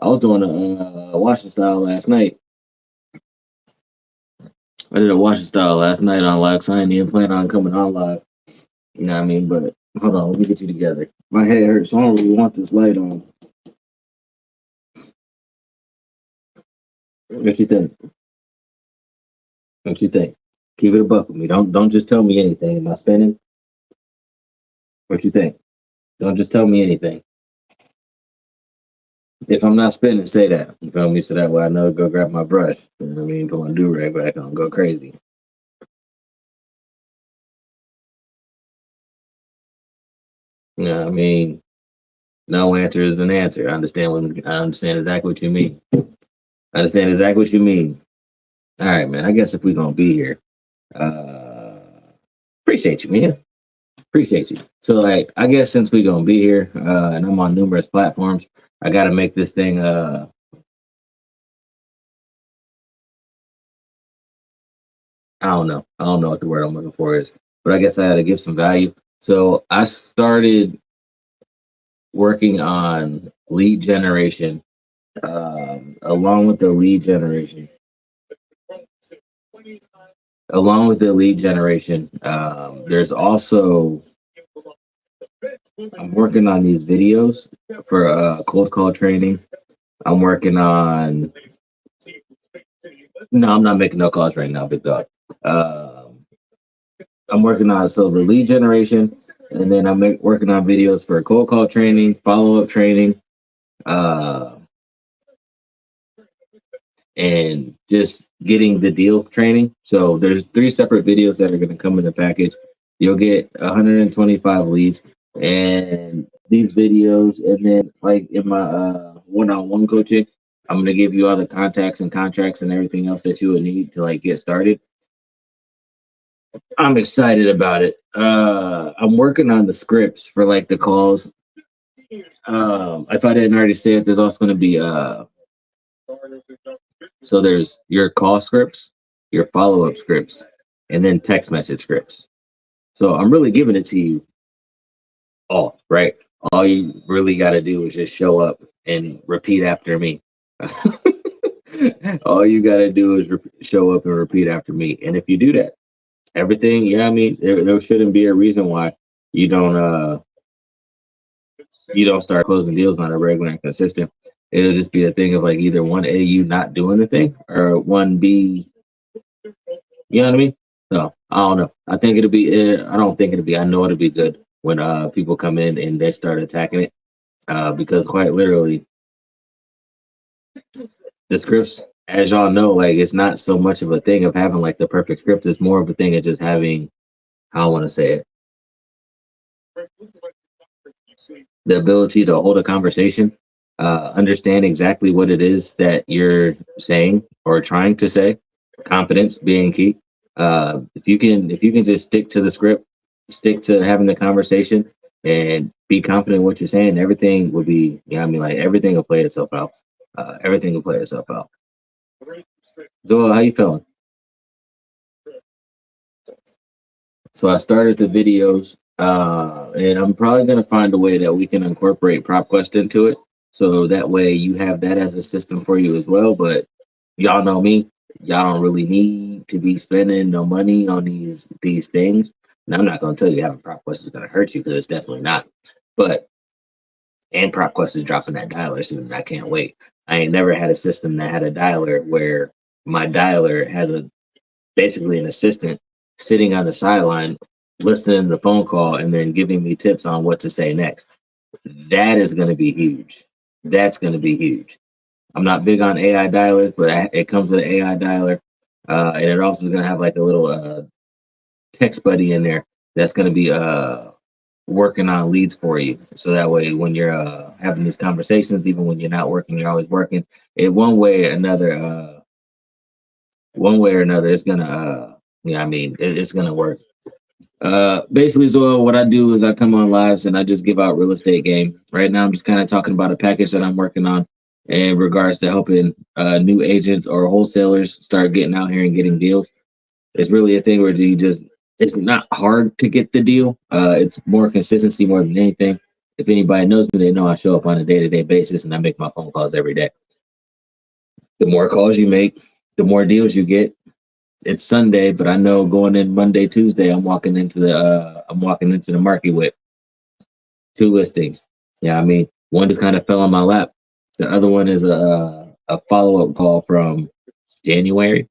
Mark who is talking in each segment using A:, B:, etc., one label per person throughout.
A: I was doing a watching style last night. I did a watching style last night on live. So I ain't even plan on coming on live. You know what I mean? But hold on, let me get you together. My head hurts, so I don't really want this light on. What you think? What you think? Keep it a buck with me. Don't just tell me anything. Am I spinning? What you think? Don't just tell me anything. If I'm not spinning, say that. You feel me? So that way I know to go grab my brush. You know what I mean? Put my do-rag back on, go crazy. You know what I mean? No answer is an answer. I understand exactly what you mean. I understand exactly what you mean. All right, man. I guess if we're gonna be here, uh appreciate you, man. Appreciate you. So like I guess since we're gonna be here, and I'm on numerous platforms, I gotta make this thing I don't know. I don't know what the word I'm looking for is, but I guess I had to give some value. So I started working on lead generation, along with the lead generation. Along with the lead generation, there's also I'm working on these videos for cold call training. I'm working on no, I'm not making no calls right now, big dog. Um, I'm working on so the lead generation, and then working on videos for cold call training, follow up training, uh, and just getting the deal training. So there's three separate videos that are going to come in the package. You'll get 125 leads, and these videos, and then like in my one-on-one coaching, I'm going to give you all the contacts and contracts and everything else that you would need to like get started. I'm excited about it. I'm working on the scripts for like the calls. If I didn't already say it, there's also going to be so there's your call scripts, your follow up scripts, and then text message scripts. So I'm really giving it to you all, right? All you really got to do is just show up and repeat after me. All you got to do is show up and repeat after me. And if you do that, everything, yeah, I mean, there shouldn't be a reason why you don't start closing deals on a regular and consistent. It'll just be a thing of like either one A, you not doing the thing, or one B, you know what I mean? So I don't know. I think it'll be. I don't think it'll be. I know it'll be good when people come in and they start attacking it. Because quite literally, the scripts, as y'all know, like it's not so much of a thing of having like the perfect script. It's more of a thing of just having. How I want to say it. The ability to hold a conversation, understand exactly what it is that you're saying or trying to say. Confidence being key. If you can just stick to the script, stick to having the conversation, and be confident in what you're saying, everything will be. You know, what I mean, like everything will play itself out. Everything will play itself out. So, how you feeling? So I started the videos, and I'm probably gonna find a way that we can incorporate PropQuest into it, so that way you have that as a system for you as well. But y'all know me, y'all don't really need to be spending no money on these things. And I'm not gonna tell you having PropQuest is gonna hurt you because it's definitely not. But and PropQuest is dropping that dialer soon, and I can't wait. I ain't never had a system that had a dialer where my dialer has a basically an assistant sitting on the sideline listening to the phone call and then giving me tips on what to say next. That is going to be huge. That's going to be huge. I'm not big on AI dialers, but it comes with an AI dialer, and it also is going to have like a little text buddy in there that's going to be working on leads for you. So that way, when you're having these conversations, even when you're not working, you're always working. It one way or another, it's gonna yeah, I mean, it's gonna work. Basically, so what I do is I come on lives and I just give out real estate game. Right now, I'm just kind of talking about a package that I'm working on in regards to helping new agents or wholesalers start getting out here and getting deals. It's really a thing where you just it's not hard to get the deal. It's more consistency more than anything. If anybody knows me, they know I show up on a day-to-day basis and I make my phone calls every day. The more calls you make, the more deals you get. It's Sunday, but I know going in Monday, Tuesday, I'm walking into the market with two listings. Yeah, I mean, one just kind of fell on my lap. The other one is a follow up call from January,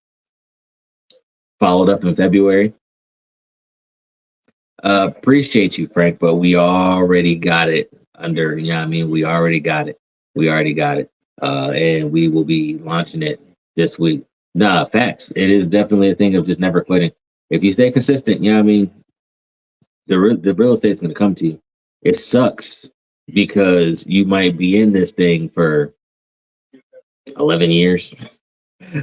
A: followed up in February. Appreciate you, Frank, but we already got it under. Yeah, I mean, we already got it. We already got it, and we will be launching it this week. Nah, facts. It is definitely a thing of just never quitting. If you stay consistent, yeah, I mean, the real estate's going to come to you. It sucks because you might be in this thing for 11 years.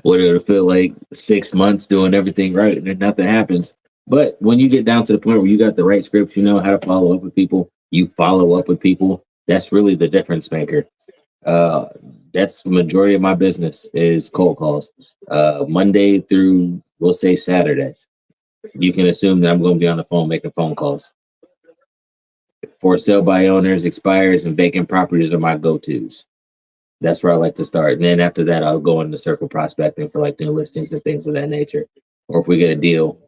A: What it'll feel like 6 months doing everything right and then nothing happens. But when you get down to the point where you got the right scripts, you know how to follow up with people, you follow up with people. That's really the difference maker. Uh, that's the majority of my business is cold calls. Monday through, we'll say, Saturday. You can assume that I'm going to be on the phone making phone calls. For sale by owners, expires, and vacant properties are my go-tos. That's where I like to start. And then after that, I'll go into circle prospecting for like new listings and things of that nature. Or if we get a deal,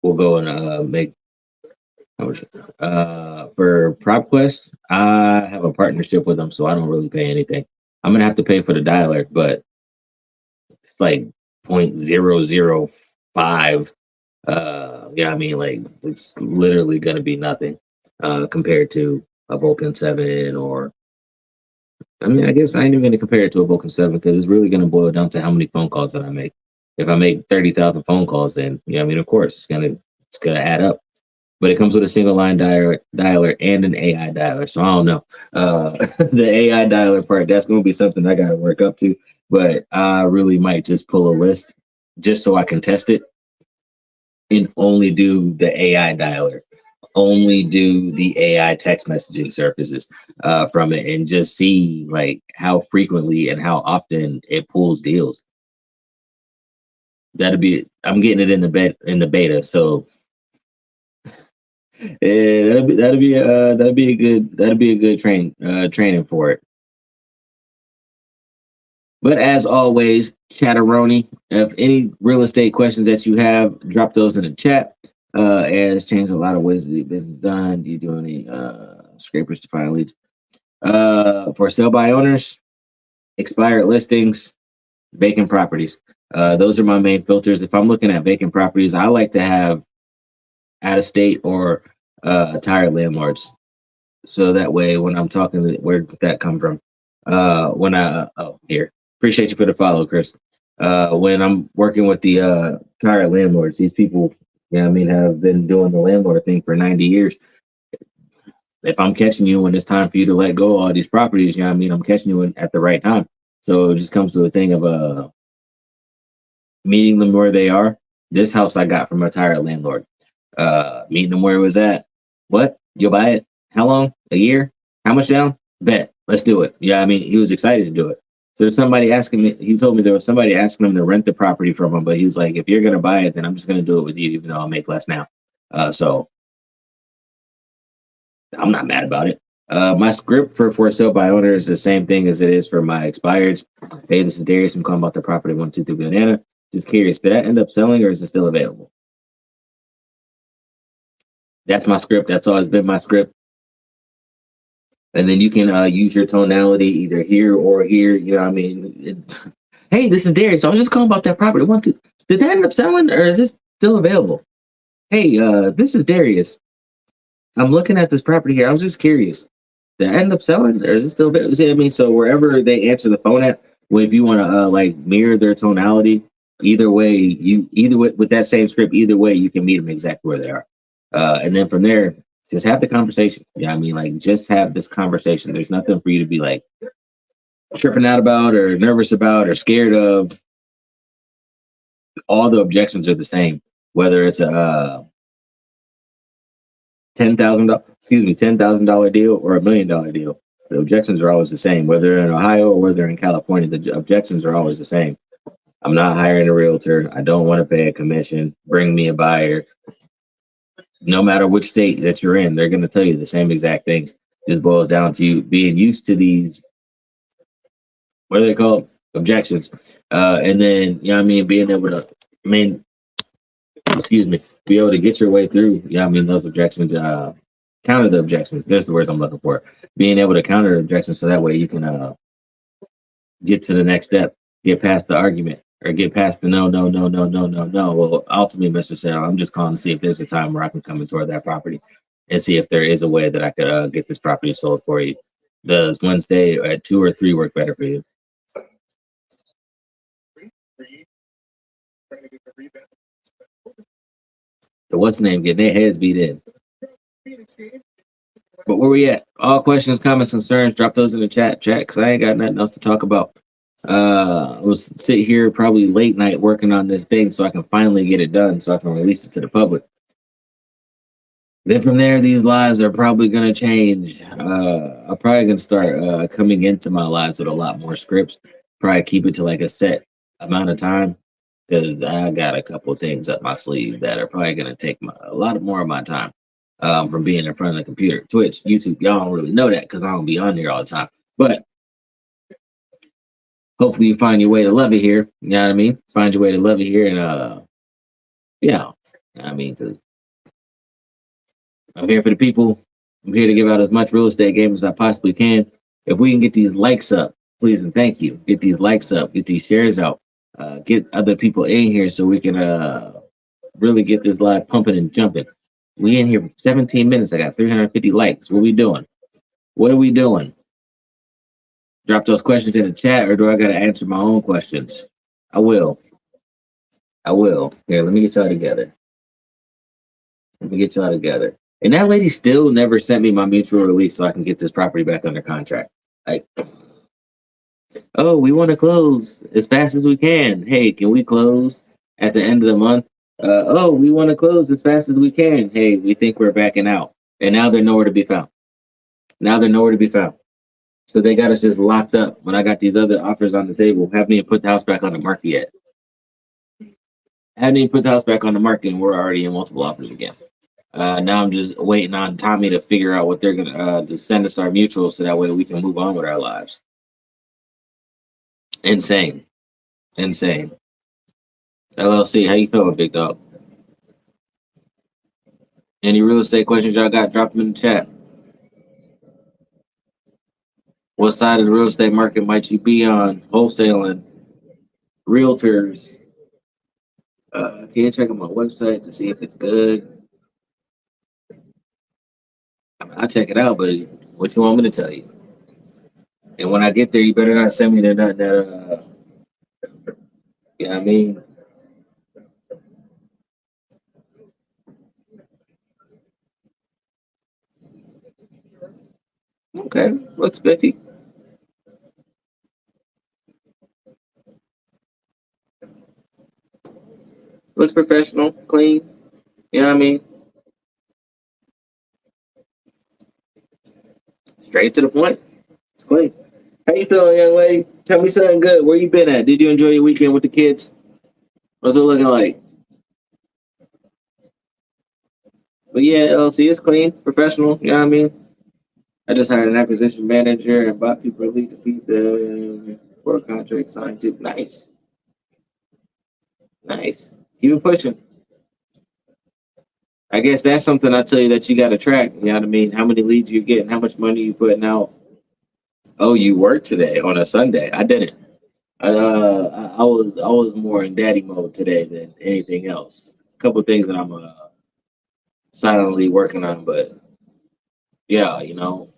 A: we'll go and make for PropQuest. I have a partnership with them, so I don't really pay anything. I'm gonna have to pay for the dialer, but it's like 0.005. Yeah, I mean, like it's literally gonna be nothing compared to a Vulcan 7 or I mean, I guess I ain't even gonna compare it to a Vulcan 7 because it's really gonna boil down to how many phone calls that I make. If I make 30,000 phone calls, then yeah, I mean, of course, it's gonna add up. But it comes with a single line dialer and an AI dialer. So I don't know. The AI dialer part, that's gonna be something I gotta work up to. But I really might just pull a list just so I can test it and only do the AI dialer, only do the AI text messaging surfaces from it, and just see like how frequently and how often it pulls deals. I'm getting it in the beta, so that'll be a good training for it. But as always, Chatteroni, if any real estate questions that you have, drop those in the chat. Has changed a lot of ways to do business done. Do you do any scrapers to find leads? For sale by owners, expired listings, vacant properties. Those are my main filters. If I'm looking at vacant properties, I like to have out of state or tired landlords. So that way, when I'm talking, where did that come from? Here, appreciate you for the follow, Chris. When I'm working with the tired landlords, these people, I mean, have been doing the landlord thing for 90 years. If I'm catching you when it's time for you to let go of all these properties, I mean, I'm catching you at the right time. So it just comes to a thing of meeting them where they are. This house I got from a tired landlord. Meeting them where it was at. What? You'll buy it? How long? A year? How much down? Bet. Let's do it. Yeah, I mean, he was excited to do it. So there's somebody asking me, he told me there was somebody asking him to rent the property from him, but he was like, if you're going to buy it, then I'm just going to do it with you, even though I'll make less now. So I'm not mad about it. My script for sale by owner is the same thing as it is for my expireds. Hey, this is Darius. I'm calling about the property 123 Banana. Just curious, did that end up selling or is it still available? That's my script. That's always been my script. And then you can use your tonality either here or here. You know what I mean? Hey, this is Darius. I was just calling about that property. Did that end up selling or is this still available? Hey, this is Darius. I'm looking at this property here. I was just curious. Did it end up selling or is it still available? See what I mean? So wherever they answer the phone at, well, if you want to like mirror their tonality, either way, with that same script, either way, you can meet them exactly where they are. And then from there, just have the conversation. Yeah, I mean, like, just have this conversation. There's nothing for you to be like tripping out about or nervous about or scared of. All the objections are the same, whether it's a $10,000 deal or $1 million deal. The objections are always the same, whether in Ohio or whether in California. The objections are always the same. I'm not hiring a realtor. I don't want to pay a commission. Bring me a buyer. No matter which state that you're in, they're going to tell you the same exact things. Just boils down to being used to these, what are they called? Objections. And then, you know what I mean, being able to, I mean, excuse me, be able to get your way through, you know what I mean, those objections, counter the objections. There's the words I'm looking for. Being able to counter the objections so that way you can get to the next step, get past the argument, or get past the no, no, no, no, no, no, no. Well, ultimately, Mr. Sarah, I'm just calling to see if there's a time where I can come and toward that property and see if there is a way that I could get this property sold for you. Does Wednesday at 2 or 3 work better for you? So what's the name getting their heads beat in? But where we at? All questions, comments, concerns, drop those in the chat, because I ain't got nothing else to talk about. I was sit here probably late night working on this thing so I can finally get it done so I can release it to the public. Then from there, these lives are probably gonna change. I'm probably gonna start coming into my lives with a lot more scripts. Probably keep it to like a set amount of time because I got a couple things up my sleeve that are probably gonna take a lot more of my time from being in front of the computer. Twitch, YouTube, y'all don't really know that because I don't be on here all the time. But hopefully you find your way to love it here. You know what I mean? Find your way to love it here, and yeah, I mean, cause I'm here for the people. I'm here to give out as much real estate game as I possibly can. If we can get these likes up, please and thank you. Get these likes up, get these shares out, get other people in here so we can really get this live pumping and jumping. We in here for 17 minutes. I got 350 likes. What we doing? What are we doing? Drop those questions in the chat, or do I got to answer my own questions? I will. I will. Here, let me get y'all together. Let me get y'all together. And that lady still never sent me my mutual release so I can get this property back under contract. Like, oh, we want to close as fast as we can. Hey, can we close at the end of the month? Oh, we want to close as fast as we can. Hey, we think we're backing out. And now they're nowhere to be found. Now they're nowhere to be found. So they got us just locked up when I got these other offers on the table. Haven't even put the house back on the market yet. Haven't even put the house back on the market and we're already in multiple offers again. Now I'm just waiting on Tommy to figure out what they're gonna to send us our mutual so that way we can move on with our lives. Insane. Insane. LLC, how you feeling, big dog? Any real estate questions y'all got, drop them in the chat. What side of the real estate market might you be on? Wholesaling, realtors. Can you check out my website to see if it's good? I'll check it out, but what you want me to tell you? And when I get there, you better not send me that you know what I mean? Okay, looks spiffy. Looks professional, clean. You know what I mean? Straight to the point. It's clean. How you feeling, young lady? Tell me something good. Where you been at? Did you enjoy your weekend with the kids? What's it looking like? But yeah, LLC is clean, professional. You know what I mean? I just hired an acquisition manager and bought people lead to feed them for a contract signed too. Nice. Nice. Keep it pushing. I guess that's something I tell you that you got to track. You know what I mean? How many leads you getting? How much money you putting out? Oh, you worked today on a Sunday. I didn't. I was more in daddy mode today than anything else. A couple of things that I'm silently working on, but yeah, you know,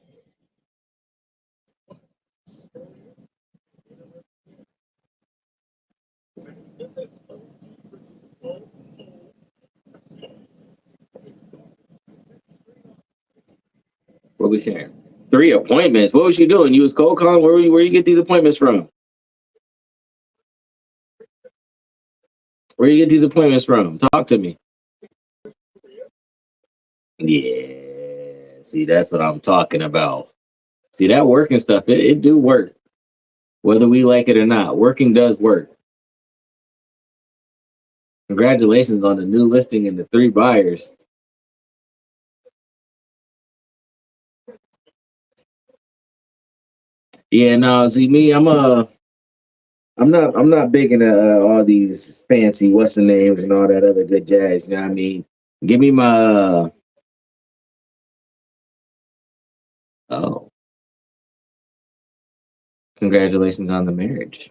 A: what we sharing? 3 appointments. What was you doing? You was cold calling. Where you get these appointments from? Where you get these appointments from? Talk to me. Yeah. See, that's what I'm talking about. See, that working stuff, it do work. Whether we like it or not, working does work. Congratulations on the new listing and the 3 buyers. Yeah, no, see me, I'm not big into all these fancy what's the names and all that other good jazz. You know what I mean? Give me my oh, congratulations on the marriage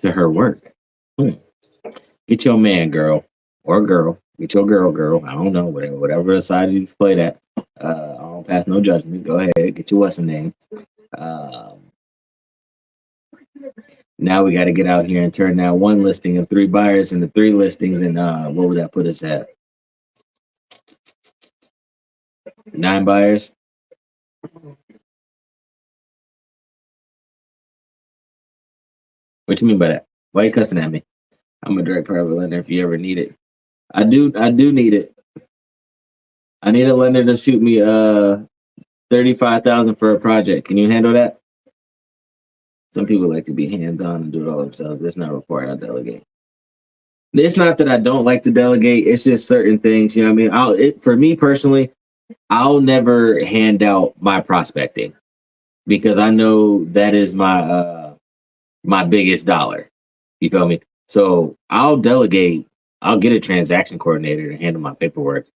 A: to her work. Hmm. Get your man, girl, or girl. Get your girl, girl. I don't know, whatever side you play that. I don't pass no judgment. Go ahead, get your what's the name. Um, Now we got to get out here and turn that one listing of three buyers into three listings, and what would that put us at? 9 buyers. What you mean by that? Why you cussing at me? I'm a direct private lender. If you ever need it, I do need it. I need a lender to shoot me 35,000 for a project. Can you handle that? Some people like to be hands on and do it all themselves. It's not required. I delegate. It's not that I don't like to delegate. It's just certain things. You know what I mean? For me personally, I'll never hand out my prospecting because I know that is my biggest dollar. You feel me? So I'll delegate. I'll get a transaction coordinator to handle my paperwork.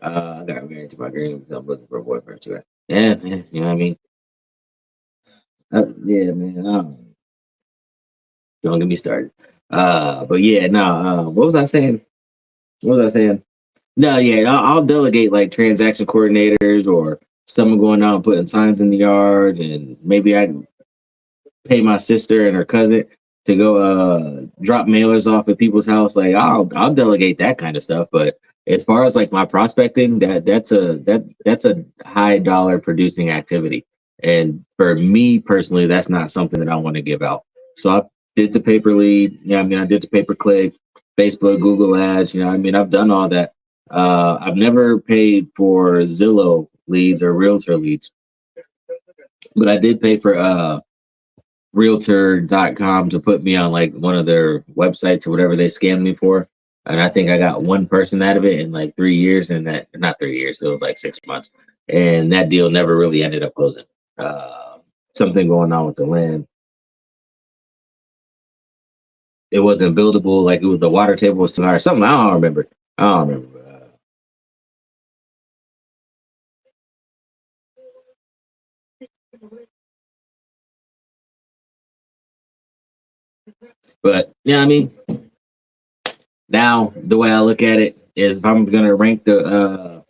A: I got married to my girl because I'm looking for a boyfriend too. Yeah, man, you know what I mean? Yeah, man. Don't get me started. But yeah, no. What was I saying? What was I saying? No, yeah, I'll delegate like transaction coordinators or someone going out and putting signs in the yard, and maybe I pay my sister and her cousin to go drop mailers off at people's house. Like I'll delegate that kind of stuff. But as far as like my prospecting, that's a high dollar producing activity. And for me personally, that's not something that I want to give out. So I did the paper lead, yeah, I mean I did the pay per click, Facebook, Google ads, you know, I mean I've done all that. I've never paid for Zillow leads or realtor leads, but I did pay for realtor.com to put me on like one of their websites or whatever they scammed me for. And I think I got one person out of it in like 3 years, and that not 3 years, it was like 6 months. And that deal never really ended up closing. Uh, Something going on with the land. It wasn't buildable, like it was the water table was too high or something. I don't remember. I don't remember. But yeah, I mean, now the way I look at it is if I'm gonna rank the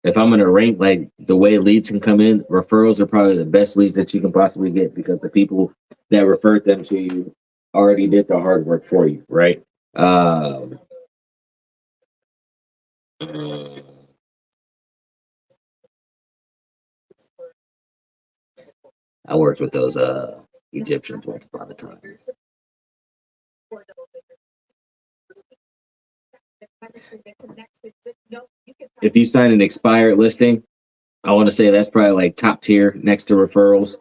A: if I'm gonna rank like the way leads can come in, referrals are probably the best leads that you can possibly get because the people that referred them to you already did the hard work for you, right? Um, uh, I worked with those Egyptians once upon a time. If you sign an expired listing, I want to say that's probably like top tier next to referrals,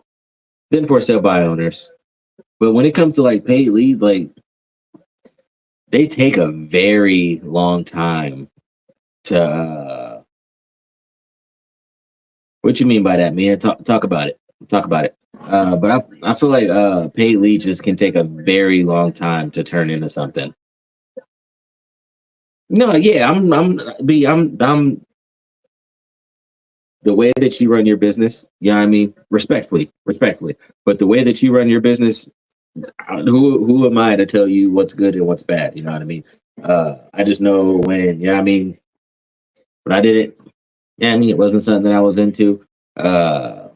A: then for sale by owners. But when it comes to like paid leads, like they take a very long time to what you mean by that, man? Talk about it. Talk about it. But I feel like paid leeches can take a very long time to turn into something. No, yeah, I'm the way that you run your business. Yeah, I mean, respectfully. But the way that you run your business, who am I to tell you what's good and what's bad? You know what I mean? I just know when. You know what I mean? When I did it, yeah, I mean, it wasn't something that I was into. Uh,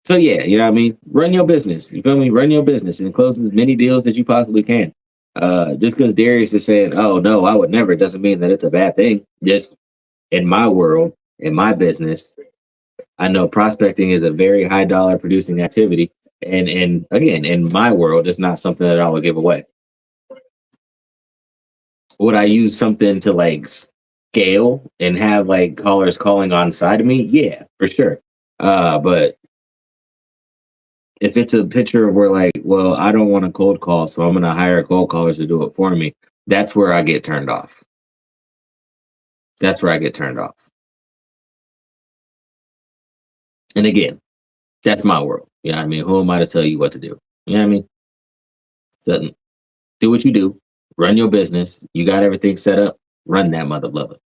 A: So yeah, you know what I mean? Run your business. You feel me? Run your business and close as many deals as you possibly can. Just because Darius is saying, "Oh no, I would never," doesn't mean that it's a bad thing. Just in my world, in my business, I know prospecting is a very high dollar producing activity, and again, in my world, it's not something that I would give away. Would I use something to like scale and have like callers calling on side of me? Yeah, for sure. But if it's a picture of where like, well, I don't want a cold call, so I'm gonna hire cold callers to do it for me. That's where I get turned off. That's where I get turned off. And again, That's my world. You know what I mean? Who am I to tell you what to do? You know what I mean? So, do what you do, run your business. You got everything set up, run that mother lover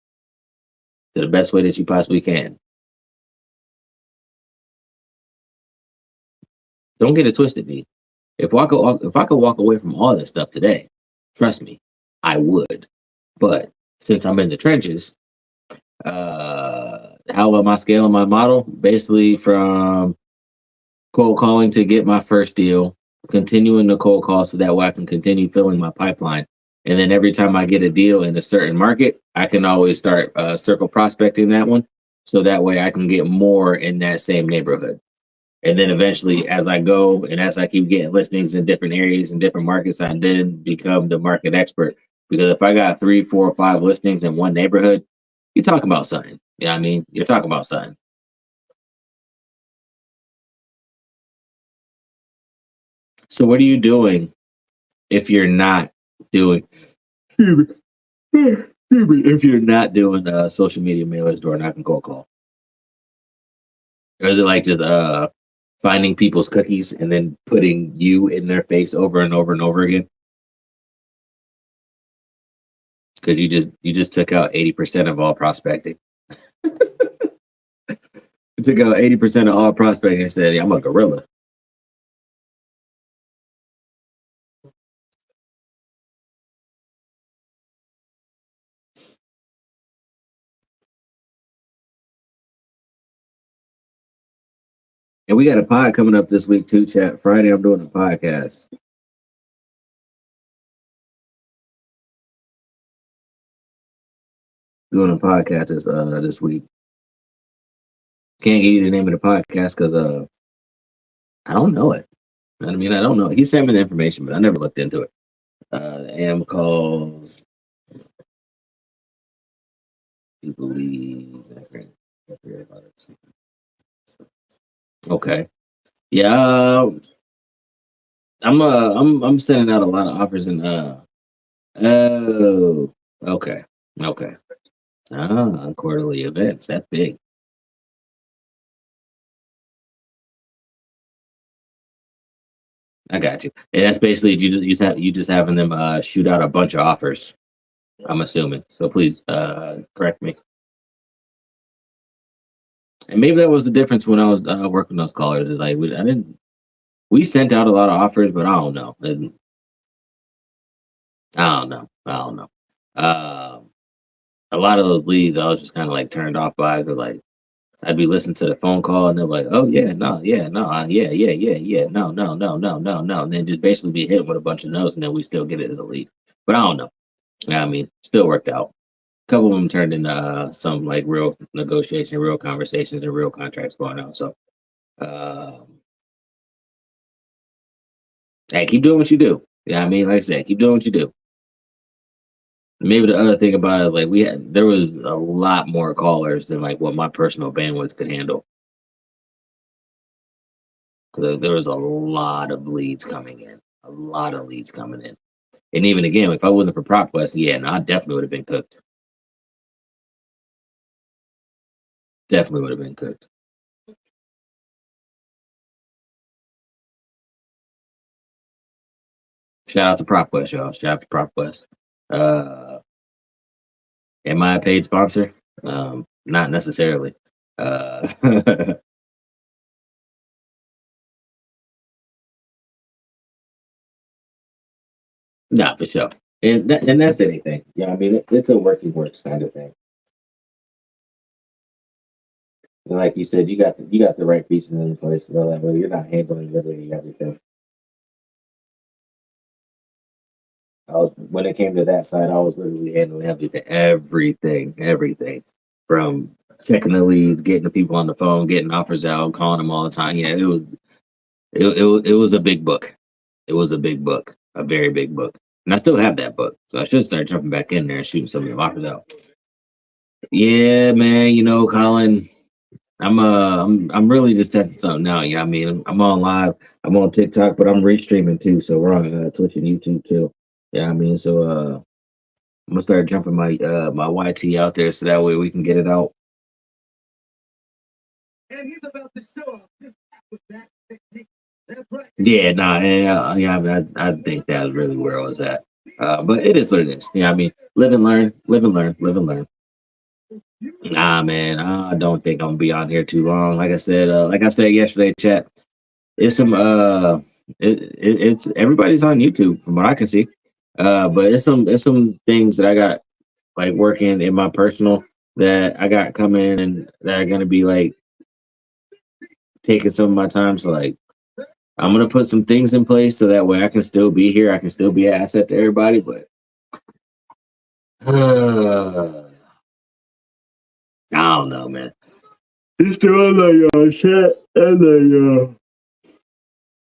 A: to the best way that you possibly can. Don't get it twisted, B. If I could walk away from all this stuff today, trust me, I would. But since I'm in the trenches, how am I scaling my model? Basically, from cold calling to get my first deal, continuing the cold call so that way I can continue filling my pipeline. And then every time I get a deal in a certain market, I can always start circle prospecting that one. So that way I can get more in that same neighborhood. And then eventually, as I go and as I keep getting listings in different areas and different markets, I then become the market expert. Because if I got three, four, or five listings in one neighborhood, you're talking about something. Yeah, I mean, you're talking about something. So what are you doing if you're not doing if you're not doing social media mailers, door knocking, cold call? Or is it like just finding people's cookies and then putting you in their face over and over and over again? Because you just took out 80% of all prospecting. You took out 80% of all prospecting and said, "Yeah, I'm a gorilla." And we got a pod coming up this week too, chat. Friday, I'm doing a podcast. Doing a podcast this week. Can't give you the name of the podcast because I don't know it. I mean, I don't know. He sent me the information, but I never looked into it. Am calls people leads. I forget about it. Okay. Yeah. I'm sending out a lot of offers and oh, okay. Okay. Quarterly events. That's big. I got you. And that's basically you just having them shoot out a bunch of offers. I'm assuming. So please correct me. And maybe that was the difference when I was working those callers. Is like I didn't. We sent out a lot of offers, but I don't know. I don't know. I don't know. A lot of those leads, I was just kind of like turned off by. Cause like I'd be listening to the phone call, and they're like, "Oh yeah, no, yeah, no, no, no, no, no, no," and then just basically be hit with a bunch of no's, and then we still get it as a lead. But I don't know. Yeah, I mean, still worked out. A couple of them turned into some like real negotiation, real conversations, and real contracts going out. So, hey, keep doing what you do. Yeah, I mean, like I said, keep doing what you do. Maybe the other thing about it is like there was a lot more callers than like what my personal bandwidth could handle. 'Cause there was a lot of leads coming in, a lot of leads coming in. And even again, if I wasn't for PropQuest, yeah, no, I definitely would have been cooked. Definitely would have been cooked. Shout out to PropQuest, y'all. Shout out to PropQuest. Uh, am I a paid sponsor? Not necessarily. Not for sure. And that's anything. Yeah, I mean, it's a working works kind of thing. And like you said, you got the right pieces in place. So that way you're not handling literally everything. I was when it came to that side, I was literally handling everything from checking the leads, getting the people on the phone, getting offers out, calling them all the time. Yeah, it was a big book. It was a big book, a very big book, and I still have that book. So I should start jumping back in there and shooting some of the offers out. Yeah, man. You know, Colin, I'm really just testing something out. Yeah, I mean, I'm on live. I'm on TikTok, but I'm restreaming too. So we're on Twitch and YouTube too. Yeah, I mean, so I'm gonna start jumping my YT out there so that way we can get it out. Yeah, nah, yeah, I, mean, I think that's really where I was at. But it is what it is. Yeah, I mean, live and learn, live and learn, live and learn. Nah, man, I don't think I'm gonna be on here too long. Like I said yesterday, chat. It's some it's everybody's on YouTube from what I can see. But it's some things that I got like working in my personal that I got coming and that are gonna be like taking some of my time. So like I'm gonna put some things in place so that way I can still be here. I can still be an asset to everybody. But I don't know, man. It's still like shit. And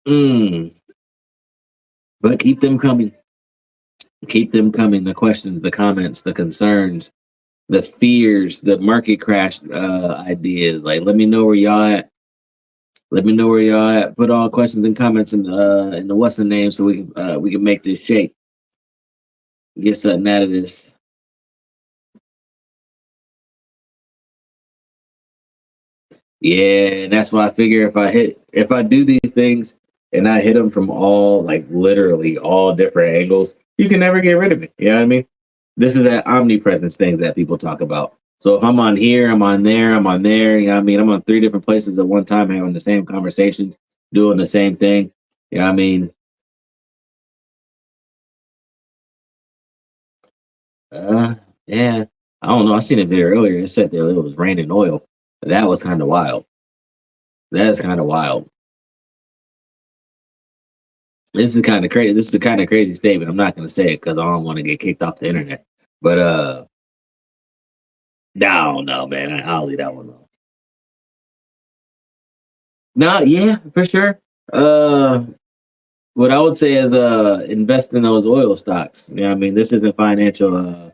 A: like but keep them coming. Keep them coming. The questions, the comments, the concerns, the fears, the market crash ideas. Like, let me know where y'all at. Let me know where y'all at. Put all questions and comments in the what's the name so we can make this shake. Get something out of this. Yeah, and that's why I figure if I do these things and I hit them from all like literally all different angles, you can never get rid of me. You know what I mean? This is that omnipresence thing that people talk about. So if I'm on here, I'm on there, I'm on there. You know what I mean? I'm on three different places at one time, having the same conversations, doing the same thing. You know what I mean? Uh, yeah. I don't know. I seen a video earlier. It said that it was raining oil. That was kind of wild. That's kind of wild. This is kind of crazy. This is a kind of crazy statement. I'm not going to say it because I don't want to get kicked off the internet. But no, no, man. I'll leave that one alone. No, yeah, for sure. Uh, what I would say is invest in those oil stocks. Yeah, I mean this isn't financial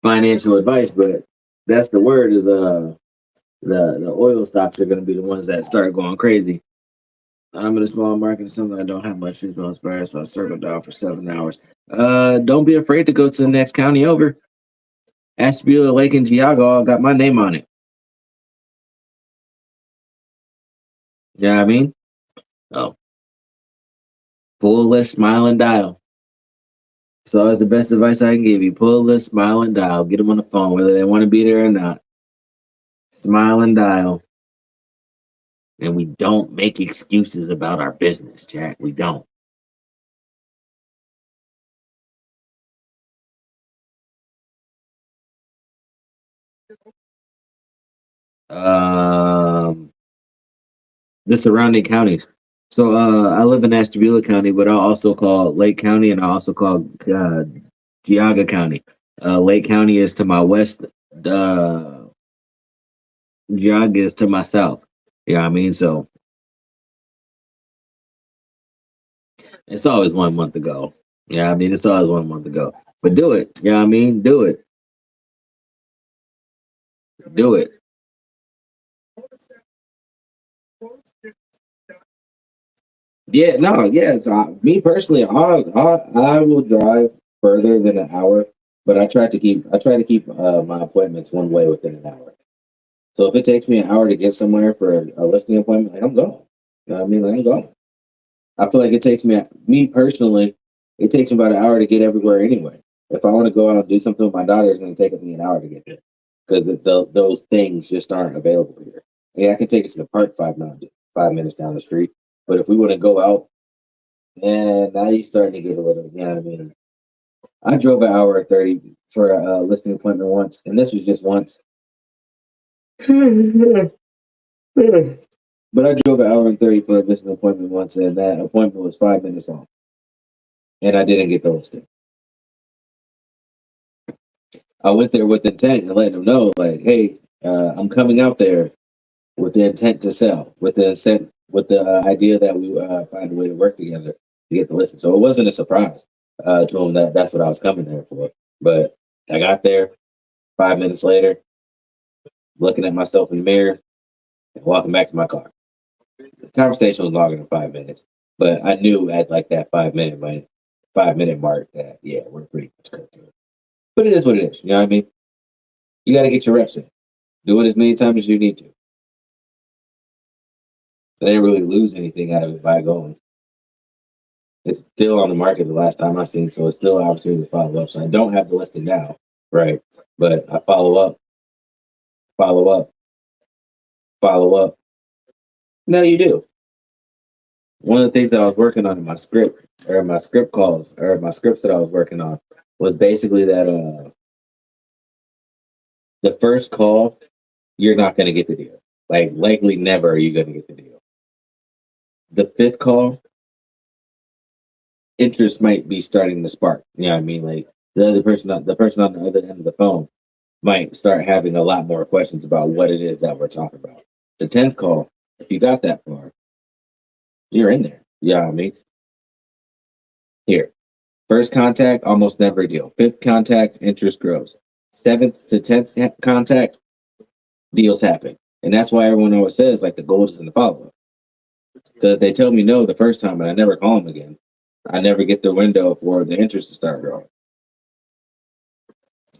A: advice, but that's the word is the oil stocks are going to be the ones that start going crazy. I'm in a small market, something I don't have much physical experience, so I circled down for 7 hours. Don't be afraid to go to the next county over. Ashtabula Lake and Geauga got my name on it. You know what I mean? Oh, pull a list, smile and dial. So that's the best advice I can give you. Pull a list, smile and dial. Get them on the phone, whether they want to be there or not. Smile and dial. And we don't make excuses about our business, Jack. We don't. Um, the surrounding counties. So I live in Ashtabula County, but I also call Lake County and I also call Geauga County. Lake County is to my west. Uh, Geauga is to my south. You know what I mean? So it's always 1 month ago. Yeah, I mean it's always 1 month ago. But do it. Yeah, I mean do it. Do it. Yeah, no, yeah. So me personally, I will drive further than an hour, but I try to keep my appointments one way within an hour. So if it takes me an hour to get somewhere for a listing appointment, like I'm going. You know what I mean? Like I'm going. I feel like it takes me personally, it takes me about an hour to get everywhere anyway. If I want to go out and do something with my daughter, it's going to take me an hour to get there because those things just aren't available here. Yeah, I can take it to the park 5 minutes down the street, but if we want to go out, and now you're starting to get a little, you know what I mean? I drove an hour and 30 for a listing appointment once, and this was just once. But I drove an hour and 30 for a listing appointment once, and that appointment was 5 minutes long, and I didn't get the listing. I went there with intent and letting them know, like, hey, I'm coming out there with the intent to sell, with the idea that we find a way to work together to get the listing. So it wasn't a surprise to them that that's what I was coming there for. But I got there 5 minutes later, looking at myself in the mirror, and walking back to my car. The conversation was longer than 5 minutes, but I knew at like that 5 minute mark that yeah, we're pretty much cooked. But it is what it is. You know what I mean? You got to get your reps in. Do it as many times as you need to. They didn't really lose anything out of it by going. It's still on the market the last time I seen, so it's still an opportunity to follow up. So I don't have the listing now, right? But I follow up, follow up. No, you do. One of the things that I was working on in my script, or my script calls, or my scripts that I was working on, was basically that the first call, you're not going to get the deal. Like, likely never are you going to get the deal. The fifth call, interest might be starting to spark. You know what I mean? Like the person on the other end of the phone might start having a lot more questions about what it is that we're talking about. The 10th call, if you got that far, you're in there. You know what I mean? Here. First contact, almost never a deal. Fifth contact, interest grows. Seventh to 10th contact, deals happen. And that's why everyone always says like the gold is in the follow up. Because if they tell me no the first time and I never call them again, I never get the window for the interest to start growing.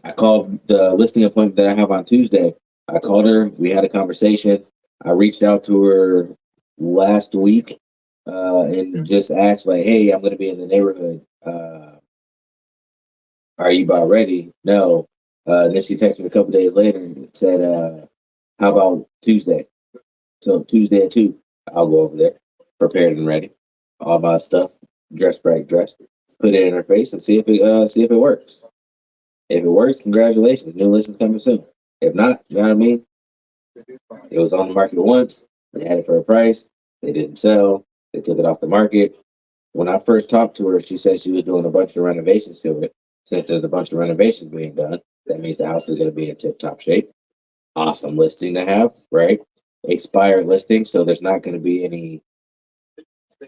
A: I called the listing appointment that I have on Tuesday. I called her. We had a conversation. I reached out to her last week and just asked, like, "Hey, I'm going to be in the neighborhood. Are you about ready?" No. Then she texted me a couple days later and said, "How about Tuesday?" So Tuesday at 2, I'll go over there, prepared and ready, all my stuff, dressed right, dressed, put it in her face and see if it works. If it works, congratulations. New listings coming soon. If not, you know what I mean? It was on the market once. They had it for a price. They didn't sell. They took it off the market. When I first talked to her, she said she was doing a bunch of renovations to it. Since there's a bunch of renovations being done, that means the house is going to be in tip top shape. Awesome listing to have, right? Expired listing. So there's not going to be any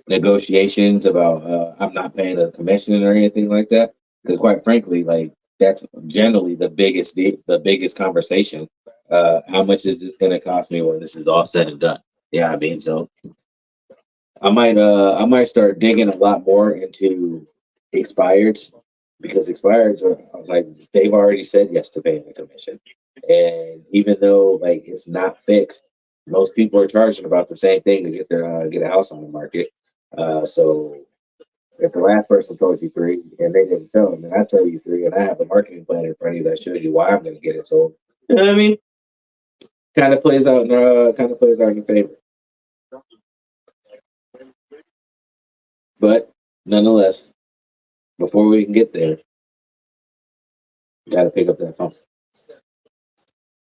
A: negotiations about I'm not paying a commission or anything like that. Because quite frankly, like that's generally the biggest conversation. How much is this going to cost me when this is all said and done? Yeah, I mean, so I might start digging a lot more into expireds because expireds are like they've already said yes to paying a commission, and even though like it's not fixed, most people are charging about the same thing to get a house on the market. So if the last person told you 3 and they didn't sell them, and I tell you 3 and I have a marketing plan in front of you that shows you why I'm going to get it sold, you know what I mean? Kind of plays out in your favor. But nonetheless, before we can get there, you got to pick up that phone.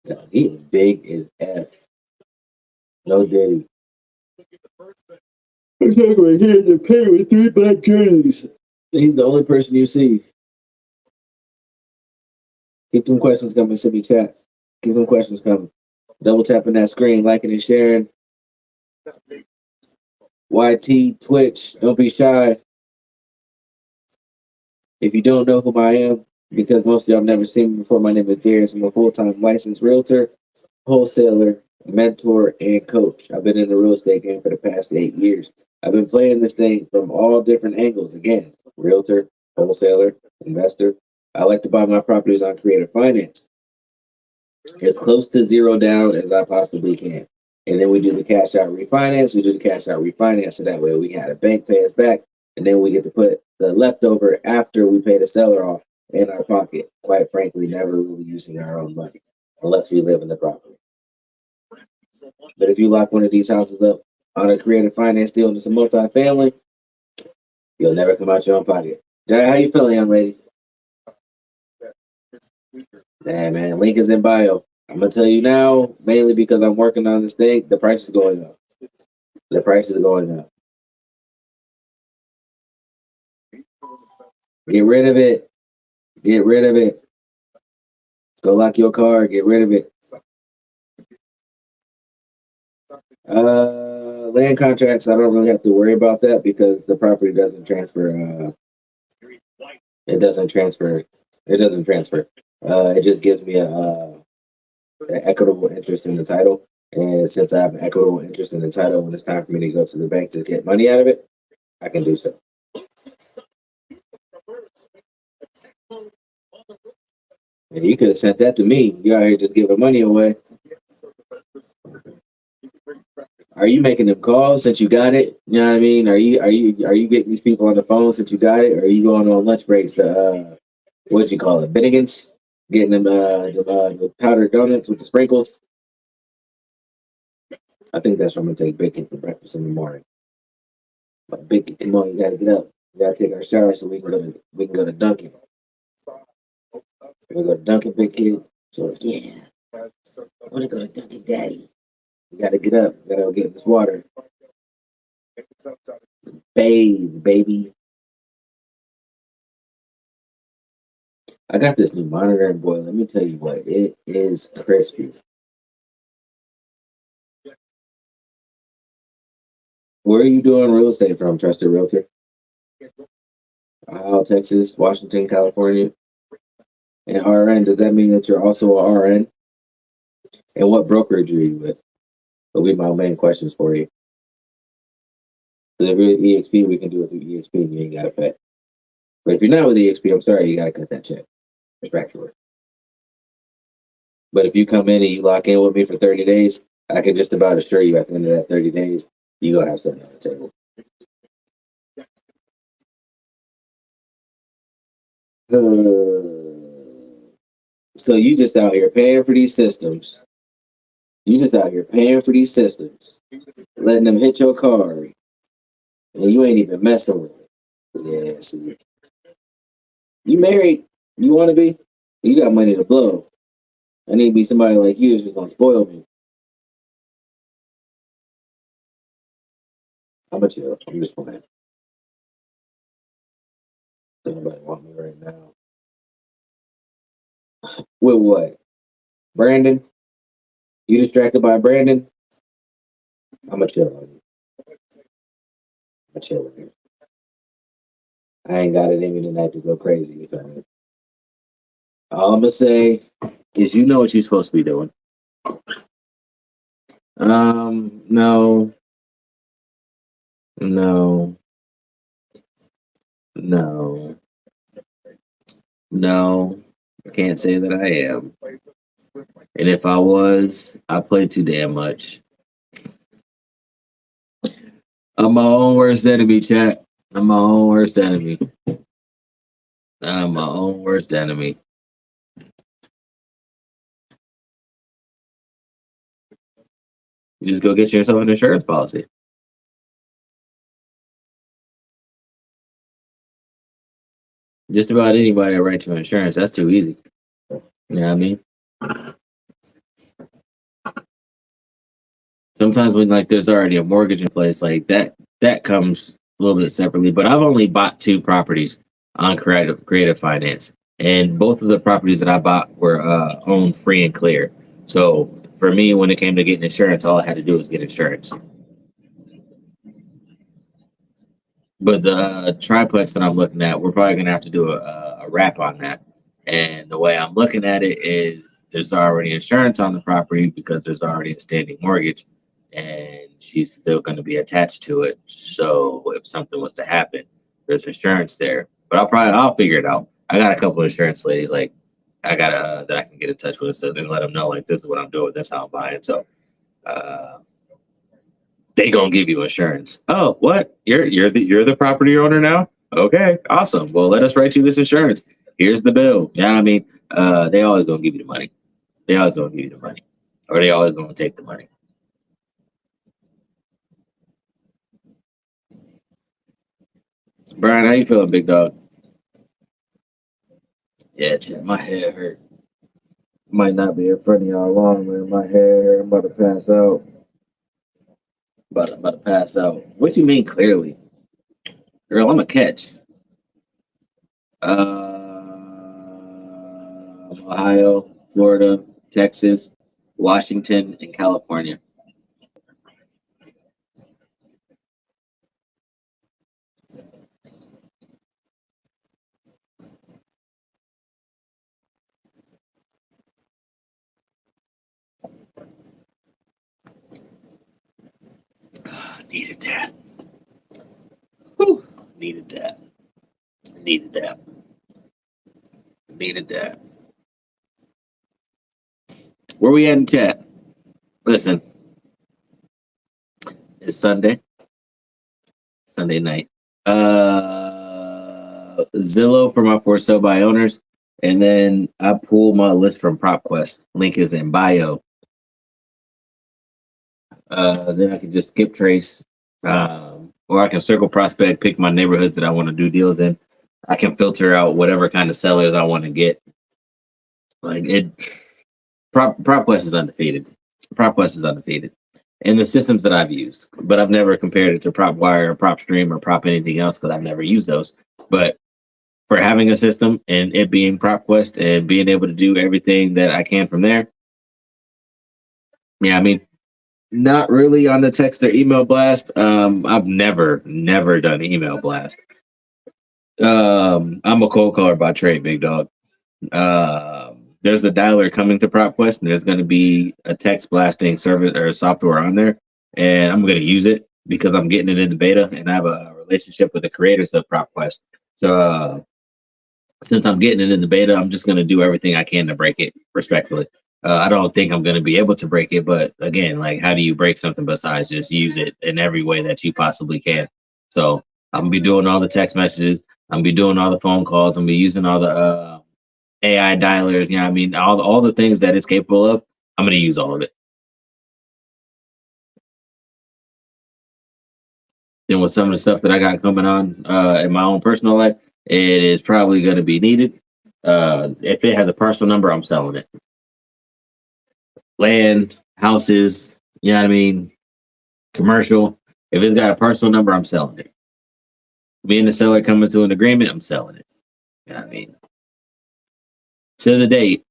A: Yeah, he is big as F. No Diddy. He's not right here in the pay with 3 black journeys. He's the only person you see. Keep them questions coming, send me chats. Keep them questions coming. Double tapping that screen, liking and sharing. YT, Twitch, don't be shy. If you don't know who I am, because most of y'all have never seen me before, my name is Darius. I'm a full-time licensed realtor, wholesaler, mentor, and coach. I've been in the real estate game for the past 8 years. I've been playing this thing from all different angles. Again, realtor, wholesaler, investor. I like to buy my properties on creative finance as close to zero down as I possibly can. And then we do the cash out refinance. We do the cash out refinance so that way we had a bank pay us back. And then we get to put the leftover after we pay the seller off in our pocket. Quite frankly, never really using our own money unless we live in the property. But if you lock one of these houses up on a creative finance deal and it's a multi-family, you'll never come out your own pocket. How you feeling, young ladies? Damn, man, link is in bio. I'm gonna tell you now, mainly because I'm working on this thing. The price is going up. The price is going up. Get rid of it. Get rid of it. Go lock your car. Get rid of it. Land contracts. I don't really have to worry about that because the property doesn't transfer. It doesn't transfer. It doesn't transfer. It just gives me an equitable interest in the title. And since I have an equitable interest in the title, when it's time for me to go to the bank to get money out of it, I can do so. And you could have sent that to me. You out here just giving money away. Are you making them calls since you got it? You know what I mean? Are you getting these people on the phone since you got it? Or are you going on lunch breaks to what'd you call it? Bennigan's? Getting them the powdered donuts with the sprinkles? I think that's what I'm gonna take bacon for breakfast in the morning. But bacon, come on, you gotta get up. We gotta take our shower so we can go to Dunkin'. We go to Dunkin' Big Kid. So yeah, I wanna go to Dunkin' Daddy. You gotta get up. You gotta go get this water. Bathe, baby. I got this new monitor, and boy, let me tell you what, it is crispy. Where are you doing real estate from, Trusted Realtor? Ohio, Texas, Washington, California, and RN. Does that mean that you're also a RN? And what brokerage are you with? That'll be my main questions for you. Because if you're with EXP, we can do it through EXP and you ain't got to pay. But if you're not with EXP, I'm sorry, you got to cut that check. Respectfully. But if you come in and you lock in with me for 30 days, I can just about assure you at the end of that 30 days, you're going to have something on the table. So you just out here paying for these systems. You just out here paying for these systems, letting them hit your card, and you ain't even messing with it. Yeah, see. You married, you want to be, you got money to blow. I need to be somebody like you that's just going to spoil me. How much you? I'm just playing. Nobody want me right now. With what? Brandon? You distracted by Brandon? I'm going to chill on you. I'm chill with you. I ain't got it in me tonight to go crazy. You feel me? All I'm going to say is you know what you're supposed to be doing. No, no, no, no. I can't say that I am. And if I was, I play too damn much. I'm my own worst enemy, chat. I'm my own worst enemy. I'm my own worst enemy. You just go get yourself an insurance policy. Just about anybody that writes you insurance, that's too easy. You know what I mean? Sometimes when like there's already a mortgage in place, like that comes a little bit separately. But I've only bought two properties on creative finance, and both of the properties that I bought were owned free and clear. So for me, when it came to getting insurance, all I had to do was get insurance. But the triplex that I'm looking at, we're probably gonna have to do a wrap on that. And the way I'm looking at it is there's already insurance on the property because there's already a standing mortgage and she's still going to be attached to it. So if something was to happen, there's insurance there. But I'll figure it out. I got a couple of insurance ladies like I got that I can get in touch with so then let them know like this is what I'm doing, that's how I'm buying. So uh they gonna give you insurance. Oh, what? You're the property owner now? Okay, awesome. Well, let us write you this insurance. Here's the bill. Yeah, I mean, they always gonna give you the money. They always gonna give you the money, or they always gonna take the money. Brian, how you feeling, big dog? Yeah, my head hurt. Might not be in front of y'all long, man. My head hurt. I'm about to pass out. About to pass out. What you mean clearly, girl? I'm a catch. Ohio, Florida, Texas, Washington, and California. Needed that. Whew. Needed that. Needed that. Needed that. Where we at in chat? Listen, It's Sunday night. Zillow for my for sale by owners, and then I pull my list from PropQuest. Link is in bio. Then I can just skip trace, or I can circle prospect, pick my neighborhoods that I want to do deals in. I can filter out whatever kind of sellers I want to get. Like it, PropQuest is undefeated. PropQuest is undefeated in the systems that I've used, but I've never compared it to PropWire or PropStream or Prop anything else because I've never used those. But for having a system and it being PropQuest and being able to do everything that I can from there, yeah, I mean, not really on the text or email blast. I've never done email blast. I'm a cold caller by trade, big dog. There's a dialer coming to PropQuest, and there's going to be a text blasting service or software on there, and I'm going to use it because I'm getting it in the beta, and I have a relationship with the creators of PropQuest. So since I'm getting it in the beta, I'm just going to do everything I can to break it respectfully. I don't think I'm going to be able to break it, but again, like, how do you break something besides just use it in every way that you possibly can? So I'm gonna be doing all the text messages. I'm gonna be doing all the phone calls. I'm gonna be using all the AI dialers. You know, what I mean, all the things that it's capable of. I'm gonna use all of it. Then with some of the stuff that I got coming on in my own personal life, it is probably going to be needed. If it has a parcel number, I'm selling it. Land, houses, you know what I mean? Commercial. If it's got a parcel number, I'm selling it. Me and the seller coming to an agreement, I'm selling it. You know what I mean? To the date,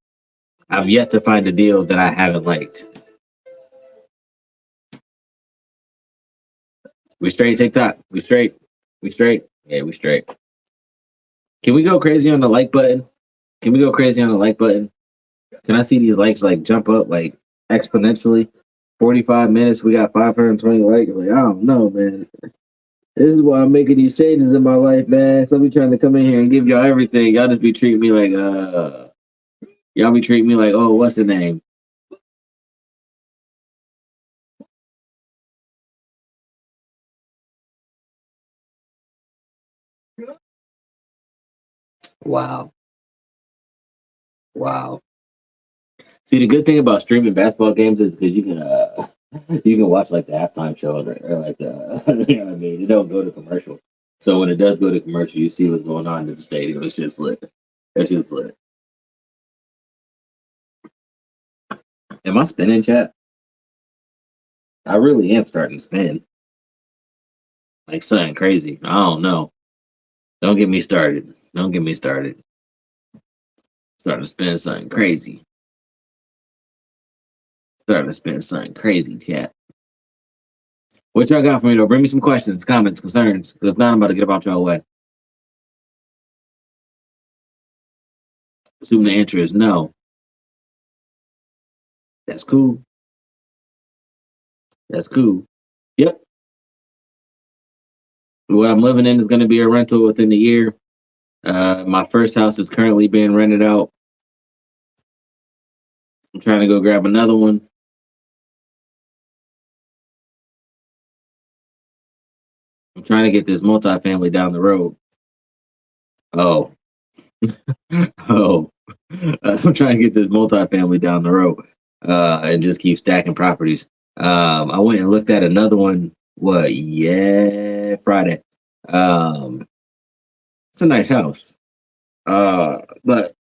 A: I've yet to find a deal that I haven't liked. We straight TikTok. We straight. We straight. Yeah, we straight. Can we go crazy on the like button? Can we go crazy on the like button? Can I see these likes like jump up like exponentially? 45 minutes, we got 520 likes. Like, I don't know, man. This is why I'm making these changes in my life, man. So I be trying to come in here and give y'all everything. Y'all just be treating me like y'all be treating me like, oh, what's the name? Wow. Wow. See, the good thing about streaming basketball games is because you can watch like the halftime show or like the you know what I mean. It don't go to commercial, so when it does go to commercial, you see what's going on in the stadium. It's just lit. It's just lit. Am I spinning, chat? I really am starting to spin like something crazy. I don't know. Don't get me started. Don't get me started. Starting to spin something crazy. Starting to spin something crazy, chat. What y'all got for me though? Bring me some questions, comments, concerns. Because if not, I'm about to get about y'all way. Assuming the answer is no. That's cool. That's cool. Yep. What I'm living in is going to be a rental within the year. My first house is currently being rented out. I'm trying to go grab another one. I'm trying to get this multifamily down the road. Oh, oh. I'm trying to get this multifamily down the road and just keep stacking properties. I went and looked at another one. What? Yeah, Friday. It's a nice house. But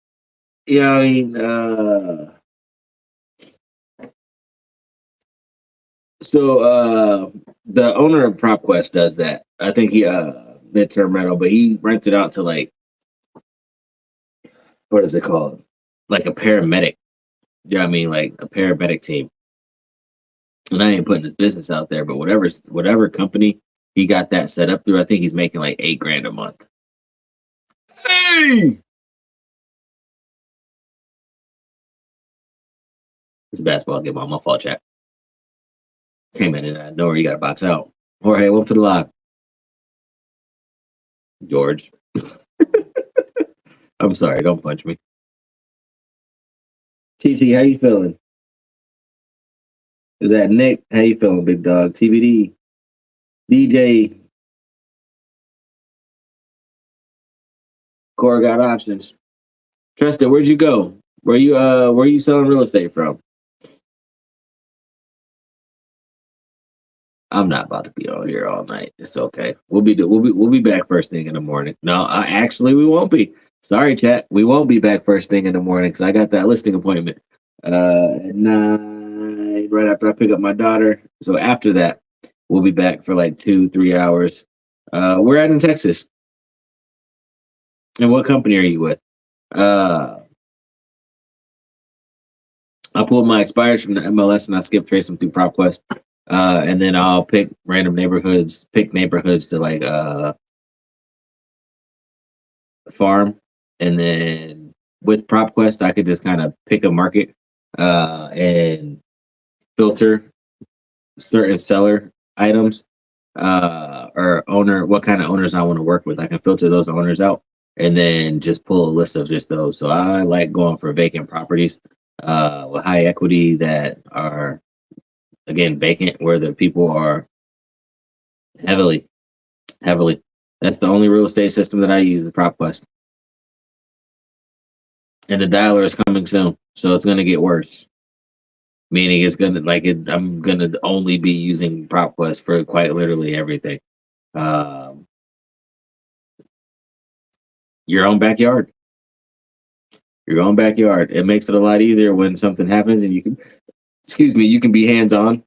A: yeah, I mean, the owner of PropQuest does that. I think he midterm rental, but he rents it out to like what is it called? Like a paramedic. Yeah, I mean like a paramedic team. And I ain't putting his business out there, but whatever company he got that set up through, I think he's making like $8,000 a month. Hey! It's a basketball game on my fault, chat. Came in and I know where you got to box out. Jorge, welcome to the live. George. I'm sorry, don't punch me. TT, how you feeling? Is that Nick? How you feeling, big dog? TBD. DJ Core got options. Tristan, where'd you go? Where you selling real estate from? I'm not about to be on here all night. It's okay. We'll be back first thing in the morning. No, actually we won't be. Sorry, chat. We won't be back first thing in the morning because I got that listing appointment. At 9 right after I pick up my daughter. So after that, we'll be back for like 2, 3 hours. We're at in Texas. And what company are you with? Uh, I'll pull my expires from the MLS and I skip trace them through PropQuest. And then I'll pick random neighborhoods, pick neighborhoods to like farm. And then with PropQuest, I could just kind of pick a market and filter certain seller items or owner, what kind of owners I want to work with. I can filter those owners out and then just pull a list of just those. So I like going for vacant properties with high equity that are again vacant where the people are heavily heavily. That's the only real estate system that I use, the PropQuest. And the dialer is coming soon, so it's gonna get worse. Meaning it's gonna like it. I'm gonna only be using PropQuest for quite literally everything. Um, your own backyard. Your own backyard. It makes it a lot easier when something happens and you can, excuse me, you can be hands on.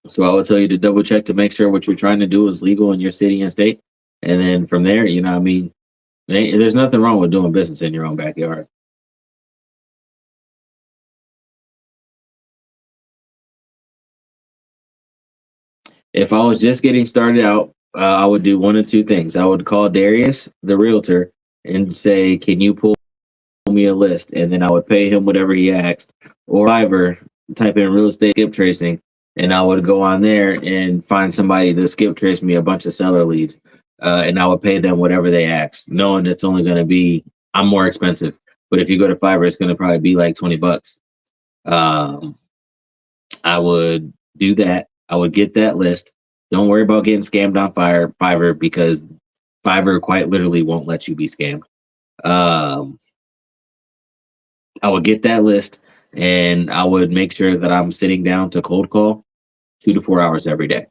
A: So I would tell you to double check to make sure what you're trying to do is legal in your city and state. And then from there, you know, what I mean, there's nothing wrong with doing business in your own backyard. If I was just getting started out, I would do one of two things. I would call Darius, the realtor, and say, "Can you pull me a list?" And then I would pay him whatever he asked. Or Fiverr, type in real estate skip tracing, and I would go on there and find somebody to skip trace me a bunch of seller leads, and I would pay them whatever they asked, knowing it's only going to be I'm more expensive. But if you go to Fiverr, it's going to probably be like $20. Um, I would do that. I would get that list. Don't worry about getting scammed on Fiverr because Fiverr quite literally won't let you be scammed. Um, I would get that list and I would make sure that I'm sitting down to cold call 2 to 4 hours every day.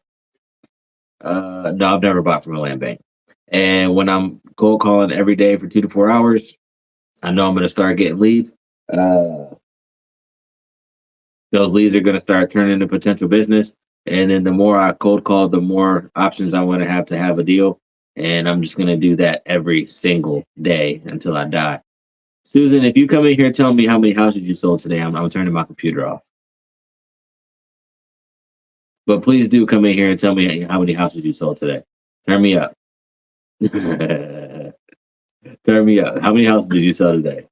A: No, I've never bought from a land bank. And when I'm cold calling every day for 2 to 4 hours, I know I'm going to start getting leads. Uh, those leads are going to start turning into potential business. And then the more I cold call, the more options I want to have a deal. And I'm just going to do that every single day until I die. Susan, if you come in here and tell me how many houses you sold today, I'm turning my computer off. But please do come in here and tell me how many houses you sold today. Turn me up. Turn me up. How many houses did you sell today?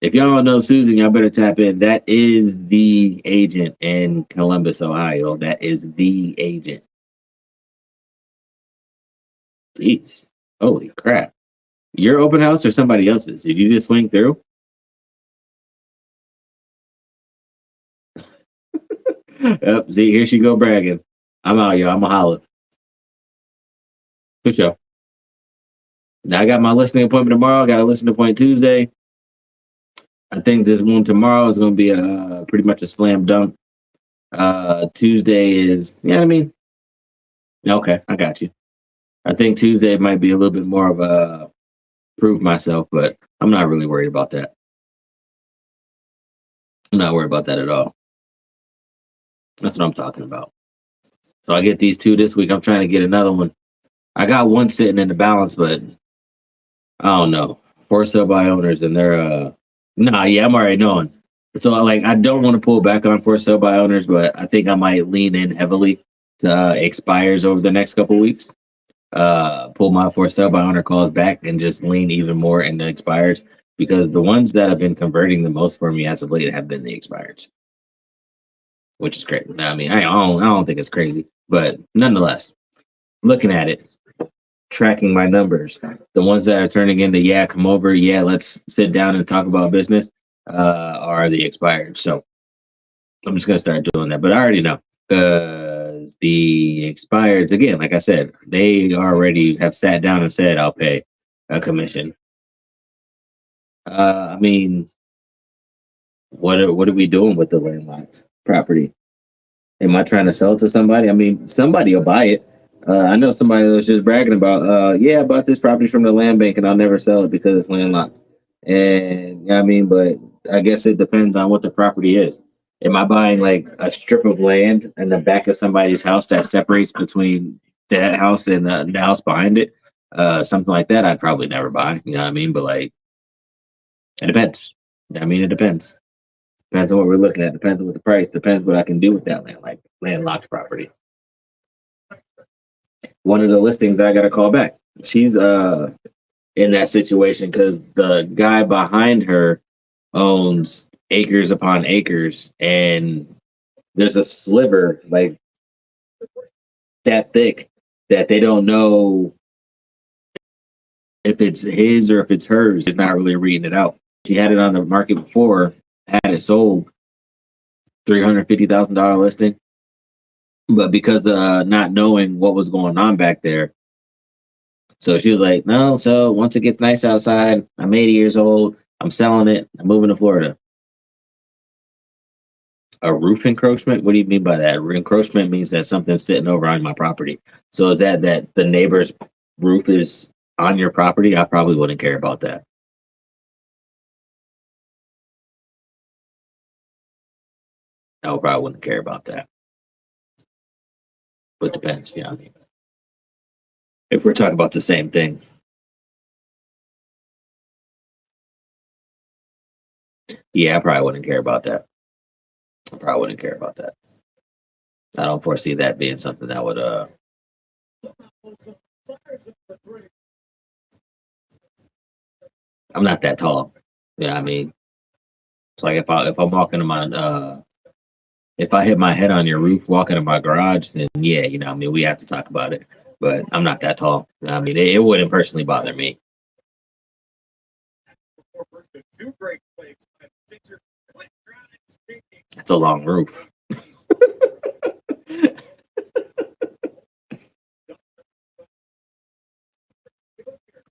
A: If y'all don't know Susan, y'all better tap in. That is the agent in Columbus, Ohio. That is the agent. Jeez. Holy crap. Your open house or somebody else's? Did you just swing through? Yep. See, here she go bragging. I'm out, y'all. I'm a holler. For sure. Now I got my listening appointment tomorrow. I got a listening appointment Tuesday. I think this one tomorrow is going to be a pretty much a slam dunk. Tuesday is, yeah, I mean, okay, I got you. I think Tuesday might be a little bit more of a prove myself, but I'm not really worried about that. I'm not worried about that at all. That's what I'm talking about. So I get these two this week. I'm trying to get another one. I got one sitting in the balance, but I don't know. For sale by owners, and they're nah, yeah, I'm already knowing. So like I don't want to pull back on for sale by owners, but I think I might lean in heavily to expires over the next couple weeks. Pull my for sale by owner calls back and just lean even more into expires because the ones that have been converting the most for me as of late have been the expires, which is great. I mean, I don't think it's crazy, but nonetheless, looking at it, tracking my numbers, the ones that are turning into yeah, come over, yeah, let's sit down and talk about business, are the expired. So I'm just gonna start doing that. But I already know because the expireds again, like I said, they already have sat down and said I'll pay a commission. I mean, what are we doing with the landlocked property? Am I trying to sell it to somebody? I mean, somebody will buy it. I know somebody was just bragging about, yeah, I bought this property from the land bank and I'll never sell it because it's landlocked. And I mean, but I guess it depends on what the property is. Am I buying like a strip of land in the back of somebody's house that separates between that house and the house behind it? Something like that, I'd probably never buy. You know what I mean? But like, it depends. I mean, it depends. Depends on what we're looking at. Depends on what the price. Depends what I can do with that land, like landlocked property. One of the listings I got to call back. She's in that situation because the guy behind her owns acres upon acres, and there's a sliver like that thick that they don't know if it's his or if it's hers. It's not really reading it out. She had it on the market before, had it sold, $350,000 listing. But because not knowing what was going on back there, so she was like, "No, so once it gets nice outside, I'm 80 years old, I'm selling it, I'm moving to Florida." A roof encroachment? What do you mean by that? Encroachment means that something's sitting over on my property. So is that the neighbor's roof is on your property? I probably wouldn't care about that. I probably wouldn't care about that. But it depends, yeah. I mean, if we're talking about the same thing, yeah, I probably wouldn't care about that. I probably wouldn't care about that. I don't foresee that being something that would I'm not that tall. Yeah, I mean, it's like if I'm walking to my if I hit my head on your roof walking in my garage, then yeah, I mean, we have to talk about it. But I'm not that tall. I mean, it wouldn't personally bother me. It's a long roof.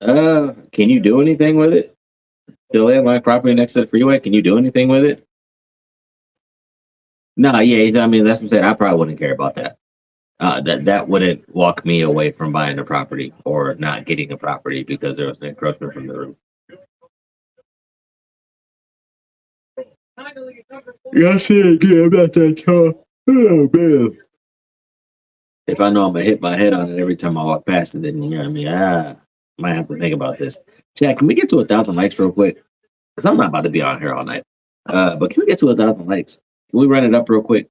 A: Can you do anything with it? Still have my property next to the freeway. Can you do anything with it? No, yeah, I mean, that's what I'm saying. I probably wouldn't care about that. That wouldn't walk me away from buying a property or not getting a property because there was an encroachment from the roof. Yeah, I see it again. I'm not that tall. Oh man. If I know I'm gonna hit my head on it every time I walk past it, then you know what I mean. Might have to think about this. Chad, can we get to 1,000 likes real quick? Because I'm not about to be on here all night. But can we get to 1,000 likes? Can we run it up real quick?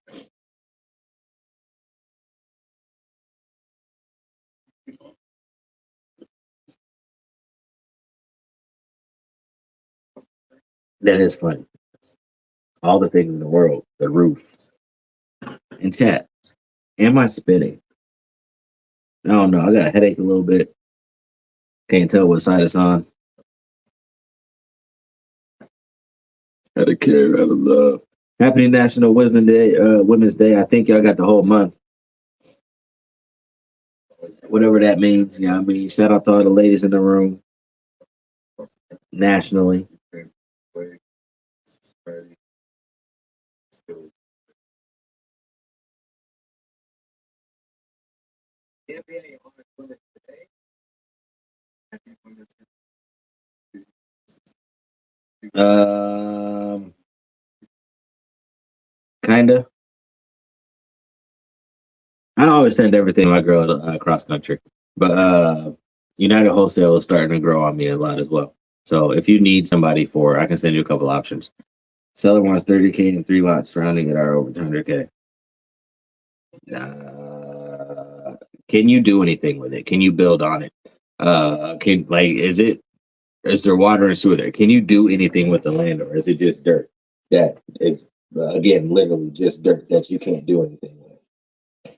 A: That is funny. All the things in the world, the roof, and chat. Am I spitting? I don't know. I got a headache a little bit. Can't tell what side it's on. Out of care, out of love. Happy National Women's Day. Women's Day. I think y'all got the whole month. Whatever that means. Yeah, I mean, shout out to all the ladies in the room nationally. Um, Kinda. I always send everything to my girl cross country, but United Wholesale is starting to grow on me a lot as well. So if you need somebody for, I can send you a couple options. Seller wants 30K and 3 lots surrounding it are over 200K. Can you do anything with it? Can you build on it? Can like is there water and sewer there? Can you do anything with the land, or is it just dirt? That it's again literally just dirt that you can't do anything with.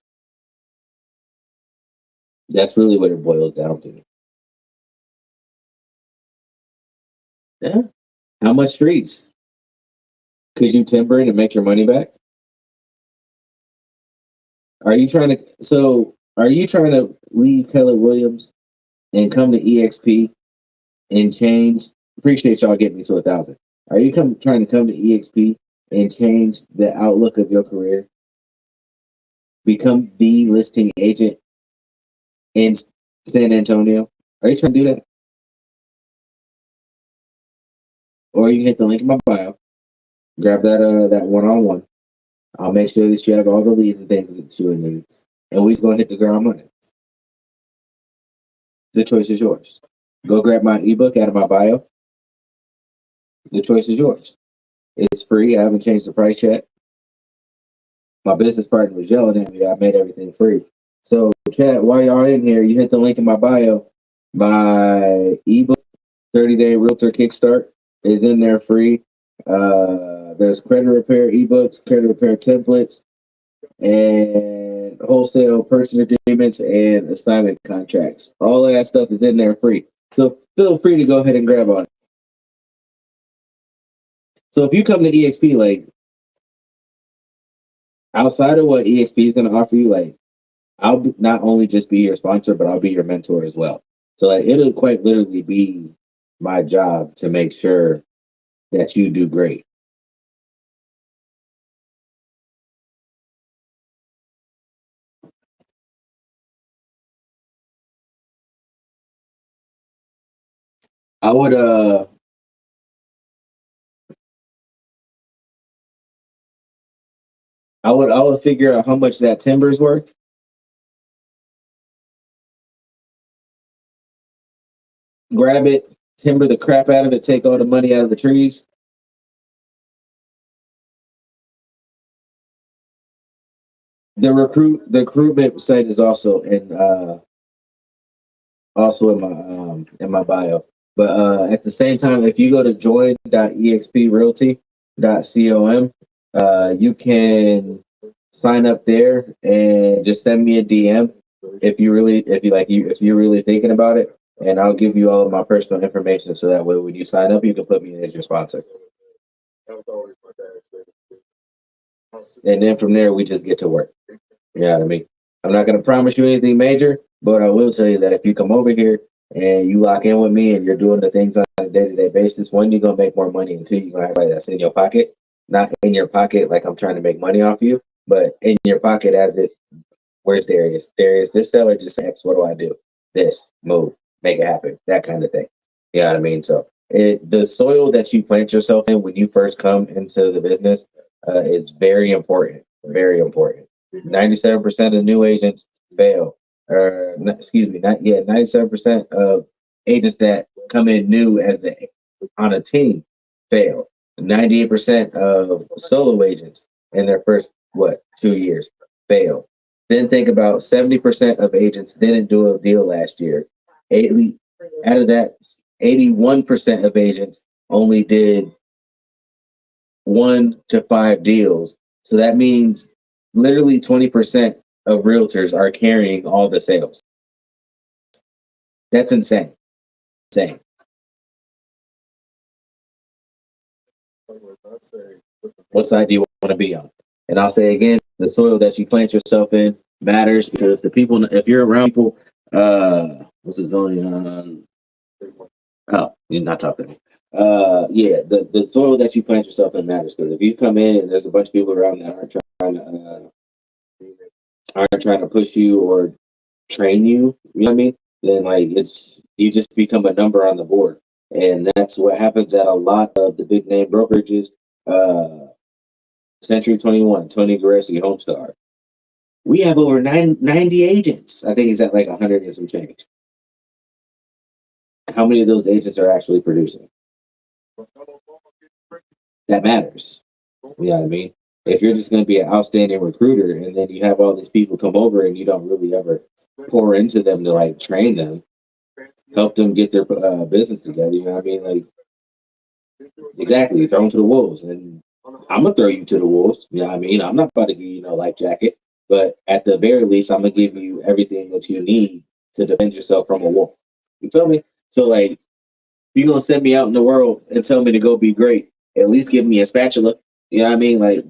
A: That's really what it boils down to. Yeah. How much streets? Could you timber it and make your money back? Are you trying to? So, are you trying to leave Keller Williams and come to EXP and change? Appreciate y'all getting me to 1,000. Are you trying to come to EXP and change the outlook of your career? Become the listing agent in San Antonio? Are you trying to do that? Or you can hit the link in my bio, grab that one-on-one. I'll make sure that you have all the leads and things that you need, and we just gonna hit the ground running. The choice is yours. Go grab my ebook out of my bio. The choice is yours. It's free. I haven't changed the price yet. My business partner was yelling at me. I made everything free. So, chat, while y'all in here, you hit the link in my bio. My ebook, 30-day realtor kickstart, is in there free. There's credit repair ebooks, credit repair templates, and wholesale purchase agreements and assignment contracts. All of that stuff is in there free. So feel free to go ahead and grab on it. So if you come to EXP, like outside of what EXP is going to offer you, like not only just be your sponsor, but I'll be your mentor as well. So like it'll quite literally be my job to make sure that you do great. I would I would figure out how much that timber is worth. Grab it, timber the crap out of it, take all the money out of the trees. The recruitment site is also in my bio. But at the same time, if you go to join.exprealty.com, you can sign up there and just send me a DM if you're really thinking about it, and I'll give you all of my personal information so that way when you sign up, you can put me in as your sponsor. And then from there, we just get to work. You know what I mean? I'm not going to promise you anything major, but I will tell you that if you come over here and you lock in with me and you're doing the things on a day-to-day basis, one, you're going to make more money, and two, you're going to have somebody that's in your pocket. Not in your pocket like I'm trying to make money off you, but in your pocket as if, where's Darius? Darius, this seller just X, what do I do? This, move, make it happen, that kind of thing. You know what I mean? So the soil that you plant yourself in when you first come into the business is very important, very important. 97% of new agents fail. Excuse me, not yet. 97% of agents that come in new on a team fail. 98% of solo agents in their first 2 years fail. Then think about 70% of agents didn't do a deal last year. 80, out of that, 81% of agents only did 1 to 5 deals. So that means literally 20% of realtors are carrying all the sales. That's insane. Insane. What side do you want to be on? And I'll say again, the soil that you plant yourself in matters, because if you're around people, what's his zone? Oh, you're not talking. Yeah, the soil that you plant yourself in matters, because if you come in and there's a bunch of people around that aren't trying to push you or train you, you know what I mean? Then like you just become a number on the board. And that's what happens at a lot of the big name brokerages. Century 21, Tony Garresi, Homestar. We have over 90 agents. I think he's at like 100 and some change. How many of those agents are actually producing? That matters. You know what I mean? If you're just going to be an outstanding recruiter and then you have all these people come over and you don't really ever pour into them to like train them, help them get their business together, you know what I mean? Like, exactly, throw them to the wolves. And I'm going to throw you to the wolves. You know what I mean? I'm not about to give you no life jacket, but at the very least, I'm going to give you everything that you need to defend yourself from a wolf. You feel me? So like, if you're going to send me out in the world and tell me to go be great, at least give me a spatula. You know what I mean? Like,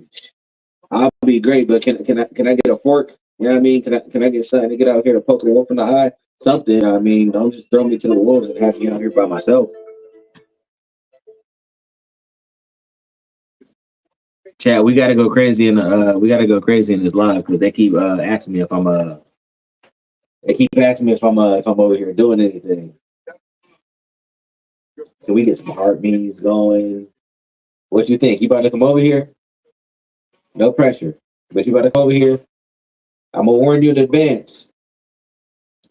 A: I'll be great, but can I get a fork You know what I mean? Can I get something to get out here to poke the wolf in the eye? Something. I mean, don't just throw me to the wolves and have me out here by myself. Chad, we gotta go crazy in we gotta go crazy in this live because they keep asking me if I'm they keep asking me if I'm over here doing anything. Can we get some heartbeats going? What you think? You about to come over here? No pressure. But you about to come over here? I'm gonna warn you in advance.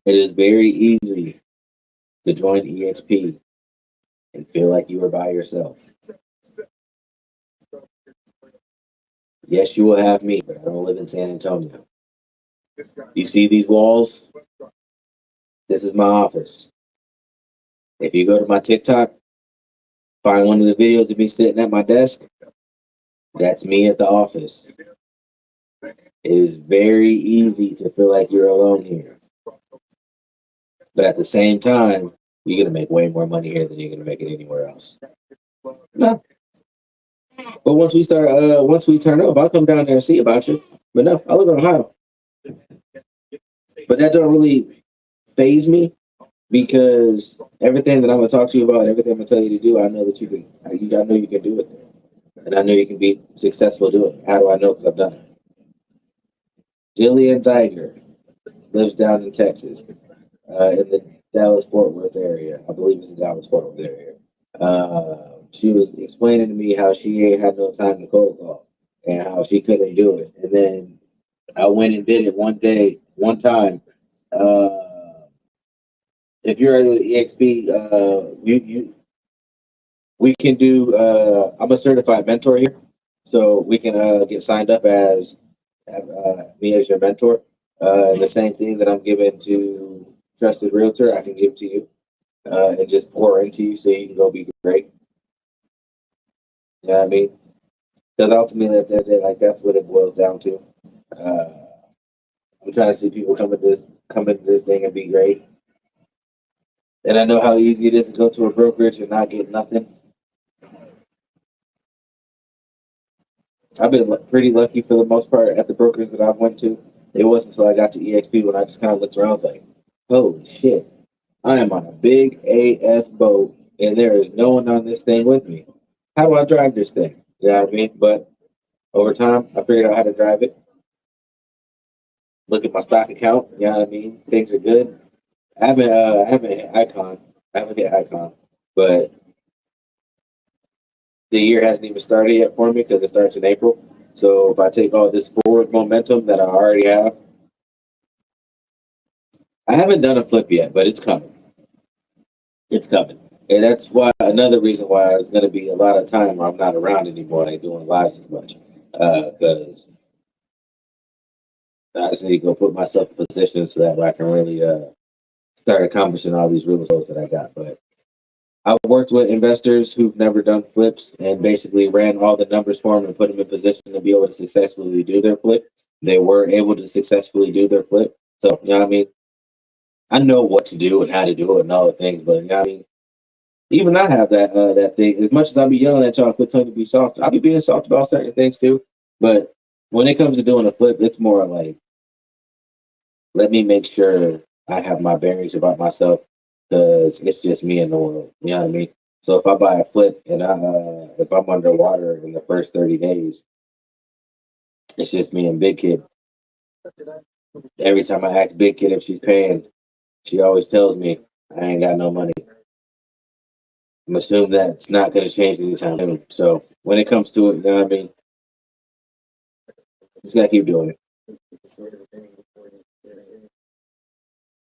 A: It is very easy to join EXP and feel like you are by yourself. Yes, you will have me, but I don't live in San Antonio. You see these walls? This is my office. If you go to my TikTok, find one of the videos of me sitting at my desk, that's me at the office. It is very easy to feel like you're alone here. But at the same time, you're gonna make way more money here than you're gonna make it anywhere else. No. But once we turn up, I'll come down there and see about you. But no, I live in Ohio. But that don't really phase me because everything that I'm gonna talk to you about, everything I'm gonna tell you to do, I know that you can. I know you can do it, and I know you can be successful doing it. How do I know? Because I've done it. Jillian Tiger lives down in Texas, in the Dallas Fort Worth area. I believe it's the Dallas Fort Worth area. She was explaining to me how she ain't had no time to cold call and how she couldn't do it. And then I went and did it one day, one time. Uh, if you're at the EXP, we can do. I'm a certified mentor here, so we can get signed up as me as your mentor. The same thing that I'm giving to trusted realtor, I can give to you and just pour into you so you can go be great. You know what I mean? Because ultimately, at the end of the day, like that's what it boils down to. Uh, I'm trying to see people come into this thing and be great. And I know how easy it is to go to a brokerage and not get nothing. I've been pretty lucky for the most part at the brokers that I've went to. It wasn't until I got to EXP when I just kind of looked around. I was like, "Holy shit! I am on a big AF boat, and there is no one on this thing with me. How do I drive this thing?" You know what I mean? But over time, I figured out how to drive it. Look at my stock account. You know what I mean? Things are good. I haven't hit icon. I haven't hit icon, but the year hasn't even started yet for me because it starts in April. So if I take all this forward momentum that I already have, I haven't done a flip yet, but it's coming. It's coming. And that's why another reason why there's going to be a lot of time where I'm not around anymore. I ain't doing lives as much because I just need to go put myself in position so that way I can really start accomplishing all these real results that I got. But I've worked with investors who've never done flips and basically ran all the numbers for them and put them in position to be able to successfully do their flip. They were able to successfully do their flip. So, you know what I mean? I know what to do and how to do it and all the things, but you know what I mean? Even I have that thing. As much as I be yelling at y'all, quit telling me to be soft. I be being soft about certain things too. But when it comes to doing a flip, it's more like let me make sure I have my bearings about myself because it's just me in the world. You know what I mean? So if I buy a flip and if I'm underwater in the first 30 days, it's just me and Big Kid. Every time I ask Big Kid if she's paying, she always tells me I ain't got no money. I'm assuming that's not going to change anytime soon. So when it comes to it, you know what I mean? Just gotta keep doing it.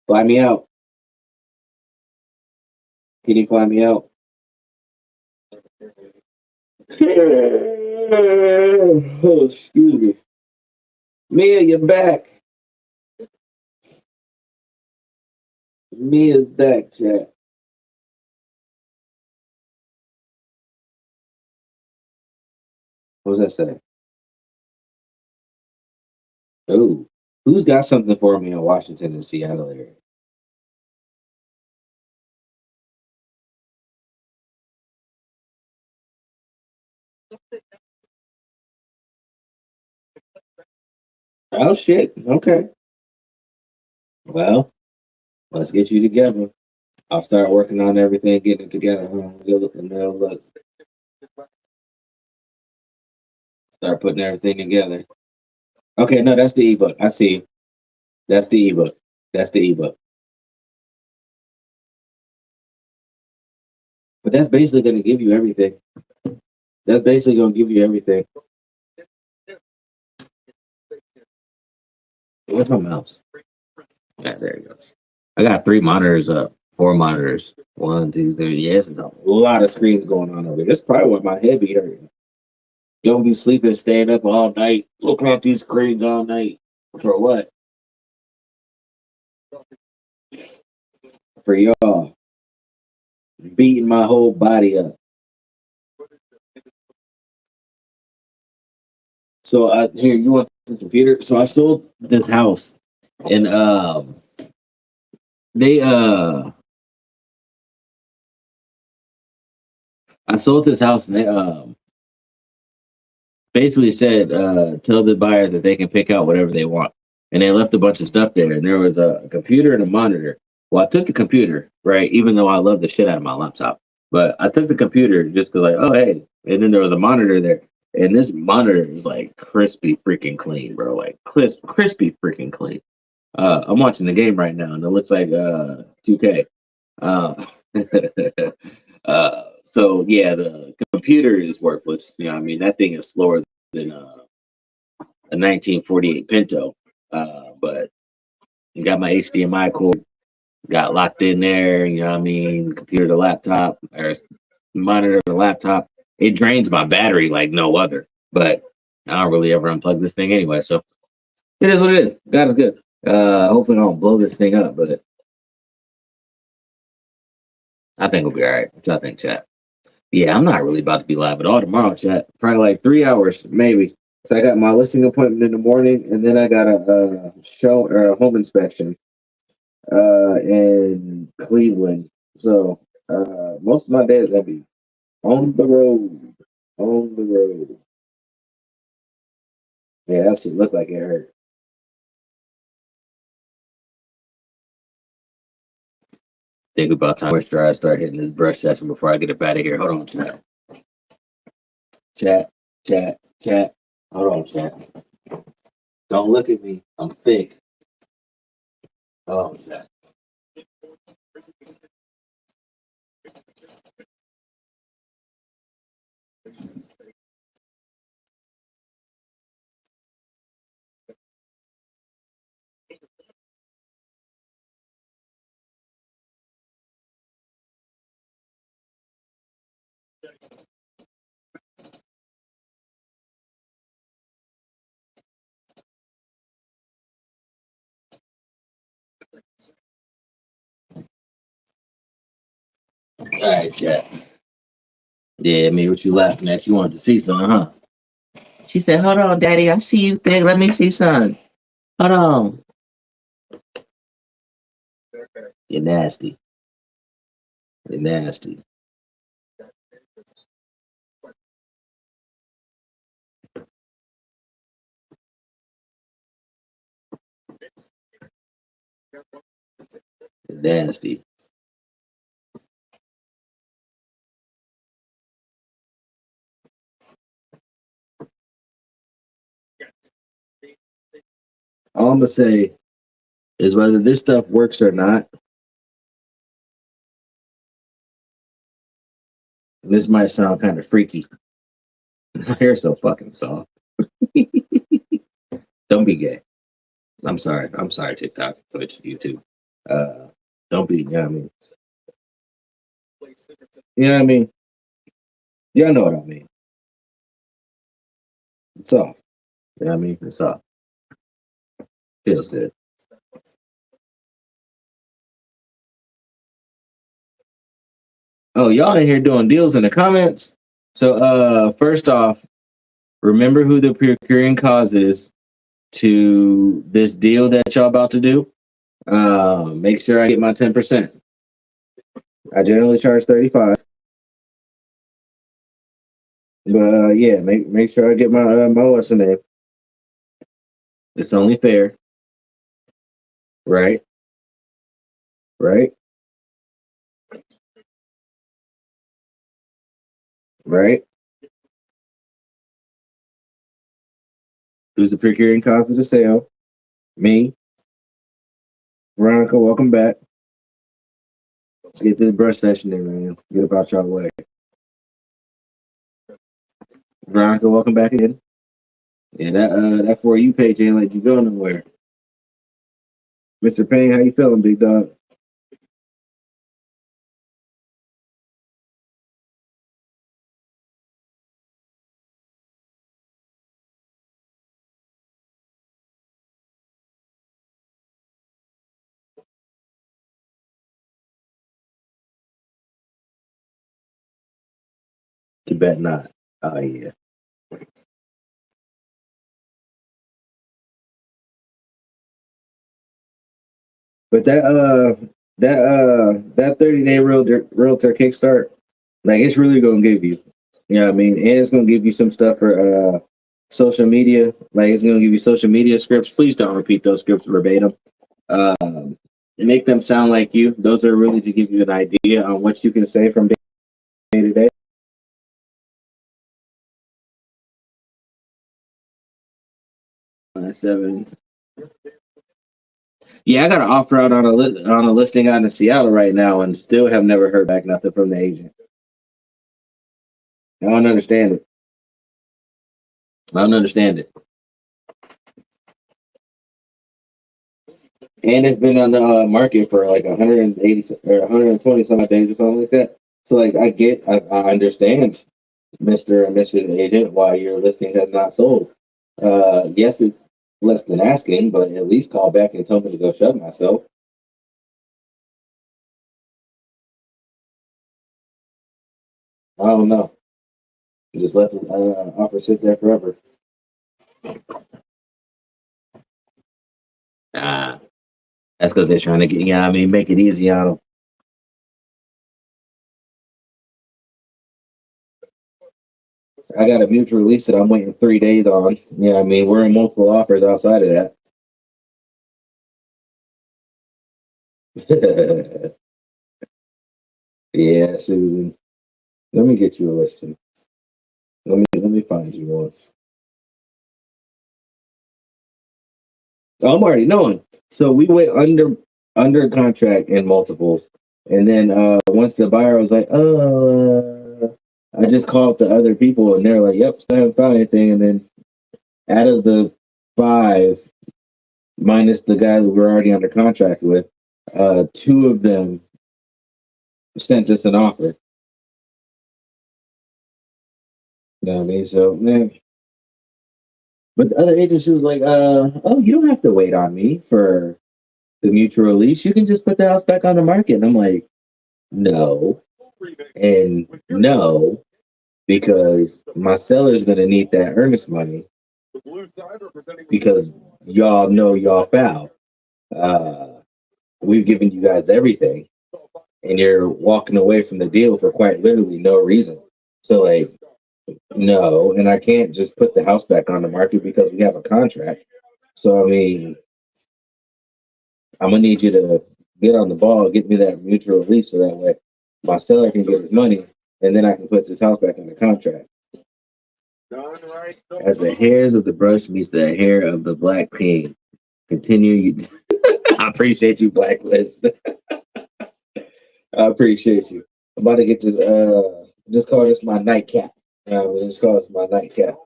A: Fly me out. Can you fly me out? Oh, excuse me. Mia, you're back. Mia's back, chat. What was that say? Oh, who's got something for me in Washington and Seattle area? Oh shit. Okay. Well, let's get you together. I'll start working on everything, getting it together. And they'll look, start putting everything together. Okay, no, that's the ebook. I see. That's the ebook. That's the ebook. But that's basically going to give you everything. That's basically going to give you everything. Where's my mouse? Yeah, there it goes. I got 3 monitors up, 4 monitors. 1, 2, 3. Yes, there's a lot of screens going on over there. That's probably what my head be hurting. You don't be sleeping, staying up all night, looking at these screens all night. For what? For y'all. Beating my whole body up. So I here you want this computer? So I sold this house and they I sold this house and they basically said tell the buyer that they can pick out whatever they want. And they left a bunch of stuff there and there was a computer and a monitor. Well, I took the computer, right? Even though I love the shit out of my laptop. But I took the computer just to like, oh hey. And then there was a monitor there. And this monitor is like crispy freaking clean, bro. Like crispy freaking clean. I'm watching the game right now and it looks like 2K. Uh, so yeah, the computer is worthless. You know, I mean that thing is slower than a 1948 Pinto. But you got my HDMI cord, got locked in there. You know, what I mean, computer to laptop or monitor to laptop. It drains my battery like no other. But I don't really ever unplug this thing anyway. So it is what it is. God is good. Hopefully I don't blow this thing up, but I think we'll be all right. What y'all think, chat? Yeah, I'm not really about to be live at all tomorrow, chat. Probably like 3 hours, maybe. So I got my listing appointment in the morning, and then I got a show or a home inspection in Cleveland. So most of my day is gonna be on the road. On the road. Yeah, that's what it looked like it hurt. Think about time where I start hitting this brush session before I get up out of here. Hold on, chat. Chat, chat. Hold on, chat. Don't look at me. I'm thick. Hold on, chat. All right, chat. Yeah, me, what you laughing at? You wanted to see something, huh? She said, hold on, daddy. I see you thick. Let me see something. Hold on. You're nasty. You're nasty. You're nasty. All I'm going to say is whether this stuff works or not, this might sound kind of freaky. My hair's so fucking soft. Don't be gay. I'm sorry. I'm sorry, TikTok, Twitch, YouTube. Uh, don't be, you know what I mean? You know what I mean? Y'all know what I mean. It's soft. You know what I mean? It's soft. Feels good. Oh, y'all in here doing deals in the comments? So first off, remember who the procuring cause is to this deal that y'all about to do. Make sure I get my 10%. I generally charge 35. But yeah, make sure I get my my what's the name? It's only fair, right? Right? Right? Who's the procuring cause of the sale? Me. Veronica, welcome back. Let's get to the brush session then, man. Get about your way. Veronica, welcome back again. Yeah, that for you page ain't let you go nowhere. Mr. Payne, how you feeling, big dog? You bet not. Oh yeah. But that 30-day realtor kickstart, like it's really gonna give you. You know what I mean? And it's gonna give you some stuff for social media. Like it's gonna give you social media scripts. Please don't repeat those scripts verbatim. And make them sound like you. Those are really to give you an idea on what you can say from day to day. 7. Yeah, I got an offer out on on a listing out in Seattle right now, and still have never heard back nothing from the agent. I don't understand it. I don't understand it. And it's been on the market for like 180 or 120 some odd days or something like that. So like I understand, Mr. and Mrs. Agent, why your listing has not sold. Yes, it's less than asking, but at least call back and tell me to go shove myself. I don't know. Just let the offer sit there forever. Nah, that's because they're trying to get, I mean, make it easy on them. I got a mutual release that I'm waiting 3 days on. Yeah, I mean, we're in multiple offers outside of that. Yeah, Susan. Let me get you a listing. Let me find you one. I'm already knowing. So we went under contract in multiples, and then once the buyer was like, I just called the other people, and they're like, "Yep, still haven't found anything." And then out of the 5, minus the guy that we're already under contract with, 2 of them sent us an offer. You know what I mean? So man, but the other agency was like, "Oh, you don't have to wait on me for the mutual release. You can just put the house back on the market." And I'm like, "No, and no, because my seller's gonna need that earnest money because y'all know y'all foul. Uh, we've given you guys everything, and you're walking away from the deal for quite literally no reason. So like, no, and I can't just put the house back on the market because we have a contract. So I mean, I'm gonna need you to get on the ball, get me that mutual release, so that way my seller can get his money, and then I can put this house back on the contract." As the hairs of the brush meets the hair of the black king, continue. You, I appreciate you, Blacklist. I appreciate you. I'm about to get this. Just call this my nightcap. Just call this my nightcap.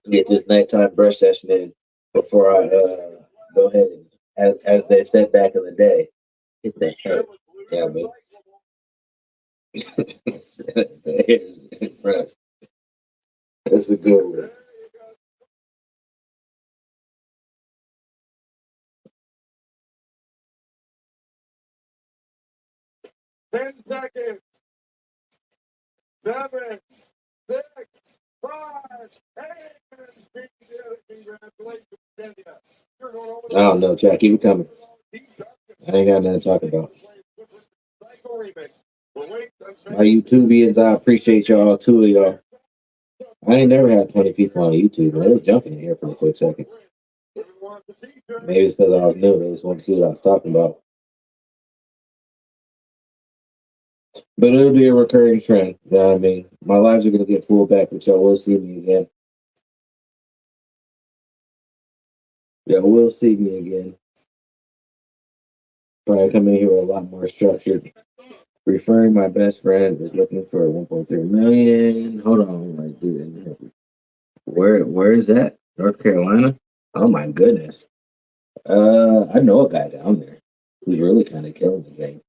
A: Get this nighttime brush session in before I go ahead and, as they said back in the day, hit the head. Yeah, I mean, the hairs in brush. That's a good one. 10 seconds. 7, 6, 5, 8. I don't know, Jack. Keep it coming. I ain't got nothing to talk about. My YouTubians, I appreciate y'all, 2 of y'all. I ain't never had 20 people on YouTube. They were jumping in here for a quick second. Maybe it's because I was new. They just want to see what I was talking about. But it'll be a recurring trend. You know what I mean? My lives are going to get pulled back, but y'all will see me again. Y'all will see me again. Probably come in here with a lot more structured. Referring my best friend is looking for 1.3 million. Hold on, like, dude, where is that? North Carolina? Oh my goodness. I know a guy down there who's really kind of killing the game.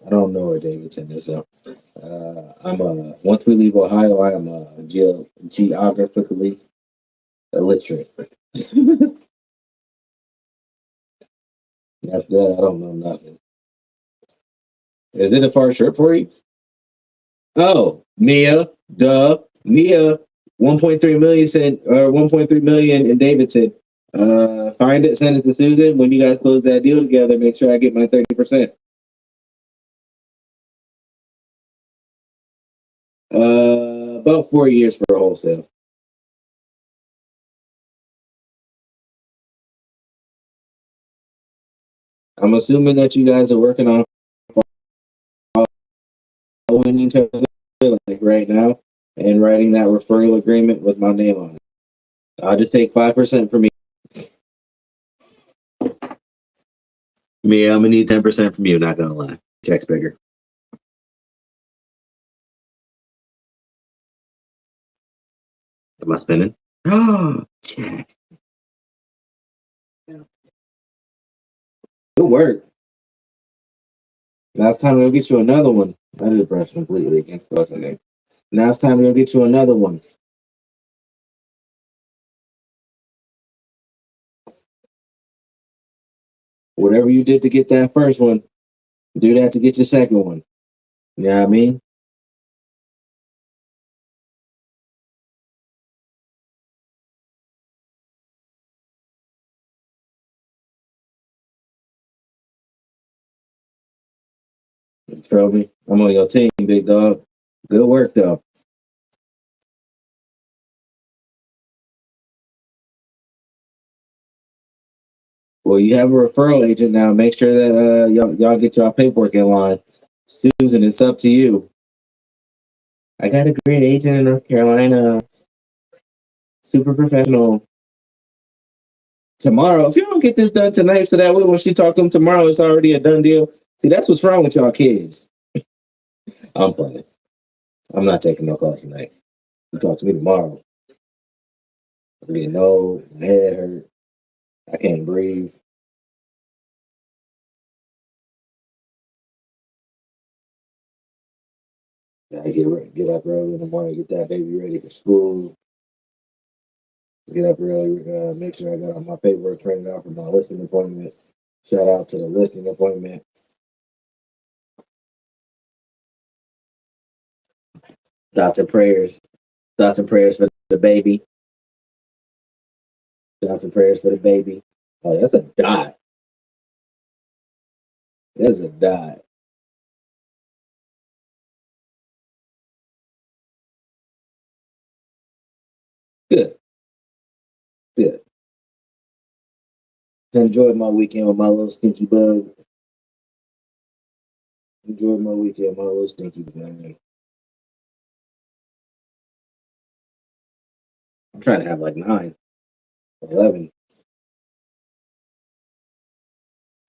A: I don't know where Davidson is though. I'm once we leave Ohio, I am geographically illiterate. After that, I don't know nothing. Is it a far trip for you? Oh, Mia, duh, Mia, 1.3 million said, or 1.3 million, and David said, find it, send it to Susan. When you guys close that deal together, make sure I get my 30%. About 4 years for a wholesale. I'm assuming that you guys are working on following each other like right now and writing that referral agreement with my name on it. I'll just take 5% from me. Me, I'm gonna need 10% from you, not gonna lie. Check's bigger. Am I spinning? Oh, check. Good work. Now it's time to go get you another one. I did brush completely against what's in there. Now it's time to go get you another one. Whatever you did to get that first one, do that to get your second one. You know what I mean? You feel me? I'm on your team, big dog. Good work though. Well, you have a referral agent now. Make sure that y'all get y'all paperwork in line. Susan, it's up to you. I got a great agent in North Carolina. Super professional. Tomorrow, if you don't get this done tonight, so that way when she talks to him tomorrow, it's already a done deal. See, that's what's wrong with y'all kids. I'm playing. I'm not taking no calls tonight. You talk to me tomorrow. I'm getting old. My head hurt. I can't breathe. I get up early in the morning, get that baby ready for school. Get up early, make sure I got all my paperwork printed out for my listing appointment. Shout out to the listing appointment. Thoughts and prayers. Thoughts and prayers for the baby. Thoughts and prayers for the baby. Oh, that's a dot. That's a dot. Good. Good. Enjoyed my weekend with my little stinky bug. Enjoyed my weekend with my little stinky bug. I'm trying to have like 9, 11.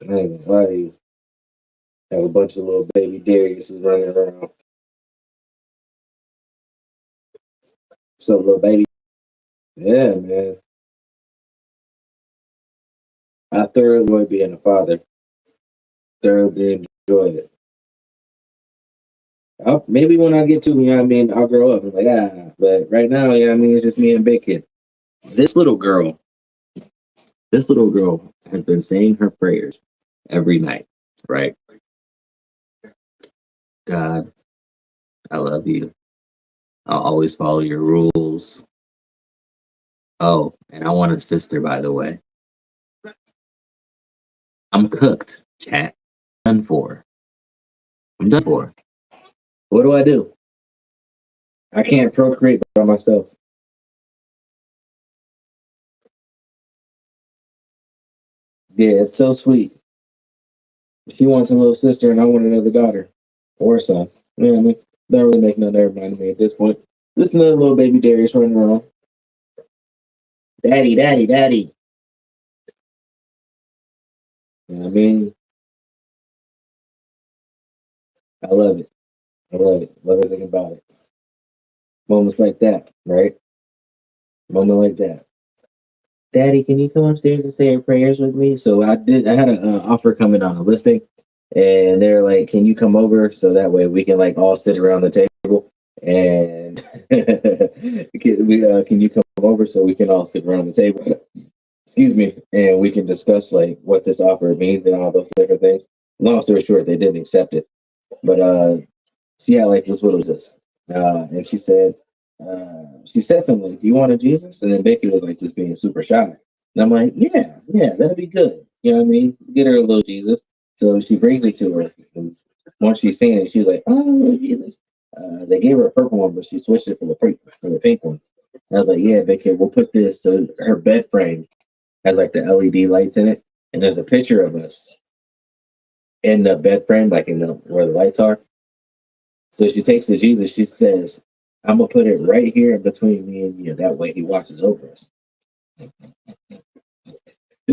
A: I ain't gonna lie to you. Have a bunch of little baby Dariuses running around. So little baby. Yeah, man. I thoroughly enjoy being a father. Thoroughly enjoy it. Maybe when I get to, you know what I mean, I'll grow up and like, but right now, yeah, I mean, it's just me and Big Kid. This little girl, this little girl has been saying her prayers every night, right? God, I love you. I'll always follow your rules. Oh, and I want a sister, by the way. I'm cooked, chat. Done for. I'm done for. What do I do? I can't procreate by myself. Yeah, it's so sweet. She wants a little sister, and I want another daughter or son. You know what I mean? Don't really make no nerve mind to me at this point. Just another little baby Darius running around. Daddy, daddy, daddy. You know what I mean? I love it. I love it. Love everything about it. Moments like that, right? Moment like that. Daddy, can you come upstairs and say your prayers with me? So I did. I had an offer coming on a listing, and they're like, "Can you come over so that way we can like all sit around the table and can you come over so we can all sit around the table? Excuse me, and we can discuss like what this offer means and all those different things." Long story short, they didn't accept it, but she had like this little Jesus, and she said something like, "Do you want a Jesus?" And then Becky was like just being super shy, and I'm like, "Yeah, yeah, that'd be good." You know what I mean? Get her a little Jesus. So she brings it to her. And once she's seen it, she's like, "Oh, Jesus." They gave her a purple one, but she switched it for the pink one. And I was like, "Yeah, Becky, we'll put this." So her bed frame has like the LED lights in it, and there's a picture of us in the bed frame, like in the where the lights are. So she takes the Jesus. She says, "I'm gonna put it right here in between me and you. That way he watches over us." She's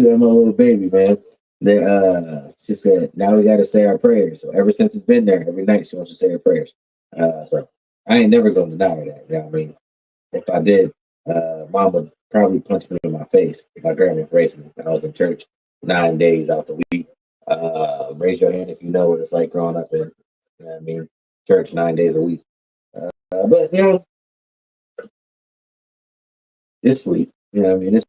A: like, my little baby, man. She said, "Now we got to say our prayers." So ever since it's been there, every night she wants to say her prayers. So I ain't never gonna deny her that. You know what I mean? If I did, mom would probably punch me in my face if my grandma raised me when I was in church 9 days out the week. Raise your hand if you know what it's like growing up in, you know what I mean, church 9 days a week. But you know, it's sweet. You know what I mean?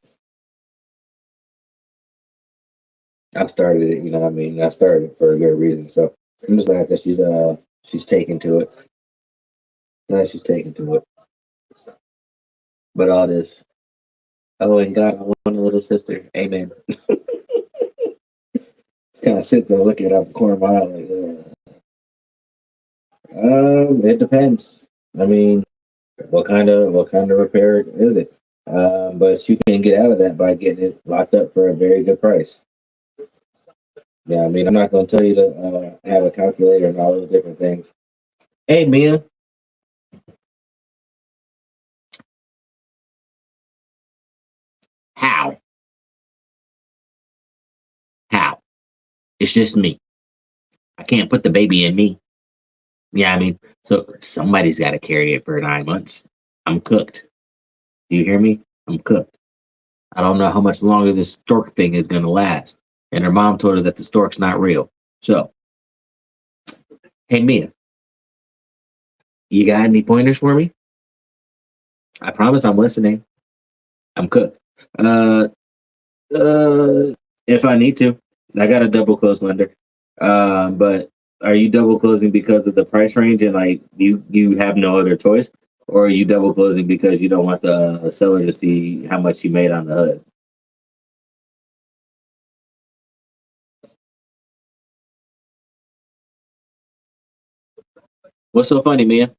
A: I started it, you know what I mean? I started it for a good reason. So I'm just glad that she's taken to it. Glad she's taken to it. But all this, oh and God, I want a little sister. Amen. It's kind of sit there looking out the corner of my eye like, it depends. I mean, what kind of repair is it? But you can get out of that by getting it locked up for a very good price. Yeah, I mean, I'm not going to tell you to have a calculator and all those different things. Hey, Mia, how? How? It's just me. I can't put the baby in me. Yeah, I mean, so somebody's got to carry it for 9 months. I'm cooked. Do you hear me? I'm cooked. I don't know how much longer this stork thing is going to last. And her mom told her that the stork's not real. So, hey, Mia, you got any pointers for me? I promise I'm listening. I'm cooked. Uh, if I need to, I got a double close lender. But are you double closing because of the price range and like you have no other choice, or are you double closing because you don't want the seller to see how much you made on the hood? What's so funny, man?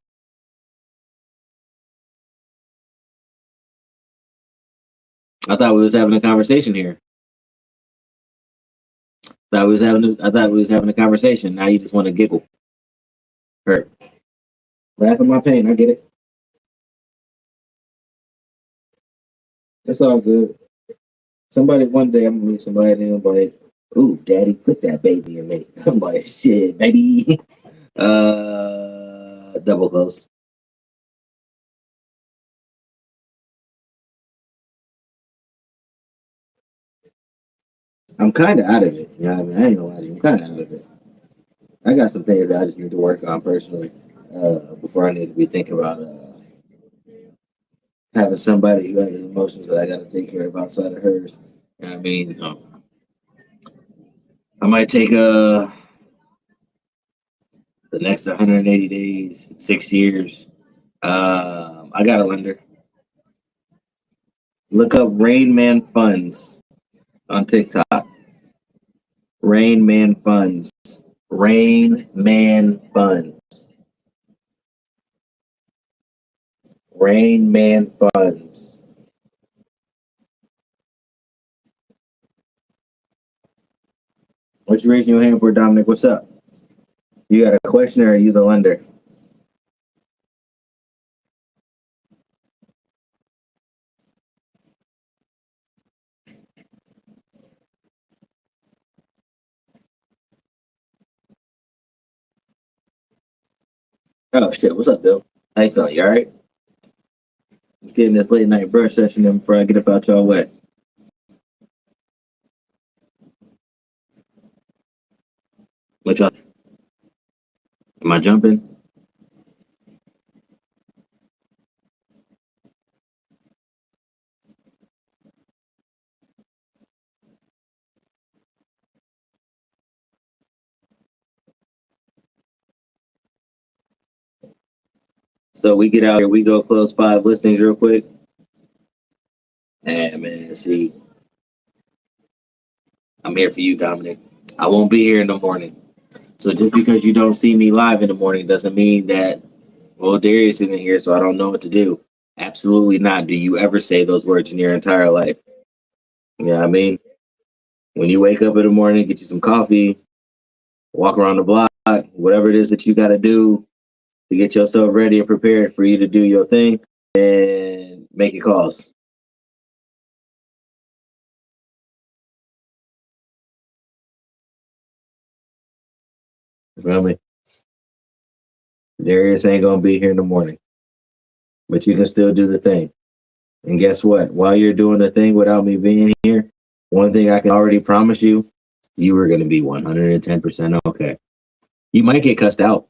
A: I thought we was having a conversation here. I thought we was having a conversation. Now you just want to giggle, hurt, laugh at my pain. I get it. It's all good. Somebody one day I'm gonna meet somebody and I'm like, "Ooh, daddy, put that baby in me." I'm like, "Shit, baby." Double close. I'm kind of out of it. You know what I mean? I ain't gonna lie to you. I'm kind of out of it. I got some things that I just need to work on personally before I need to be thinking about having somebody who has emotions that I got to take care of outside of hers. You know what I mean, I might take the next 180 days, 6 years. I got a lender. Look up Rain Man Funds on TikTok. Rain Man Funds. Rain Man Funds. Rain Man Funds. What you raising your hand for, Dominic? What's up? You got a question or are you the lender? Oh shit, what's up, Bill? How you feeling? You alright? Just getting this late night brush session in before I get about y'all wet. What y'all? Am I jumping? So we get out here, we go close 5 listings real quick. And man, see, I'm here for you, Dominic. I won't be here in the morning. So just because you don't see me live in the morning doesn't mean that, well, Darius isn't here, so I don't know what to do. Absolutely not. Do you ever say those words in your entire life? You know what I mean? When you wake up in the morning, get you some coffee, walk around the block, whatever it is that you got to do to get yourself ready and prepared for you to do your thing and make your calls. You feel me? Darius ain't going to be here in the morning, but you can still do the thing. And guess what? While you're doing the thing without me being here, one thing I can already promise you, you are going to be 110% okay. You might get cussed out.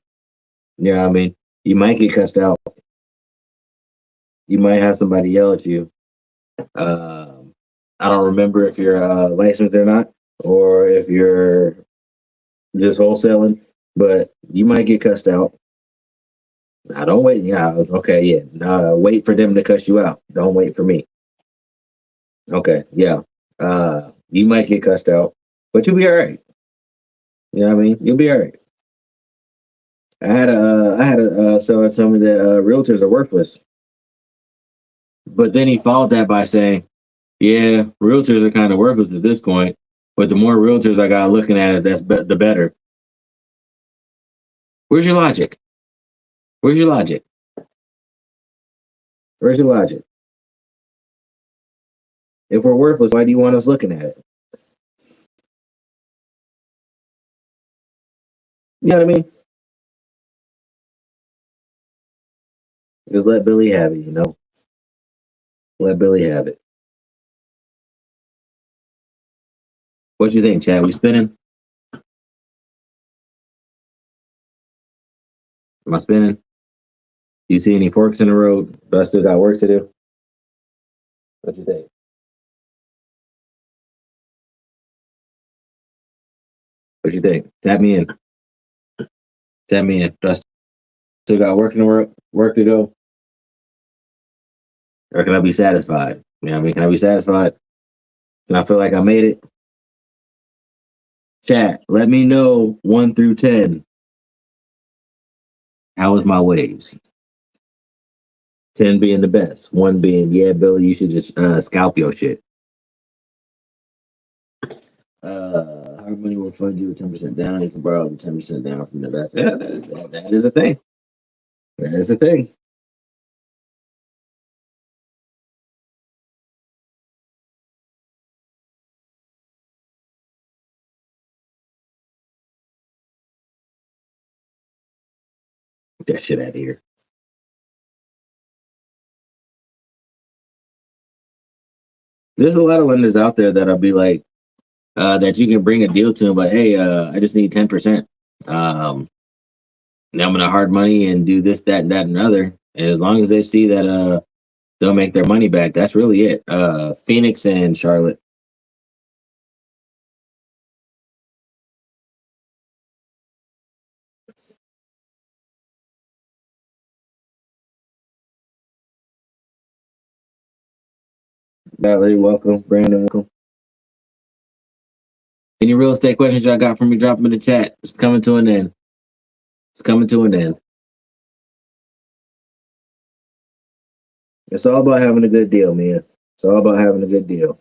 A: You know what I mean? You might get cussed out. You might have somebody yell at you. I don't remember if you're licensed or not, or if you're just wholesaling, but you might get cussed out. Now, don't wait. Yeah, okay, yeah. Wait for them to cuss you out. Don't wait for me. Okay, yeah. You might get cussed out, but you'll be all right. You know what I mean? You'll be all right. I had a seller tell me that realtors are worthless, but then he followed that by saying, "Yeah, realtors are kind of worthless at this point, but the more realtors I got looking at it, the better." Where's your logic? Where's your logic? Where's your logic? If we're worthless, why do you want us looking at it? You know what I mean? Just let Billy have it, you know? Let Billy have it. What you think, Chad? We spinning? Am I spinning? Do you see any forks in the road? Do I still got work to do? What you think? What you think? Tap me in. Tap me in. Do I still got work to go? Or can I be satisfied? You know what I mean? Can I be satisfied? Can I feel like I made it? Chat, let me know 1 through 10. How was my waves? 10 being the best. 1 being, yeah, Billy, you should just scalp your shit. How many will fund you with 10% down? You can borrow the 10% down from the investor. Yeah, that is a thing. That is a thing. Get that shit out of here. There's a lot of lenders out there that'll be like, that you can bring a deal to them, but hey, I just need 10%. Now I'm gonna hard money and do this, that, and that, and other. And as long as they see that they'll make their money back, that's really it. Phoenix and Charlotte. Valerie, welcome. Brandon, welcome. Any real estate questions y'all got for me, drop them in the chat. It's coming to an end. It's coming to an end. It's all about having a good deal, man. It's all about having a good deal.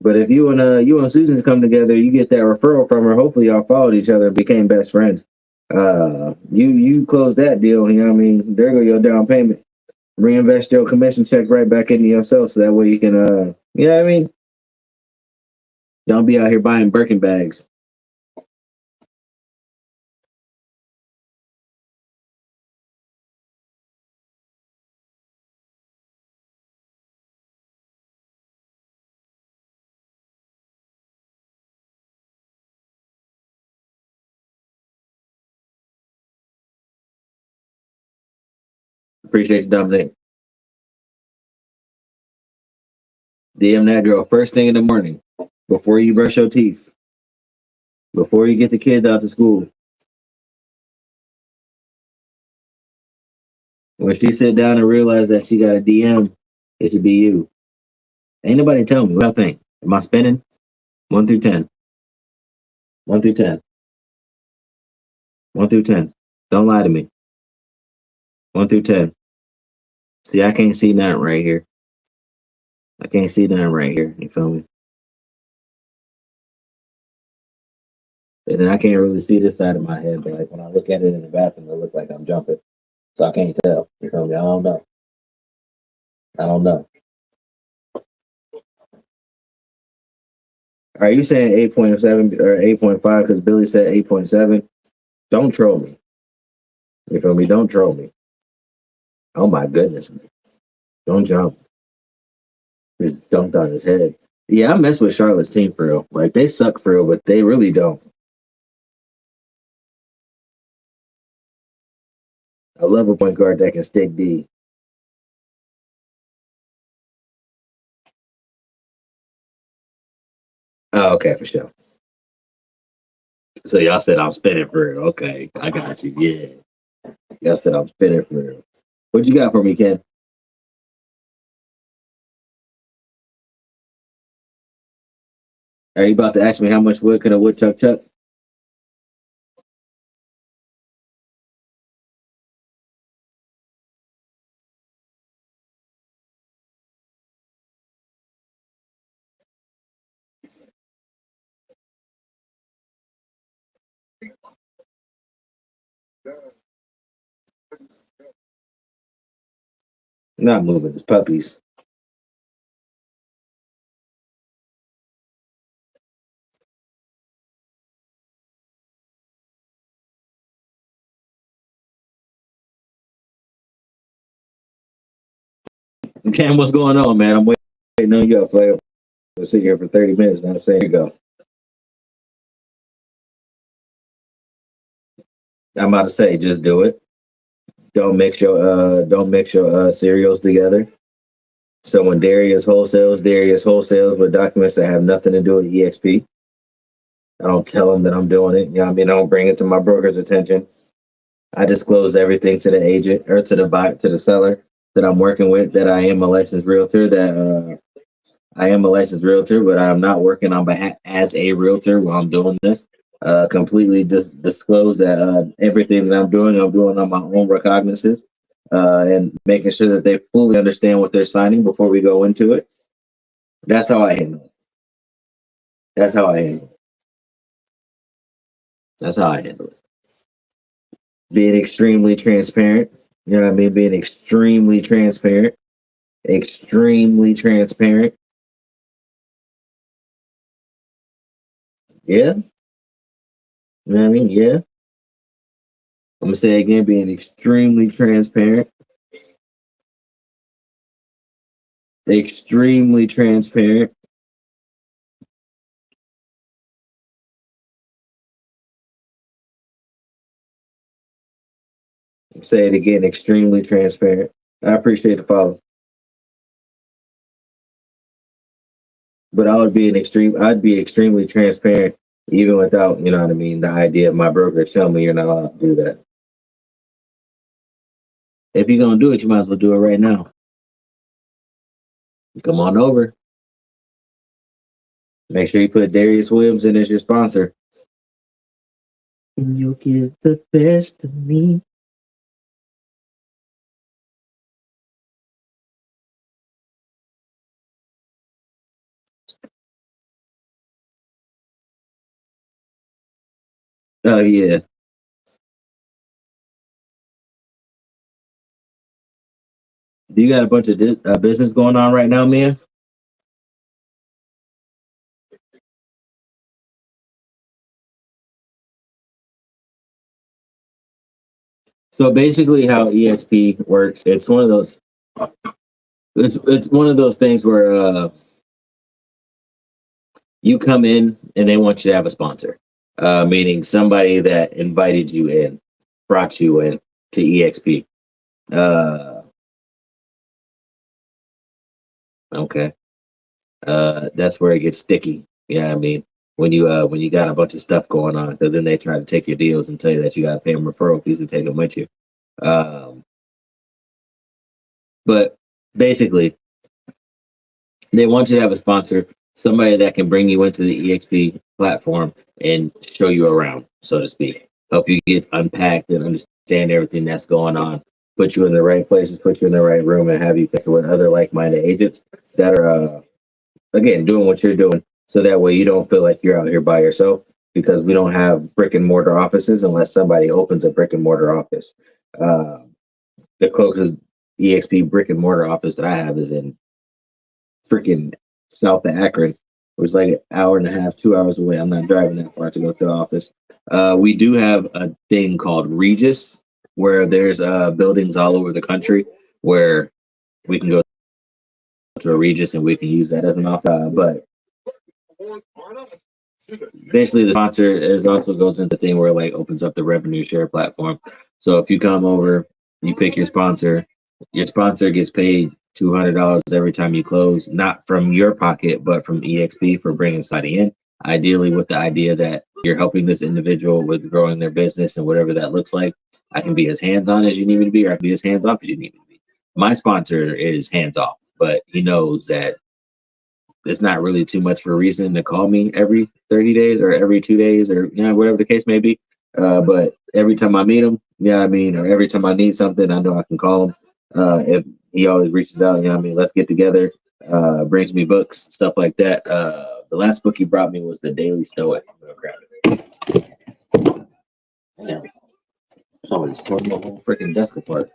A: But if you and Susan come together, you get that referral from her. Hopefully, y'all followed each other and became best friends. You close that deal. You know what I mean? There go your down payment. Reinvest your commission check right back into yourself, so that way you can you know what I mean? Don't be out here buying Birkin bags. Appreciate you, Dominic. DM that girl first thing in the morning, before you brush your teeth, before you get the kids out to school. When she sit down and realize that she got a DM, it should be you. Ain't nobody telling me what I think. Am I spinning? 1 through 10. 1 through 10. 1 through 10. Don't lie to me. 1 through 10. See, I can't see nothing right here. I can't see nothing right here. You feel me? And then I can't really see this side of my head, but like when I look at it in the bathroom, it looks like I'm jumping. So I can't tell. You feel me? I don't know. I don't know. Are you saying 8.7 or 8.5 because Billy said 8.7? Don't troll me. You feel me? Don't troll me. Oh my goodness. Don't jump. He dunked on his head. Yeah, I mess with Charlotte's team for real. Like they suck for real, but they really don't. I love a point guard that can stick D. Oh, okay, for sure. So y'all said I'm spinning for real. Okay, I got you. Yeah. Y'all said I'm spinning for real. What you got for me, Ken? Are you about to ask me how much wood could a woodchuck chuck? Not moving. It's puppies. Ken, what's going on, man? I'm waiting on you, player. We'll sit here for 30 minutes. Now, say you go. I'm about to say, just do it. Don't mix your cereals together. So when Darius wholesales with documents that have nothing to do with EXP. I don't tell them that I'm doing it. You know what I mean? I don't bring it to my broker's attention. I disclose everything to the agent or to the seller that I'm working with, that I am a licensed realtor, I am a licensed realtor, but I'm not working on behalf as a realtor while I'm doing this. Completely disclose that everything that I'm doing on my own recognizances, and making sure that they fully understand what they're signing before we go into it. That's how I handle it. That's how I handle it. That's how I handle it. Being extremely transparent. You know what I mean? Being extremely transparent. Extremely transparent. Yeah. You know what I mean? Yeah. I'm gonna say it again, being extremely transparent. Extremely transparent. Say it again, extremely transparent. I appreciate the follow. But I'd be extremely transparent even without, you know what I mean, the idea of my broker telling me you're not allowed to do that. If you're gonna do it, you might as well do it right now. Come on over. Make sure you put Darius Williams in as your sponsor. And you'll give the best of me. Oh yeah. Do you got a bunch of business going on right now, Mia? So basically, how EXP works, it's one of those. It's one of those things where you come in and they want you to have a sponsor, meaning somebody that invited you in, brought you in to EXP. Uh, okay, that's where it gets sticky. Yeah, I mean, when you got a bunch of stuff going on, because then they try to take your deals and tell you that you got to pay them referral fees and take them with you. Um, but basically, they want you to have a sponsor, somebody that can bring you into the EXP platform and show you around, so to speak. Help you get unpacked and understand everything that's going on. Put you in the right places, put you in the right room, and have you connect with other like-minded agents that are, again, doing what you're doing. So that way you don't feel like you're out here by yourself because we don't have brick and mortar offices unless somebody opens a brick and mortar office. Uh, the closest EXP brick and mortar office that I have is in freaking south of Akron, which is like an hour and a half, 2 hours away. I'm not driving that far to go to the office. We do have a thing called Regis, where there's buildings all over the country where we can go to a Regis and we can use that as an office. But basically, the sponsor is also goes into the thing where it like opens up the revenue share platform. So if you come over, you pick your sponsor gets paid $200 every time you close, not from your pocket, but from EXP for bringing somebody in. Ideally, with the idea that you're helping this individual with growing their business and whatever that looks like. I can be as hands on as you need me to be, or I can be as hands off as you need me to be. My sponsor is hands off, but he knows that it's not really too much for a reason to call me every 30 days or every 2 days or whatever the case may be. But every time I meet him, I mean, or every time I need something, I know I can call him. If he always reaches out, I mean, let's get together. Brings me books, stuff like that. The last book he brought me was The Daily Stoic. I'm gonna grab it. Yeah, somebody's torn my whole freaking desk apart.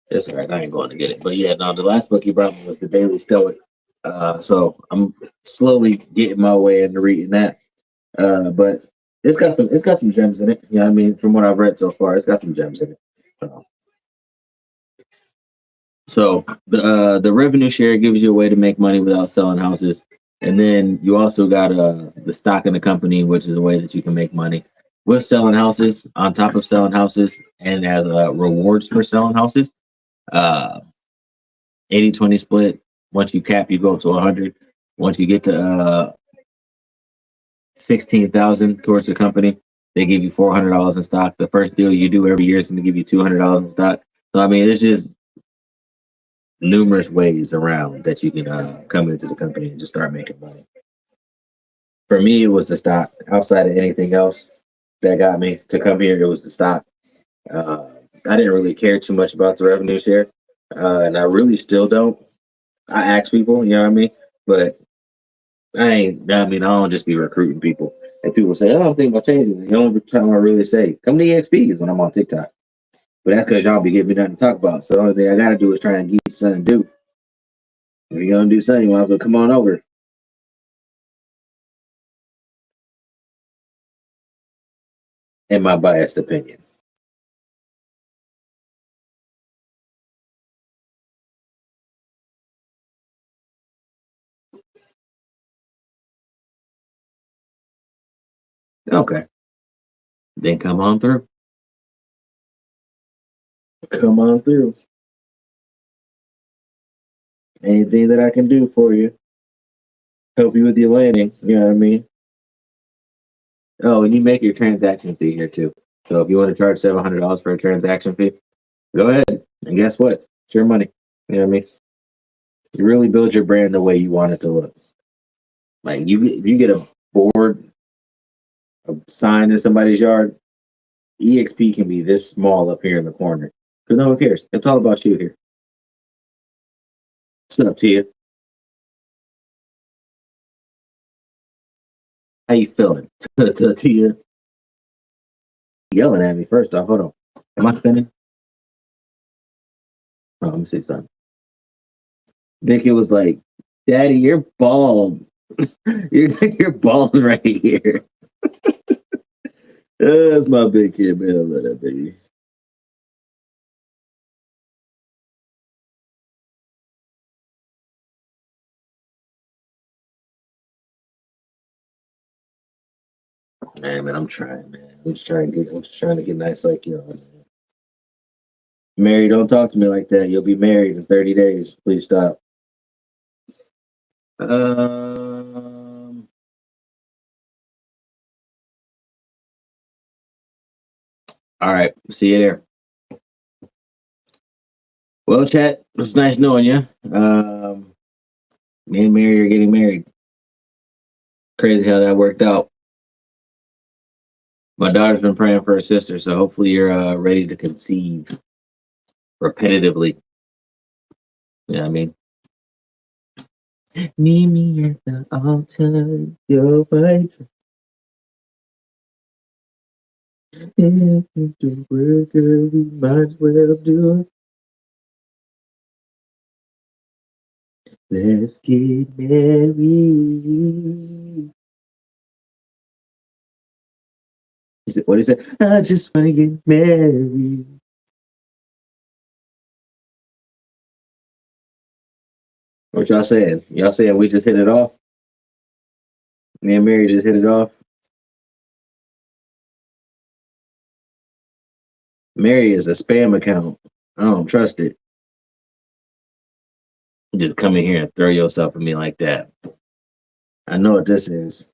A: It's all right. I ain't going to get it. But yeah, no, the last book you brought me was The Daily Stoic. So I'm slowly getting my way into reading that. But it's got some gems in it. I mean, from what I've read so far, it's got some gems in it. So, so the revenue share gives you a way to make money without selling houses. And then you also got the stock in the company, which is a way that you can make money with selling houses, on top of selling houses, and as rewards for selling houses. Uh, 80-20 split. Once you cap, you go up to 100. Once you get to 16,000 towards the company, they give you $400 in stock. The first deal you do every year is going to give you $200 in stock. So I mean, there's just numerous ways around that you can come into the company and just start making money. For me, it was the stock. Outside of anything else that got me to come here, it was the stock. Uh, I didn't really care too much about the revenue share, and I really still don't. I ask people, you know what I mean, but I ain't. I mean, I don't just be recruiting people. And people say, "Oh, I don't think about changing." The only time I really say, "Come to EXP" is when I'm on TikTok. But that's because y'all be giving me nothing to talk about. So the only thing I gotta do is try and give you something to do. If you're gonna do something, you might as well come on over. In my biased opinion. Okay, then come on through. Come on through. Anything that I can do for you, help you with your landing. You know what I mean? Oh, and you make your transaction fee here too. So if you want to charge $700 for a transaction fee, go ahead. And guess what? It's your money. You know what I mean? You really build your brand the way you want it to look. Like you get a board, a sign in somebody's yard, EXP can be this small up here in the corner. Because no one cares. It's all about you here. What's up, Tia? How you feeling? Tia. yelling at me first off. Hold on. Am I spinning? Oh, let me see something. Vicky was like, Daddy, you're bald. You're bald right here. That's my big kid, man. I love that baby. Man, I'm trying, man. I'm just trying to get nice like you. Mary, don't talk to me like that. You'll be married in 30 days. Please stop. Um, all right. See you there. Well, chat, it was nice knowing you. Me and Mary are getting married. Crazy how that worked out. My daughter's been praying for her sister, so hopefully you're ready to conceive repetitively. You know what I mean? Meet me at the altar, your wife. If it's the worker, we might as well do it. Let's get married. What is it? I just want to get married. What y'all saying? Y'all saying we just hit it off? Me and Mary just hit it off? Mary is a spam account. I don't trust it. You just come in here and throw yourself at me like that. I know what this is.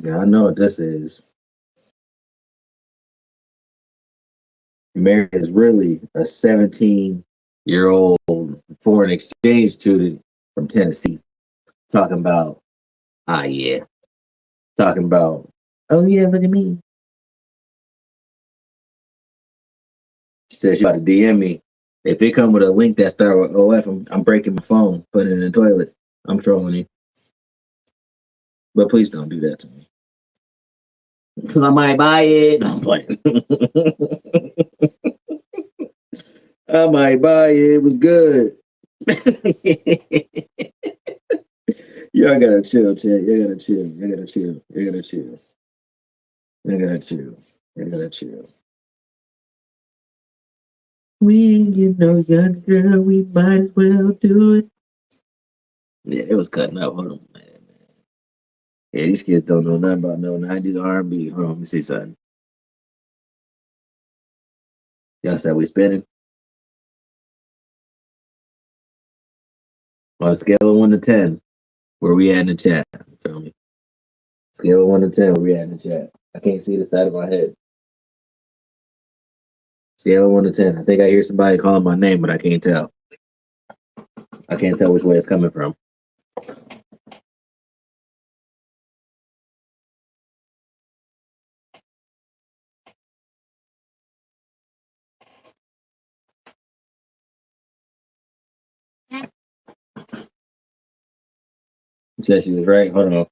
A: Yeah, I know what this is. Mary is really a 17-year-old foreign exchange student from Tennessee talking about, yeah. Talking about, oh yeah, look at me. She said she about to DM me. If it come with a link that start with OF, I'm breaking my phone, putting it in the toilet. I'm trolling you. But please don't do that to me. Because I might buy it. No, I'm playing. I might buy it. It was good. Y'all gotta chill, chat. You gotta chill. You gotta chill. You gotta chill. You gotta chill. You gotta chill. We ain't get no young girl. We might as well do it. Yeah, it was cutting up. Hold on, man. Yeah, these kids don't know nothing about no 90s R&B. Hold on, let me see something. Y'all said we spinning? On a scale of 1 to 10, where we at in the chat? Feel me? Scale of 1 to 10, where we at in the chat? I can't see the side of my head. Scale of 1 to 10. I think I hear somebody calling my name, but I can't tell. I can't tell which way it's coming from. She said she was right. Hold on.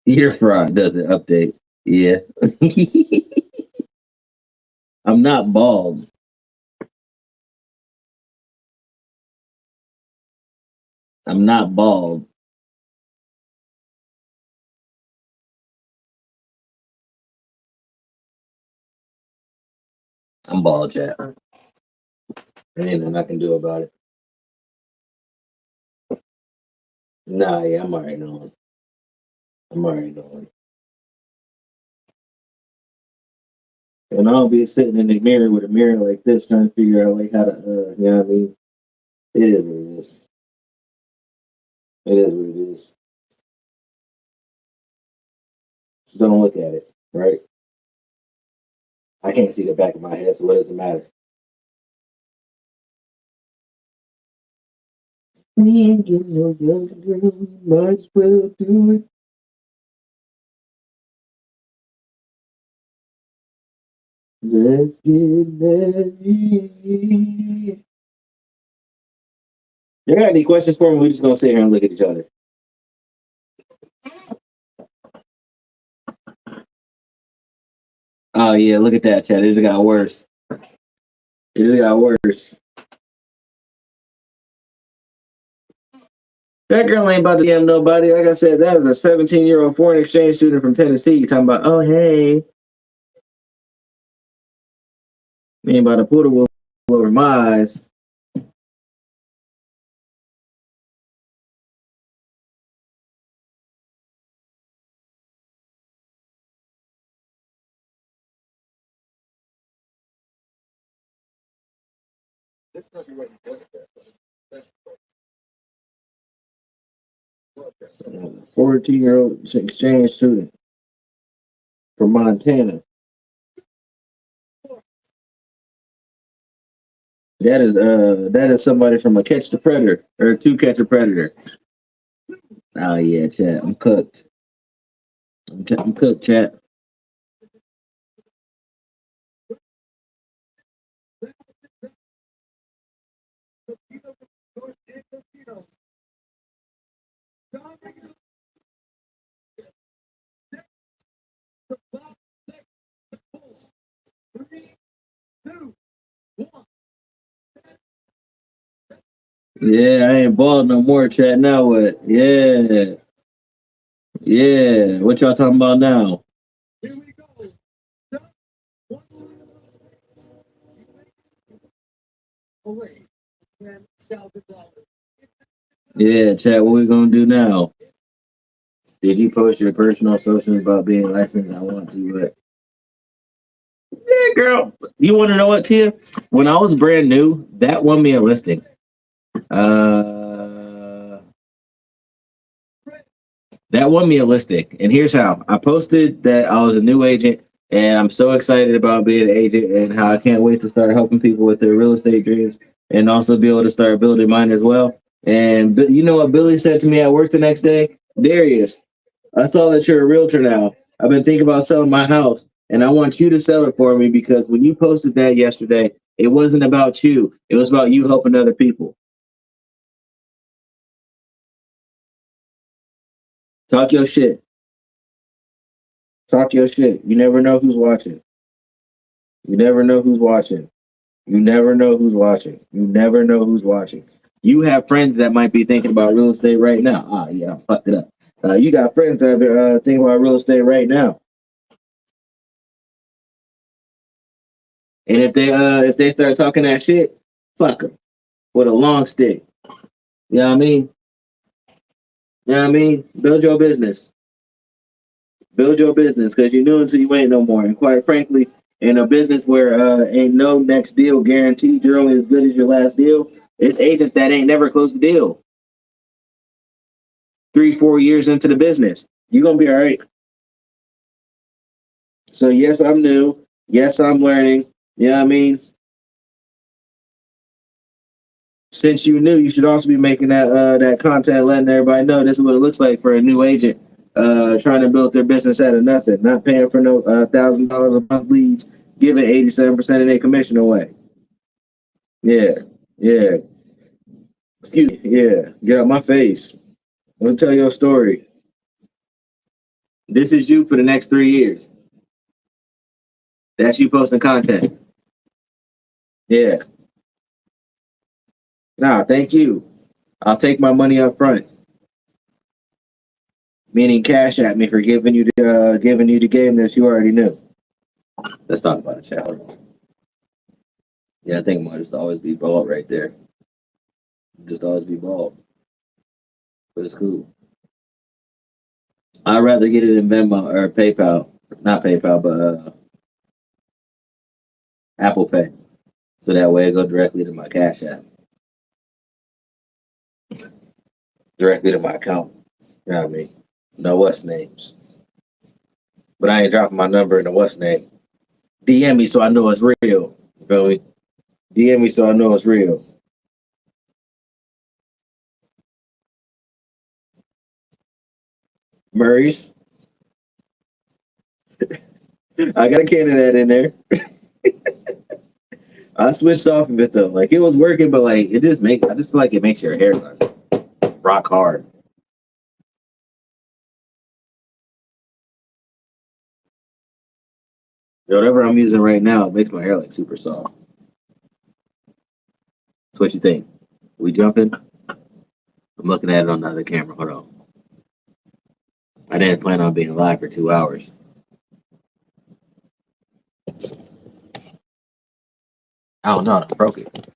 A: Ear fraud doesn't update. Yeah. I'm not bald. I'm not bald. I'm bald, chat. There ain't nothing I can do about it. Nah, yeah, I'm already knowing. I'm already knowing. And I'll be sitting in the mirror with a mirror like this, trying to figure out like how to, you know what I mean? It is what it is. It is what it is. Just don't look at it, right? I can't see the back of my head, so what does it matter? We ain't getting no younger, girl. We might as well do it. Let's get married. You got any questions for me? We're just gonna sit here and look at each other. Oh yeah, look at that, Chad. It just got worse. It just got worse. That girl ain't about to DM nobody. Like I said, that is a 17-year-old foreign exchange student from Tennessee. You talking about? Oh hey, ain't about to pull the wool over my eyes. This 14-year-old exchange student from Montana. That is somebody from a Catch the Predator or To Catch a Predator. Oh yeah, chat. I'm cooked. I'm cooked, chat. Yeah, I ain't bald no more, chat. Now what? Yeah, yeah. What y'all talking about now? Yeah, chat. What we gonna do now? Did you post your personal socials about being licensed? I want to, but yeah, girl. You want to know what, Tia? When I was brand new, that won me a listing. Uh, that won me a listing, and here's how. I posted that I was a new agent, and I'm so excited about being an agent, and how I can't wait to start helping people with their real estate dreams, and also be able to start building mine as well. And you know what Billy said to me at work the next day? Darius, I saw that you're a realtor now. I've been thinking about selling my house, and I want you to sell it for me because when you posted that yesterday, it wasn't about you. It was about you helping other people. Talk your shit. Talk your shit. You never know who's watching. You never know who's watching. You never know who's watching. You never know who's watching. You have friends that might be thinking about real estate right now. Ah, yeah, I fucked it up. You got friends that are thinking about real estate right now. And if they start talking that shit, fuck them with a long stick. You know what I mean? You know what I mean? Build your business. Build your business because you knew until you ain't no more. And quite frankly, in a business where ain't no next deal guaranteed, you're only as good as your last deal. It's agents that ain't never closed the deal. 3-4 years into the business, you're gonna be all right. So yes, I'm new. Yes, I'm learning. You know what I mean? Since you knew, you should also be making that content, letting everybody know this is what it looks like for a new agent trying to build their business out of nothing, not paying for no $1,000 a month leads, giving 87% of their commission away. Yeah, yeah. Excuse me. Yeah, get out my face. I'm gonna tell your story. This is you for the next 3 years. That's you posting content. Yeah. Nah, thank you. I'll take my money up front. Meaning cash at me for giving you the game that you already knew. Let's talk about it, chat. Yeah, I think it might just always be bald right there. Just always be bald. But it's cool. I'd rather get it in Venmo or PayPal. Not PayPal, but Apple Pay. So that way it go directly to my cash app. Directly to my account. You know what I mean? No what's names. But I ain't dropping my number in the what's name. DM me so I know it's real. You feel me? DM me so I know it's real. Murray's. I got a can of that in there. I switched off of it though. Like it was working, but like I just feel like it makes your hair like rock hard. Whatever I'm using right now makes my hair like super soft. So what you think? We jumping? I'm looking at it on the other camera. Hold on. I didn't plan on being live for 2 hours. I don't know. I broke it.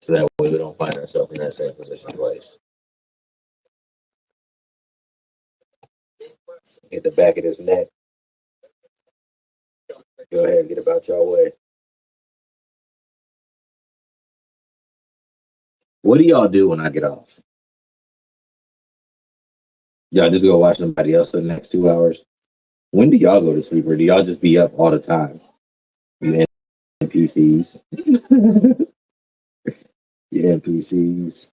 A: So that way we don't find ourselves in that same position twice. Hit the back of his neck. Go ahead and get about your way. What do y'all do when I get off? Y'all just go watch somebody else for the next 2 hours? When do y'all go to sleep, or do y'all just be up all the time? You NPCs. You NPCs.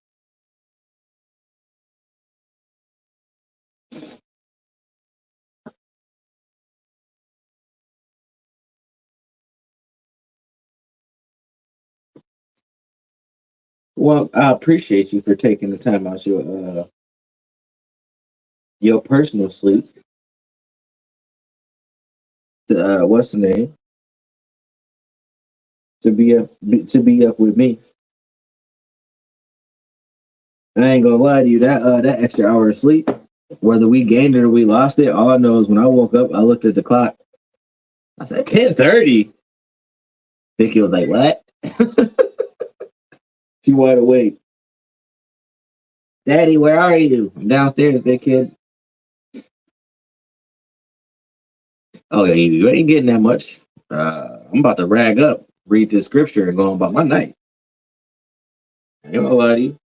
A: Well, I appreciate you for taking the time out your personal sleep. What's the name? To be up with me. I ain't gonna lie to you. That extra hour of sleep, whether we gained it or we lost it, all I know is when I woke up, I looked at the clock. I said 10:30. Vicky was like, "What?" She wide awake. Daddy, where are you? I'm downstairs, big kid. Oh yeah, you ain't getting that much. I'm about to rag up, read this scripture, and go on about my night. I ain't gonna lie to you.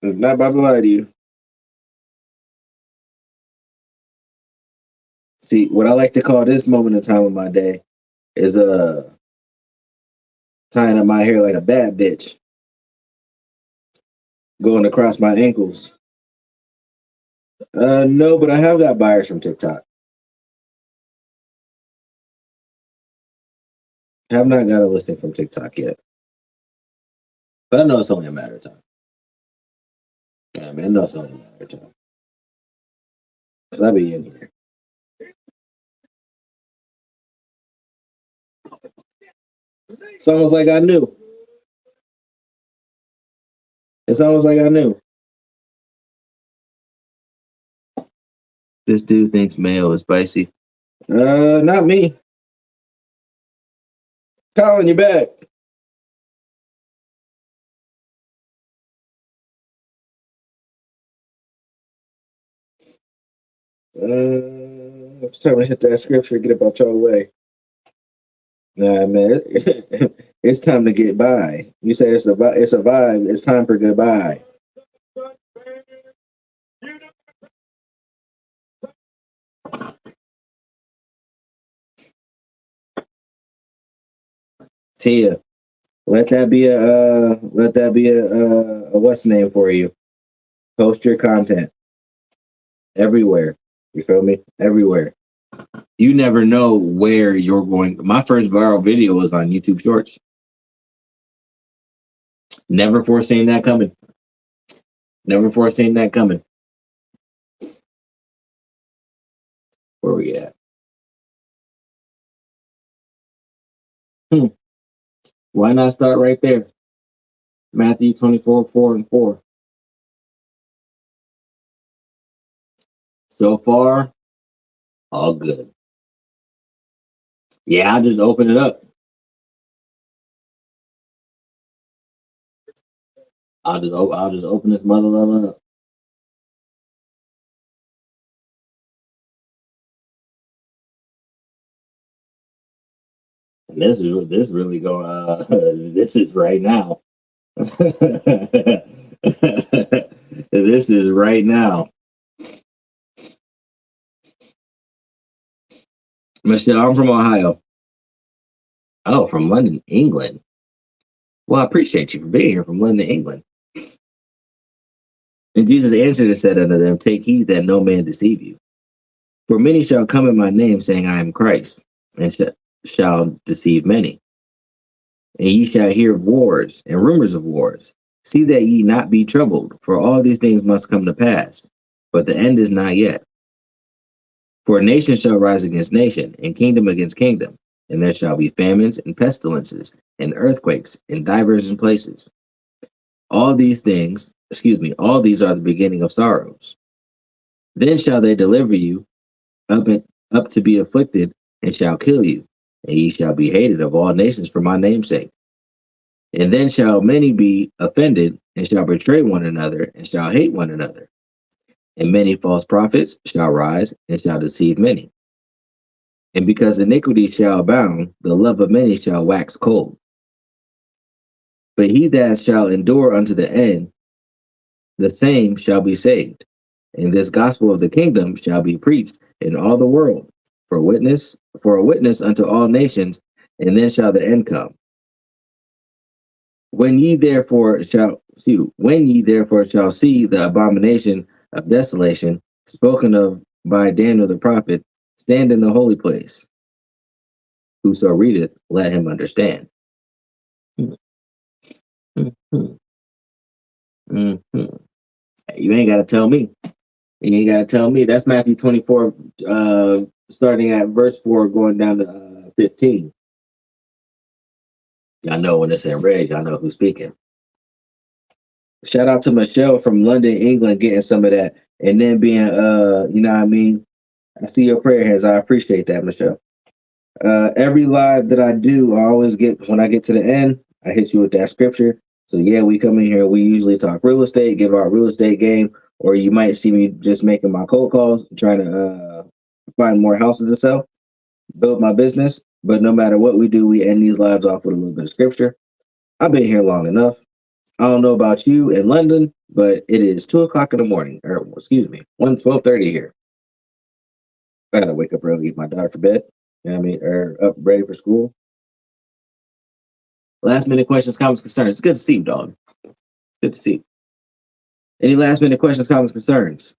A: I'm not about to lie to you. See, what I like to call this moment in time of my day is tying up my hair like a bad bitch, going across my ankles. No, but I have got buyers from TikTok. I have not got a listing from TikTok yet, but I know it's only a matter of time. Yeah, man, I know it's only a matter of time. Cause I be in here. It's almost like I knew. It's almost like I knew. This dude thinks mayo is spicy. Not me. Colin, you back. It's time to hit that scripture, get about your way. Nah, man, it's time to get by. You say it's a vibe. It's time for goodbye. Tia, let that be a what's the name for you? Post your content everywhere. You feel me? Everywhere. You never know where you're going. My first viral video was on YouTube Shorts. Never foreseen that coming. Never foreseen that coming. Where we at? Hmm. Why not start right there? Matthew 24, 4 and 4. So far, all good. Yeah, I'll just open it up. I'll just open this mother lover up. And this really go this is right now. This is right now. Michelle, I'm from Ohio. Oh, from London, England. Well, I appreciate you for being here from London, England. And Jesus answered and said unto them, take heed that no man deceive you. For many shall come in my name, saying, I am Christ, and shall deceive many. And ye shall hear of wars and rumors of wars. See that ye not be troubled, for all these things must come to pass, but the end is not yet. For nation shall rise against nation, and kingdom against kingdom, and there shall be famines and pestilences and earthquakes in divers places. All these things, all these are the beginning of sorrows. Then shall they deliver you up to be afflicted, and shall kill you, and ye shall be hated of all nations for my name's sake. And then shall many be offended, and shall betray one another, and shall hate one another. And many false prophets shall rise, and shall deceive many. And because iniquity shall abound, the love of many shall wax cold. But he that shall endure unto the end, the same shall be saved. And this gospel of the kingdom shall be preached in all the world for a witness unto all nations, and then shall the end come. When ye therefore shall see the abomination of desolation spoken of by Daniel the prophet stand in the holy place, whoso readeth, let him understand. Mhm. Mhm. You ain't got to tell me. You ain't got to tell me. That's Matthew 24, starting at verse 4, going down to 15. Y'all know when it's in red, y'all know who's speaking. Shout out to Michelle from London, England, getting some of that. And then being, you know what I mean? I see your prayer hands. I appreciate that, Michelle. Every live that I do, I always get, when I get to the end, I hit you with that scripture. So yeah, we come in here, we usually talk real estate, give our real estate game, or you might see me just making my cold calls, trying to find more houses to sell, build my business. But no matter what we do, we end these lives off with a little bit of scripture. I've been here long enough. I don't know about you in London, but it is 2 o'clock in the morning, or excuse me, 12:30 here. I gotta wake up early, get my daughter for bed. You know what I mean? Or up ready for school. Last minute questions, comments, concerns. Good to see you, dog. Good to see you. Any last minute questions, comments, concerns?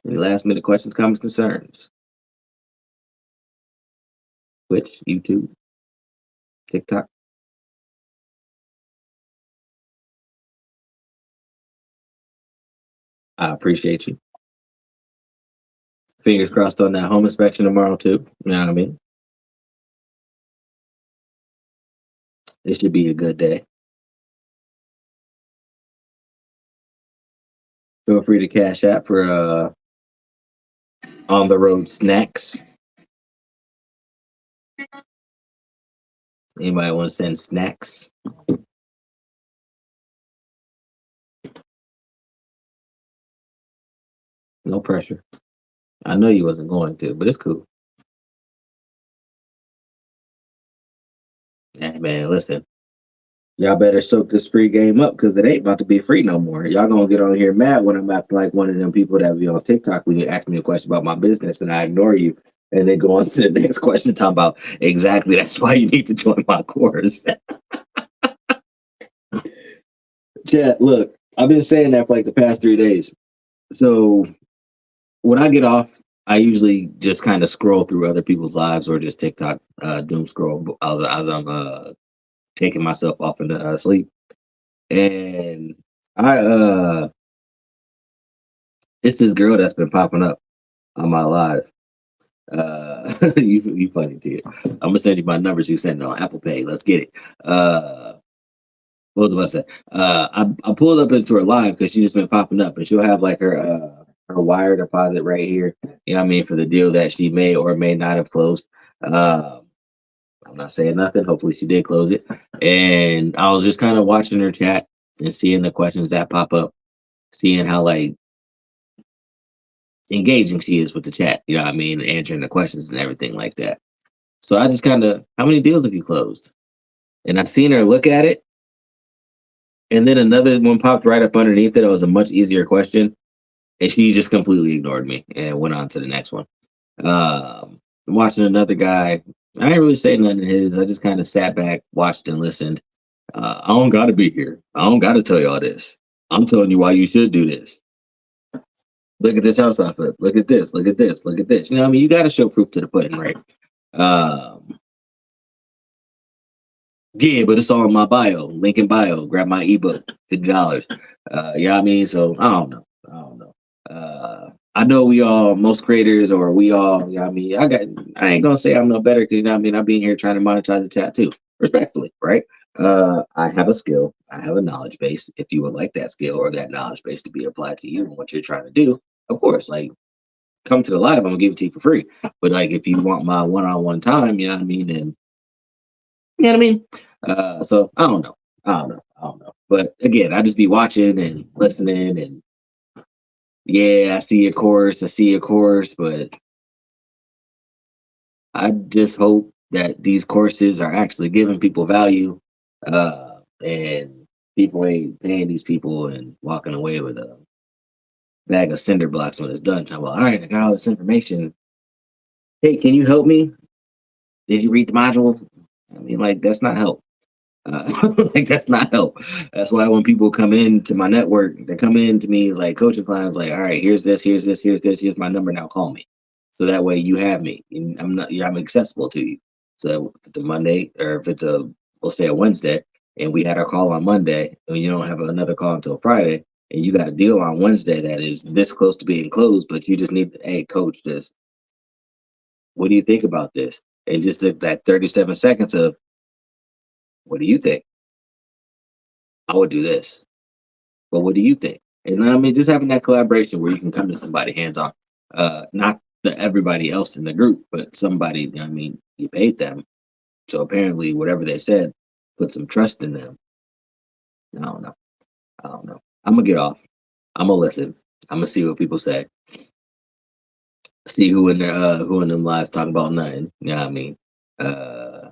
A: Any last minute questions, comments, concerns? Twitch, YouTube, TikTok. I appreciate you. Fingers crossed on that home inspection tomorrow too. You know what I mean? It should be a good day. Feel free to cash app for on the road snacks. Anybody want to send snacks? No pressure. I know you wasn't going to, but it's cool. Hey man, listen. Y'all better soak this free game up because it ain't about to be free no more. Y'all gonna get on here mad when I'm acting like one of them people that be on TikTok when you ask me a question about my business and I ignore you and then go on to the next question talking about exactly that's why you need to join my course. Chat, look, I've been saying that for like the past 3 days. So when I get off, I usually just kind of scroll through other people's lives or just TikTok doom scroll as I'm taking myself off into sleep. And I it's this girl that's been popping up on my live. You funny too. I'm gonna send you my numbers. You send it on Apple Pay. Let's get it. What was I say? I pulled up into her live because she just been popping up, and she'll have like her wire deposit right here. You know what I mean, for the deal that she may or may not have closed. I'm not saying nothing. Hopefully she did close it. And I was just kind of watching her chat and seeing the questions that pop up, seeing how like engaging she is with the chat. You know what I mean, answering the questions and everything like that. So I just kind of, how many deals have you closed? And I seen her look at it, and then another one popped right up underneath it. It was a much easier question, and she just completely ignored me and went on to the next one. Watching another guy, I didn't really say nothing to his. I just kind of sat back, watched and listened. I don't got to be here. I don't got to tell you all this. I'm telling you why you should do this. Look at this house I flip. Look at this. Look at this. Look at this. You know what I mean? You got to show proof to the pudding, right? Um, Yeah, but it's all in my bio. Link in bio. Grab my ebook, $50. You know what I mean? So I don't know. I don't know. I know we all, most creators, or we all, you know what I mean? I ain't gonna say I'm no better because, you know what I mean? I've been here trying to monetize the chat too, respectfully, right? I have a skill. I have a knowledge base. If you would like that skill or that knowledge base to be applied to you and what you're trying to do, of course, like come to the live, I'm gonna give it to you for free. But like if you want my one-on-one time, you know what I mean? And you know what I mean? So I don't know. I don't know. I don't know. But again, I just be watching and listening and yeah, I see a course, but I just hope that these courses are actually giving people value. And people ain't paying these people and walking away with a bag of cinder blocks when it's done. Talking about, all right, I got all this information. Hey, can you help me? Did you read the module? I mean, like, that's not help. Like that's not help. That's why when people come into my network, they come in to me as like coaching clients, like, all right, here's this, here's this, here's this, here's my number. Now call me. So that way you have me. And I'm not, I'm accessible to you. So if it's a Monday or if it's a, we'll say a Wednesday, and we had our call on Monday, and you don't have another call until Friday, and you got a deal on Wednesday that is this close to being closed, but you just need to, hey, coach, this. What do you think about this? And just that 37 seconds of, what do you think? I would do this. But what do you think? And I mean, just having that collaboration where you can come to somebody hands on, not the everybody else in the group, but somebody. I mean, you paid them, so apparently, whatever they said, put some trust in them. I don't know. I don't know. I'm gonna get off. I'm gonna listen. I'm gonna see what people say. See who in them lives talking about nothing. You know what I mean? Uh,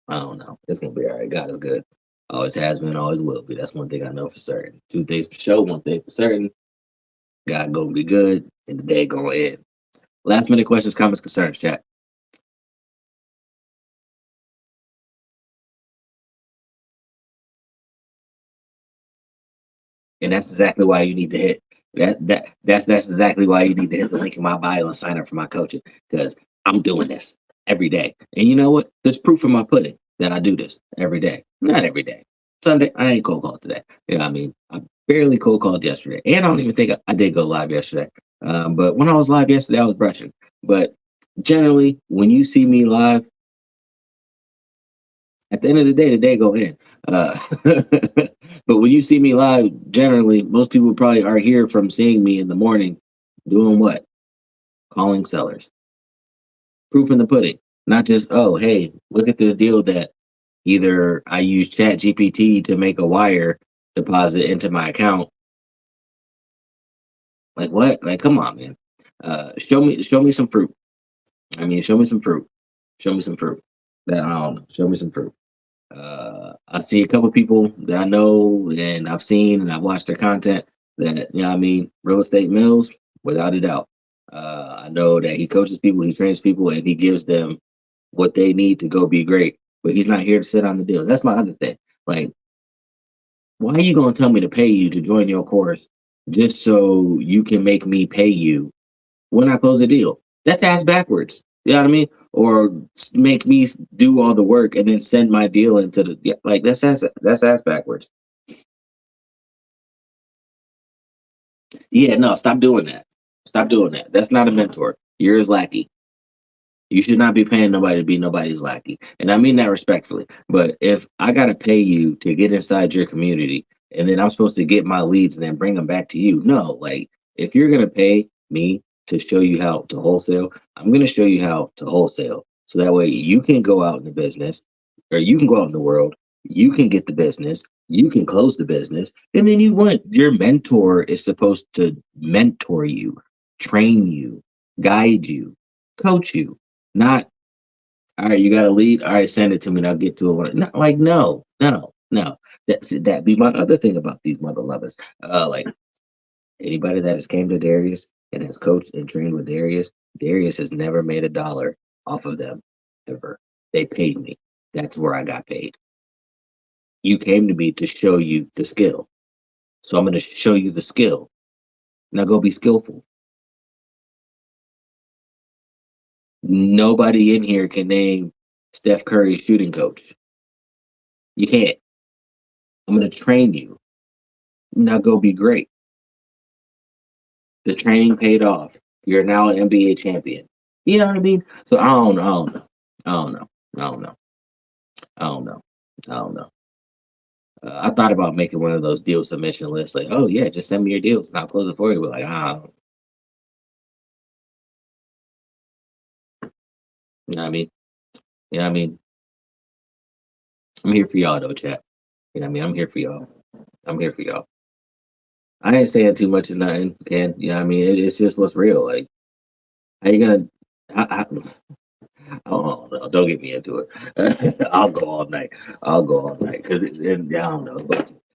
A: I don't know. It's gonna be all right. God is good. Always has been, always will be. That's one thing I know for certain. Two things for sure, one thing for certain. God gonna be good, and the day gonna end. Last minute questions, comments, concerns, chat. And that's exactly why you need to hit that's exactly why you need to hit the link in my bio and sign up for my coaching because I'm doing this every day. And you know what? There's proof in my pudding that I do this every day. Not every day. Sunday, I ain't cold called today. You know what I mean? I barely cold called yesterday. And I don't even think I did go live yesterday. But when I was live yesterday, I was brushing. But generally, when you see me live, at the end of the day go in. Uh, but when you see me live, generally, most people probably are here from seeing me in the morning doing what? Calling sellers. Proof in the pudding. Not just, oh, hey, look at this deal that either I use Chat GPT to make a wire deposit into my account. Like what? Like, come on, man. Show me some fruit. I mean, show me some fruit. Show me some fruit. That I don't know. Show me some fruit. I see a couple people that I know and I've seen and I've watched their content that, you know what I mean, real estate mills, without a doubt. I know that he coaches people, he trains people, and he gives them what they need to go be great. But he's not here to sit on the deals. That's my other thing. Like, why are you going to tell me to pay you to join your course just so you can make me pay you when I close a deal? That's ass backwards. You know what I mean? Or make me do all the work and then send my deal into the, yeah, like that's ass backwards. Yeah, no, stop doing that. Stop doing that. That's not a mentor. You're his lackey. You should not be paying nobody to be nobody's lackey. And I mean that respectfully. But if I got to pay you to get inside your community and then I'm supposed to get my leads and then bring them back to you, no, like if you're going to pay me to show you how to wholesale, I'm going to show you how to wholesale. So that way you can go out in the business or you can go out in the world, you can get the business, you can close the business. And then you want your mentor is supposed to mentor you, train you, guide you, coach you, not, all right, you got a lead. All right, send it to me and I'll get to it. Not like, no, no, no. That be my other thing about these mother lovers. Like anybody that has came to Darius and has coached and trained with Darius, Darius has never made a dollar off of them ever. They paid me. That's where I got paid. You came to me to show you the skill. So I'm going to show you the skill. Now go be skillful. Nobody in here can name Steph Curry's shooting coach. You can't. I'm going to train you. Now go be great. The training paid off. You're now an NBA champion. You know what I mean? So I don't know. I don't know. I don't know. I don't know. I thought about making one of those deal submission lists. Like, oh yeah, just send me your deals and I'll close it for you. But like, you know what I mean? You know what I mean? I'm here for y'all though, chat. You know what I mean? I'm here for y'all. I'm here for y'all. I ain't saying too much of nothing, Ken. You know what I mean? It's just what's real. Like, how you gonna? Oh, no, don't get me into it. I'll go all night. I'll go all night because I don't know.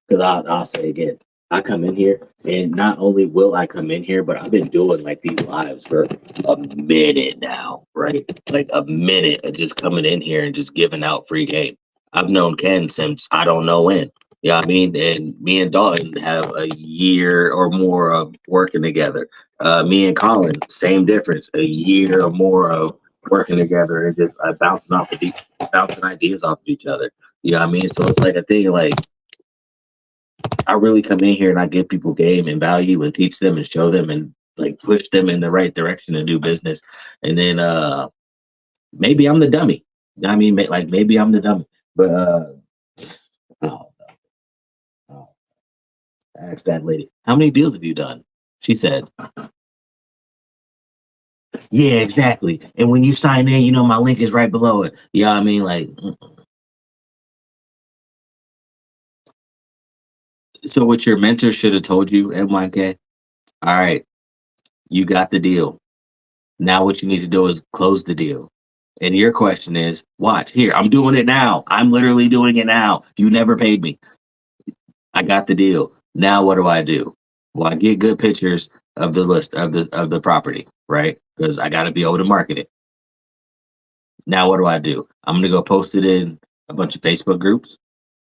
A: Because I'll say again, I come in here, and not only will I come in here, but I've been doing like these lives for a minute now, right? Like a minute of just coming in here and just giving out free game. I've known Ken since I don't know when. You know what I mean? And me and Dalton have a year or more of working together. Me and Colin, same difference, a year or more of working together and just bouncing ideas off of each other. You know what I mean? So it's like a thing like I really come in here and I give people game and value and teach them and show them and like push them in the right direction to do business. And then maybe I'm the dummy. You know what I mean? Like maybe I'm the dummy. But oh, oh, I asked that lady, how many deals have you done? She said, yeah, exactly. And when you sign in, you know my link is right below it. You know what I mean? Like so what your mentor should have told you, NYK, all right, you got the deal. Now what you need to do is close the deal. And your question is, watch here. I'm doing it now. I'm literally doing it now. You never paid me. I got the deal. Now what do I do? Well, I get good pictures of the list of the property, right? Because I got to be able to market it. Now what do I do? I'm gonna go post it in a bunch of Facebook groups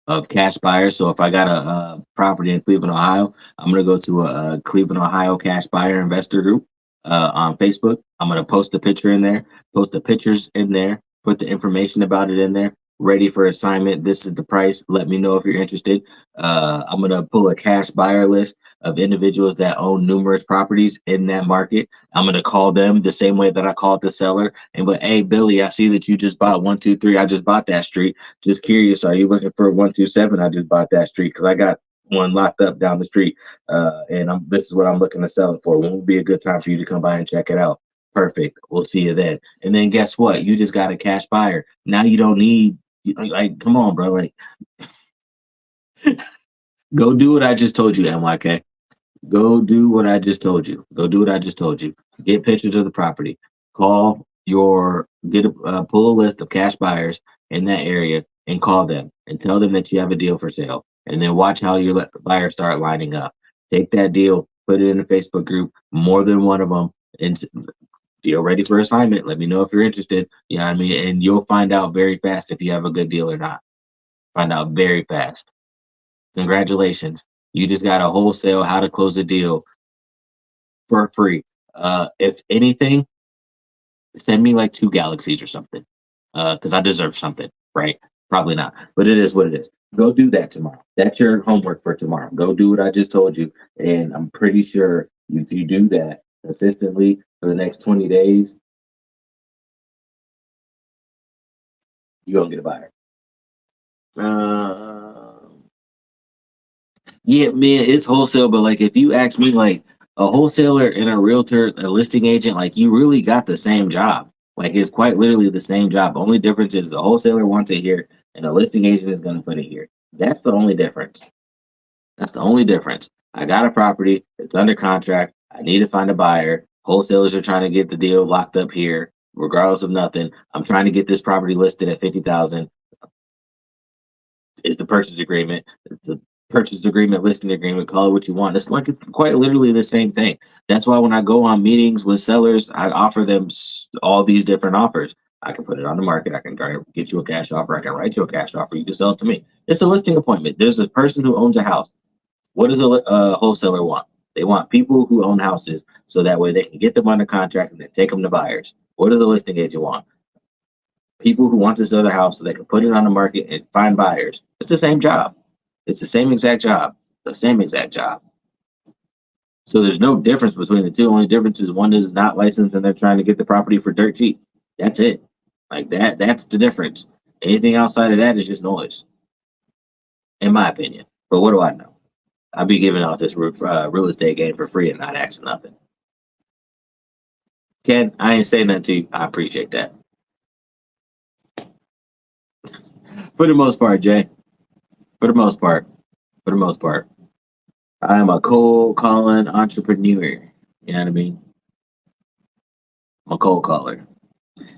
A: of cash buyers. So if I got a property in Cleveland, Ohio, I'm gonna go to a Cleveland, Ohio cash buyer investor group on Facebook. I'm gonna post a picture in there, post the pictures in there, put the information about it in there. Ready for assignment. This is the price. Let me know if you're interested. I'm gonna pull a cash buyer list of individuals that own numerous properties in that market. I'm gonna call them the same way that I called the seller and but hey Billy, I see that you just bought 123. I just bought that street. Just curious, are you looking for 127? I just bought that street because I got one locked up down the street. And this is what I'm looking to sell it for. When would be a good time for you to come by and check it out? Perfect. We'll see you then. And then guess what? You just got a cash buyer. Now you don't need like come on, bro. Like go do what I just told you, NYK. Go do what I just told you. Go do what I just told you. Get pictures of the property. Pull a list of cash buyers in that area and call them and tell them that you have a deal for sale. And then watch how your buyers start lining up. Take that deal, put it in a Facebook group, more than one of them, and deal ready for assignment. Let me know if you're interested. You know what I mean? And you'll find out very fast if you have a good deal or not. Find out very fast. Congratulations. You just got a wholesale how to close a deal for free. If anything, send me like 2 galaxies or something. Because I deserve something, right? Probably not. But it is what it is. Go do that tomorrow. That's your homework for tomorrow. Go do what I just told you. And I'm pretty sure If you do that consistently for the next 20 days, you're gonna get a buyer. Um, yeah, man, it's wholesale, but like if you ask me, like a wholesaler and a realtor, a listing agent, like you really got the same job. Like it's quite literally the same job. Only difference is the wholesaler wants it here, and the listing agent is gonna put it here. That's the only difference. That's the only difference. I got a property, it's under contract. I need to find a buyer. Wholesalers are trying to get the deal locked up here, regardless of nothing. I'm trying to get this property listed at 50,000. It's the purchase agreement. It's the purchase agreement, listing agreement, call it what you want. It's quite literally the same thing. That's why when I go on meetings with sellers, I offer them all these different offers. I can put it on the market. I can get you a cash offer. I can write you a cash offer. You can sell it to me. It's a listing appointment. There's a person who owns a house. What does a wholesaler want? They want people who own houses so that way they can get them under contract and then take them to buyers. What does a listing agent want? People who want to sell their house so they can put it on the market and find buyers. It's the same job. It's the same exact job. The same exact job. So there's no difference between the two. Only difference is one is not licensed and they're trying to get the property for dirt cheap. That's it. Like that. That's the difference. Anything outside of that is just noise, in my opinion. But what do I know? I'll be giving out this real estate game for free and not asking nothing. Ken, I ain't saying nothing to you. I appreciate that. For the most part, Jay. For the most part. For the most part. I am a cold calling entrepreneur. You know what I mean? I'm a cold caller.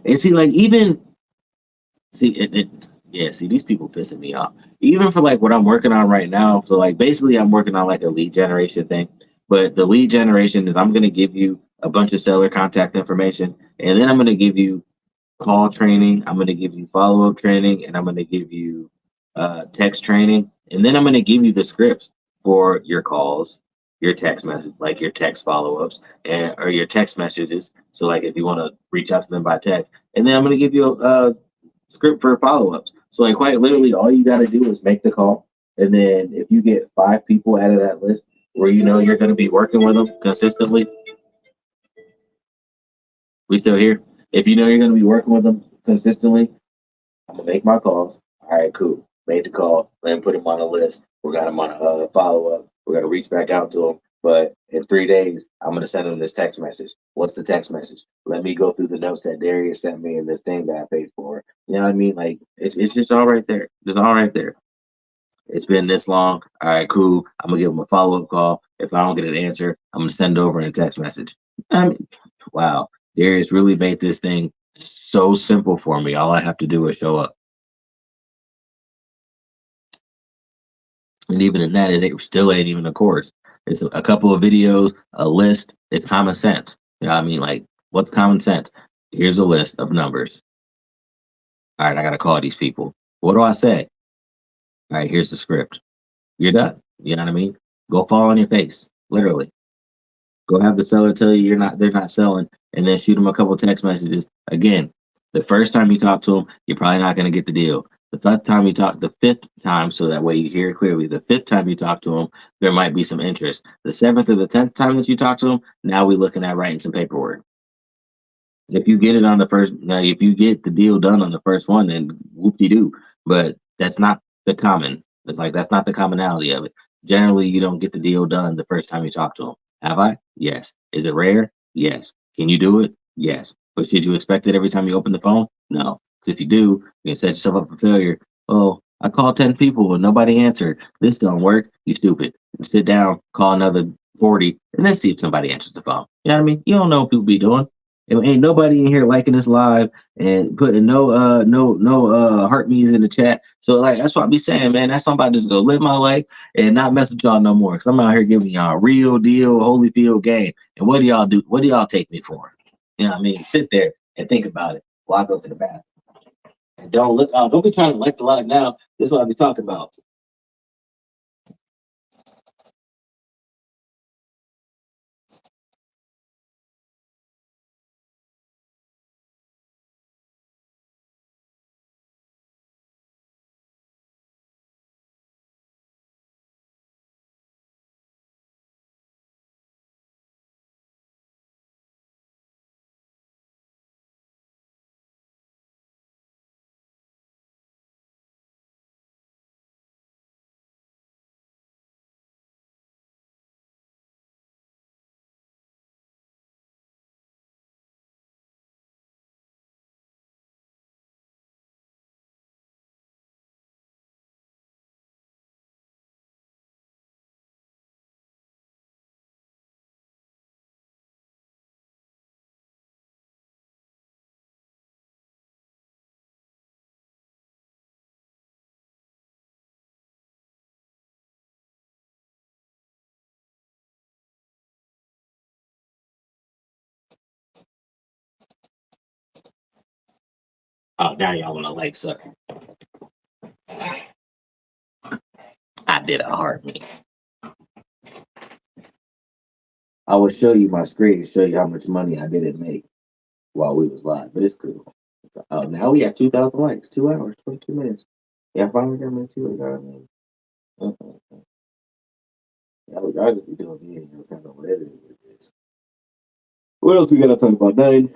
A: And see, like, even, see, yeah, see, these people pissing me off. Even for like what I'm working on right now. So, like, basically, I'm working on like a lead generation thing. But the lead generation is I'm going to give you a bunch of seller contact information. And then I'm going to give you call training. I'm going to give you follow up training, and I'm going to give you text training, and then I'm going to give you the scripts for your calls, your text message, like your text follow ups, and or your text messages. So, like if you want to reach out to them by text, and then I'm going to give you a script for follow ups. So, like quite literally, all you got to do is make the call, and then if you get 5 people out of that list where you know you're going to be working with them consistently, we still here. If you know you're going to be working with them consistently, I'm gonna make my calls. All right, cool. Made the call. Then put him on a list. We got him on a follow up. We're gonna reach back out to him. But in 3 days, I'm gonna send him this text message. What's the text message? Let me go through the notes that Darius sent me and this thing that I paid for. You know what I mean? Like it's just all right there. It's all right there. It's been this long. All right, cool. I'm gonna give him a follow up call. If I don't get an answer, I'm gonna send over a text message. I mean, wow, Darius really made this thing so simple for me. All I have to do is show up. And even in that, it still ain't even a course. It's a couple of videos, a list. It's common sense. You know what I mean? Like, what's common sense? Here's a list of numbers. All right, I got to call these people. What do I say? All right, here's the script. You're done. You know what I mean? Go fall on your face, literally. Go have the seller tell you they're not selling, and then shoot them a couple text messages. Again, the first time you talk to them, you're probably not going to get the deal. The fifth time, so that way you hear it clearly. The fifth time you talk to them, there might be some interest. The seventh or the 10th time that you talk to them, now we're looking at writing some paperwork. If you get it on the first, now if you get the deal done on the first one, then whoop de doo. But that's not the common. It's like that's not the commonality of it. Generally, you don't get the deal done the first time you talk to them. Have I? Yes. Is it rare? Yes. Can you do it? Yes. But should you expect it every time you open the phone? No. 'Cause if you do, you can set yourself up for failure. Oh, I called 10 people and nobody answered. This don't work. You stupid. Sit down, call another 40, and then see if somebody answers the phone. You know what I mean? You don't know what people be doing. And ain't nobody in here liking this live and putting no heart me's in the chat. So like that's what I be saying, man. That's somebody just go live my life and not mess with y'all no more. Cause I'm out here giving y'all a real deal Holyfield game. And what do y'all do? What do y'all take me for? You know what I mean? Sit there and think about it while I go to the bathroom. And don't be trying to like the live now. This is what I be talking about. Oh, now y'all want to like suck. I did a heart me. I will show you my screen, show you how much money I didn't make while we was live, but it's cool. Oh, now we have 2,000 likes, 2 hours, 22 minutes. Yeah, I finally got my 2 hours. Y'all just be doing me and you kind of whatever it is. What else we gotta talk about? 9.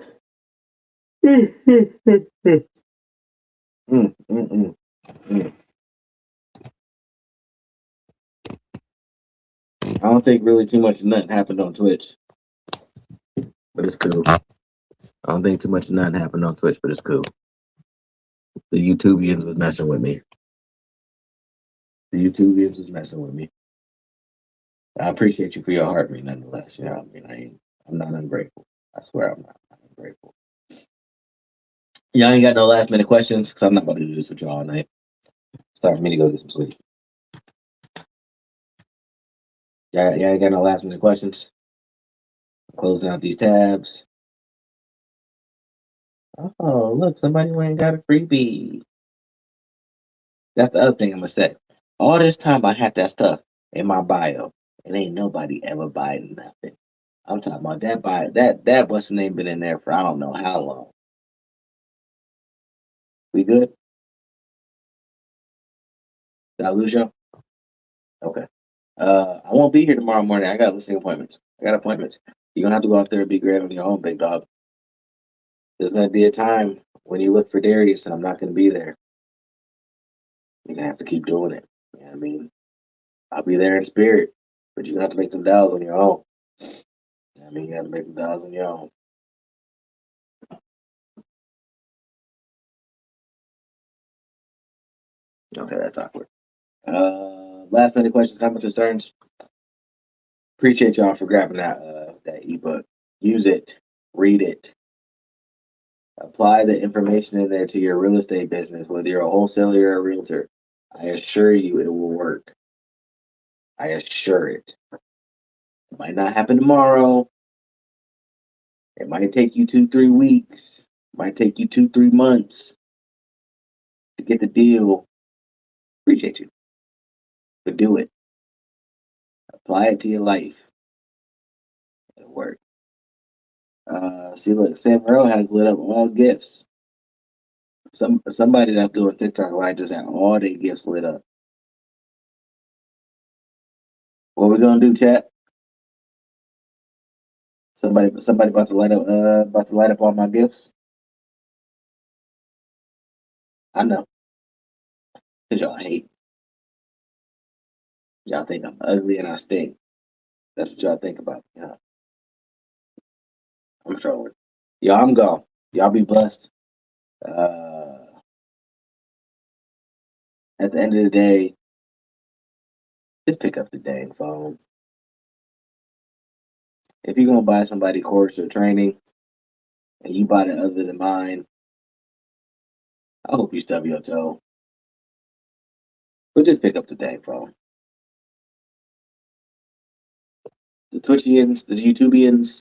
A: mm, mm, mm, mm. I don't think really too much nothing happened on Twitch, but it's cool. I don't think too much nothing happened on Twitch, but it's cool. The YouTubians was messing with me. The YouTubians was messing with me. I appreciate you for your heart, me nonetheless. You know what I mean? I'm not ungrateful. I swear I'm not ungrateful. Y'all ain't got no last minute questions because I'm not about to do this with y'all all night. It's time for me to go get some sleep. Y'all ain't got no last minute questions. I'm closing out these tabs. Oh, look, somebody went and got a freebie. That's the other thing I'm gonna say. All this time I had that stuff in my bio, and ain't nobody ever buying nothing. I'm talking about that bio. That what's the name been in there for I don't know how long. We good? Did I lose y'all? Okay. I won't be here tomorrow morning. I got listening appointments. I got appointments. You're gonna have to go out there and be great on your own, big dog. There's gonna be a time when you look for Darius and I'm not gonna be there. You're gonna have to keep doing it. You know what I mean? I'll be there in spirit, but you're gonna have to make them dials on your own. You know what I mean, you have to make them dials on your own. Okay, that's awkward. Last minute questions, comments, concerns. Appreciate y'all for grabbing that ebook. Use it, read it, apply the information in there to your real estate business, whether you're a wholesaler or a realtor. I assure you it will work. I assure it. It might not happen tomorrow. It might take you 2-3 weeks. It might take you 2-3 months to get the deal. Appreciate you. But do it. Apply it to your life. It'll work. See, look, Sam Earl has lit up all gifts. Somebody that's doing TikTok live just had all their gifts lit up. What we gonna do, chat? Somebody about to light up all my gifts. I know, cause y'all hate. Y'all think I'm ugly and I stink. That's what y'all think about me, huh? I'm trolling. Y'all, I'm gone. Y'all be blessed. At the end of the day, just pick up the dang phone. If you're gonna buy somebody course or training and you bought it other than mine, I hope you stub your toe. But just pick up the dang phone. The Twitchians, the YouTubians,